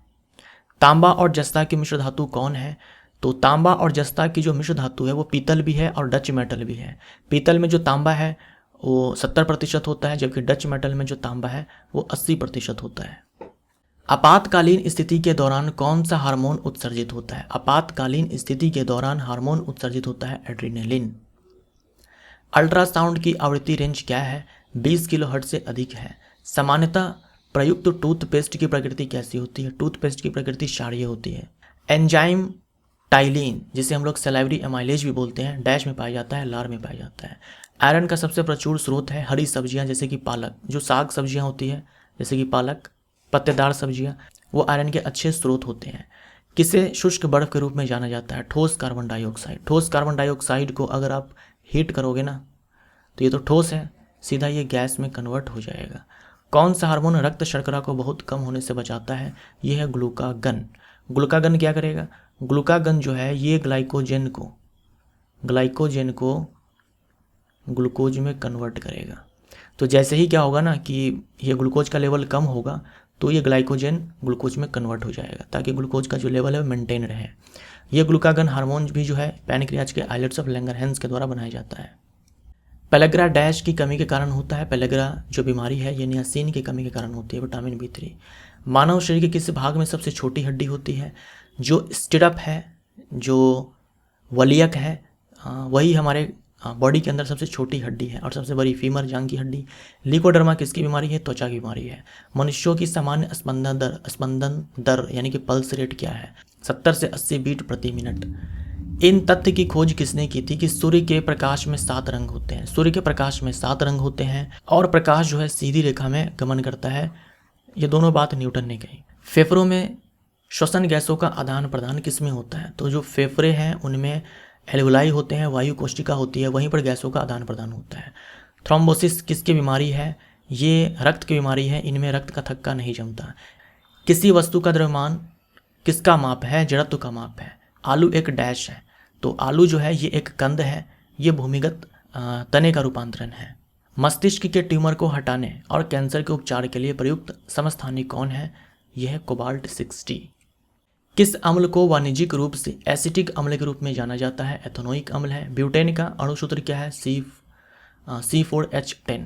तांबा और जस्ता की मिश्र धातु कौन है? तो तांबा और जस्ता की जो मिश्र धातु है वो पीतल भी है और डच मेटल भी है। पीतल में जो तांबा है वो 70% होता है जबकि डच मेटल में जो तांबा है वो 80% होता है। आपातकालीन स्थिति के दौरान कौन सा हार्मोन उत्सर्जित होता है? आपातकालीन स्थिति के दौरान हार्मोन उत्सर्जित होता है एड्रेनालिन। अल्ट्रासाउंड की आवृत्ति रेंज क्या है? 20 किलोहर्ट्ज से अधिक है। सामान्यतः प्रयुक्त टूथपेस्ट की प्रकृति कैसी होती है? टूथपेस्ट की प्रकृति क्षारीय होती है। एंजाइम टाइलिन जिसे हम लोग सलाइवरी एमाइलेज भी बोलते हैं डैश में पाया जाता है, लार में पाया जाता है। आयरन का सबसे प्रचुर स्रोत है हरी सब्जियां जैसे कि पालक। जो साग सब्जियां होती है जैसे कि पालक, पत्तेदार सब्जियां, वो आयरन के अच्छे स्रोत होते हैं। किसे शुष्क बर्फ के रूप में जाना जाता है? ठोस कार्बन डाइऑक्साइड। ठोस कार्बन डाइऑक्साइड को अगर आप हीट करोगे ना तो ये तो ठोस है, सीधा ये गैस में कन्वर्ट हो जाएगा। कौन सा हार्मोन रक्त शर्करा को बहुत कम होने से बचाता है? ये है ग्लूकागन। ग्लूकागन क्या करेगा? ग्लूकागन जो है ये ग्लाइकोजन को ग्लूकोज में कन्वर्ट करेगा। तो जैसे ही क्या होगा ना कि ये ग्लूकोज का लेवल कम होगा तो ये ग्लाइकोजन ग्लूकोज में कन्वर्ट हो जाएगा ताकि ग्लूकोज का जो लेवल है वो मेंटेन रहे। ये ग्लूकागन हार्मोन भी जो है पैनक्रियाज के आइलेट्स ऑफ लैंगरहैंस के द्वारा बनाया जाता है। पेलेग्रा डैश की कमी के कारण होता है। पेलेग्रा जो बीमारी है ये नियासिन की कमी के कारण होती है, विटामिन B3। मानव शरीर के किस भाग में सबसे छोटी हड्डी होती है? जो स्टिरअप है, जो वलियक है, वही हमारे बॉडी के अंदर सबसे छोटी हड्डी है और सबसे बड़ी फीमर जांग की हड्डी। लिकोडर्मा किसकी बीमारी है? त्वचा की बीमारी है। मनुष्यों की सामान्य स्पंदन दर यानी कि पल्स रेट क्या है? 70 से 80 बीट प्रति मिनट। इन तथ्य की खोज किसने की थी कि सूर्य के प्रकाश में 7 रंग होते हैं? सूर्य के प्रकाश में 7 रंग होते हैं और प्रकाश जो है सीधी रेखा में गमन करता है। ये दोनों बात न्यूटन ने कही। फेफड़ों में श्वसन गैसों का आदान प्रदान किस में होता है? तो जो फेफड़े हैं उनमें एल्वुलाई होते हैं, वायु कोशिका होती है, वहीं पर गैसों का आदान प्रदान होता है। थ्रोम्बोसिस किसकी बीमारी है? ये रक्त की बीमारी है, इनमें रक्त का थक्का नहीं जमता। किसी वस्तु का द्रव्यमान किसका माप है? जड़त्व का माप है। आलू एक डैश है, तो आलू जो है ये एक कंद है, ये भूमिगत तने का रूपांतरण है। मस्तिष्क के ट्यूमर को हटाने और कैंसर के उपचार के लिए प्रयुक्त समस्थानिक कौन है? यह है कोबाल्ट 60। किस अम्ल को वाणिज्यिक रूप से एसिटिक अम्ल के रूप में जाना जाता है? एथेनोइक अम्ल है। ब्यूटेन का अणुसूत्र क्या है? C4H10।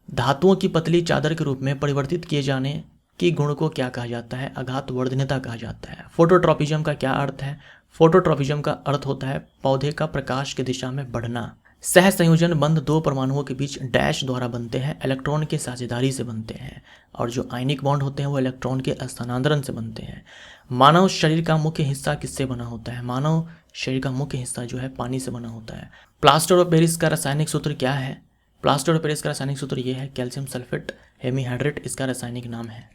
धातुओं की पतली चादर के रूप में परिवर्तित किए जाने की गुण को क्या कहा जाता है? आघातवर्धनता कहा जाता है। फोटोट्रॉपिज्म का क्या अर्थ है? फोटोट्रॉपिज्म का अर्थ होता है पौधे का प्रकाश की दिशा में बढ़ना। सह संयोजन बंध दो परमाणुओं के बीच डैश द्वारा बनते हैं, इलेक्ट्रॉन के साझेदारी से बनते हैं, और जो आयनिक बॉन्ड होते हैं वो इलेक्ट्रॉन के स्थानांतरण से बनते हैं। मानव शरीर का मुख्य हिस्सा किससे बना होता है? मानव शरीर का मुख्य हिस्सा जो है पानी से बना होता है। प्लास्टर ऑफ पेरिस का रासायनिक सूत्र क्या है? प्लास्टर ऑफ पेरिस का रासायनिक सूत्र ये है कैल्शियम सल्फेट हेमीहाइड्रेट, इसका रासायनिक नाम है।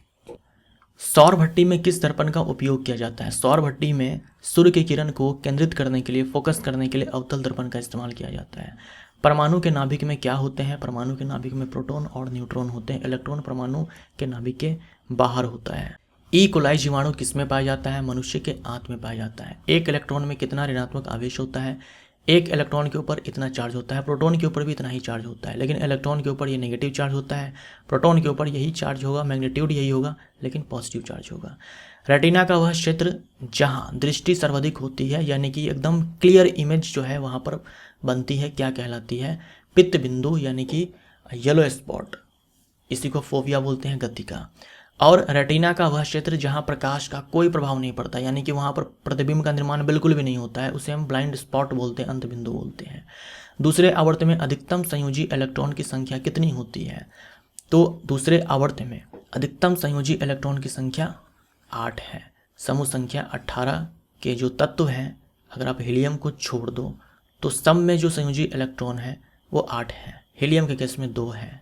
सौर भट्टी में किस दर्पण का उपयोग किया जाता है? सौर भट्टी में सूर्य की किरण को केंद्रित करने के लिए, फोकस करने के लिए अवतल दर्पण का इस्तेमाल किया जाता है। परमाणु के नाभिक में क्या होते हैं? परमाणु के नाभिक में प्रोटॉन और न्यूट्रॉन होते हैं। इलेक्ट्रॉन परमाणु के नाभिक के बाहर होता है। ई कोलाई जीवाणु किस में पाया जाता है? मनुष्य के आंत में पाया जाता है। एक इलेक्ट्रॉन में कितना ऋणात्मक आवेश होता है? एक इलेक्ट्रॉन के ऊपर इतना चार्ज होता है। प्रोटॉन के ऊपर भी इतना ही चार्ज होता है, लेकिन इलेक्ट्रॉन के ऊपर ये नेगेटिव चार्ज होता है। प्रोटॉन के ऊपर यही चार्ज होगा, मैग्नीट्यूड यही होगा, लेकिन पॉजिटिव चार्ज होगा। रेटिना का वह क्षेत्र जहाँ दृष्टि सर्वाधिक होती है, यानी कि एकदम क्लियर इमेज जो है वहाँ पर बनती है, क्या कहलाती है? पित्त बिंदु, यानी कि येलो स्पॉट। इसी को फोविया बोलते हैं, गति का। और रेटिना का वह क्षेत्र जहाँ प्रकाश का कोई प्रभाव नहीं पड़ता, यानी कि वहाँ पर प्रतिबिंब का निर्माण बिल्कुल भी नहीं होता है, उसे हम ब्लाइंड स्पॉट बोलते हैं, अंत बिंदु बोलते हैं। दूसरे आवर्त में अधिकतम संयोजी इलेक्ट्रॉन की संख्या कितनी होती है? तो दूसरे आवर्त में अधिकतम संयोजी इलेक्ट्रॉन की संख्या 8 है। समूह संख्या 18 के जो तत्व हैं, अगर आप हीलियम को छोड़ दो तो सब में जो संयोजी इलेक्ट्रॉन है वो 8 है। हीलियम के केस में 2 है।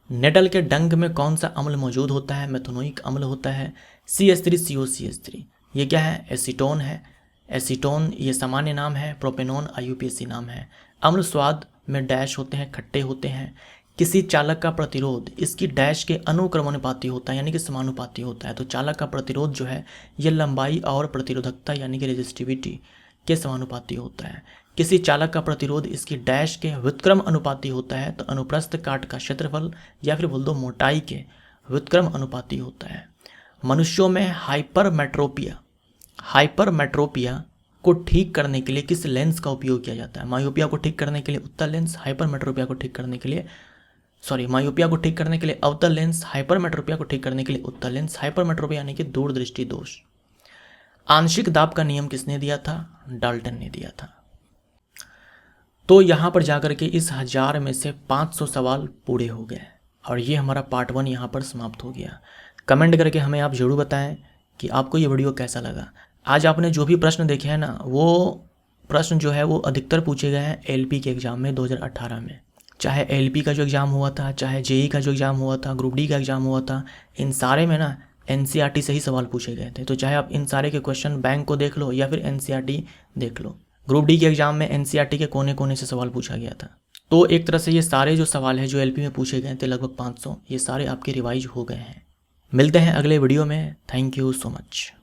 नेटल के डंक में कौन सा अम्ल मौजूद होता है? मेथनोइक अम्ल होता है। CH3COCH3 ये क्या है? एसीटोन है। एसीटोन ये सामान्य नाम है। प्रोपेनॉन IUPAC नाम है। अम्ल स्वाद में डैश होते हैं, खट्टे होते हैं। किसी चालक का प्रतिरोध इसकी डैश के अनुक्रमानुपाती होता है, यानी कि समानुपाती होता है। तो चालक का प्रतिरोध जो है ये लंबाई और प्रतिरोधकता यानी कि रेजिस्टिविटी के समानुपाती होता है। किसी चालक का प्रतिरोध इसकी डैश के व्युत्क्रम अनुपाती होता है। तो अनुप्रस्थ काट का क्षेत्रफल या फिर बोल दो मोटाई के व्युत्क्रम अनुपाती होता है। मनुष्यों में हाइपरमेट्रोपिया को ठीक करने के लिए किस लेंस का उपयोग किया जाता है? मायोपिया को ठीक करने के लिए उत्तल लेंस, हाइपरमेट्रोपिया को ठीक करने के लिए मायोपिया को ठीक करने के लिए अवतल लेंस, हाइपरमेट्रोपिया को ठीक करने के लिए उत्तल लेंस। हाइपरमेट्रोपिया यानी कि दूरदृष्टि दोष। आंशिक दाब का नियम किसने दिया था? डाल्टन ने दिया था। तो यहाँ पर जाकर के इस 1000 में से 500 सवाल पूरे हो गए और ये हमारा पार्ट 1 यहाँ पर समाप्त हो गया। कमेंट करके हमें आप ज़रूर बताएं कि आपको ये वीडियो कैसा लगा। आज आपने जो भी प्रश्न देखे हैं ना, वो प्रश्न जो है वो अधिकतर पूछे गए हैं LP के एग्ज़ाम में 2018 में। चाहे LP का जो एग्ज़ाम हुआ था, चाहे JEE का जो एग्ज़ाम हुआ था, ग्रुप D का एग्ज़ाम हुआ था, इन सारे में ना NCERT से ही सवाल पूछे गए थे। तो चाहे आप इन सारे के क्वेश्चन बैंक को देख लो या फिर NCERT देख लो। ग्रुप D के एग्ज़ाम में NCERT के कोने कोने से सवाल पूछा गया था। तो एक तरह से ये सारे जो सवाल है जो LP में पूछे गए थे लगभग 500, ये सारे आपके रिवाइज हो गए हैं। मिलते हैं अगले वीडियो में। Thank you so much.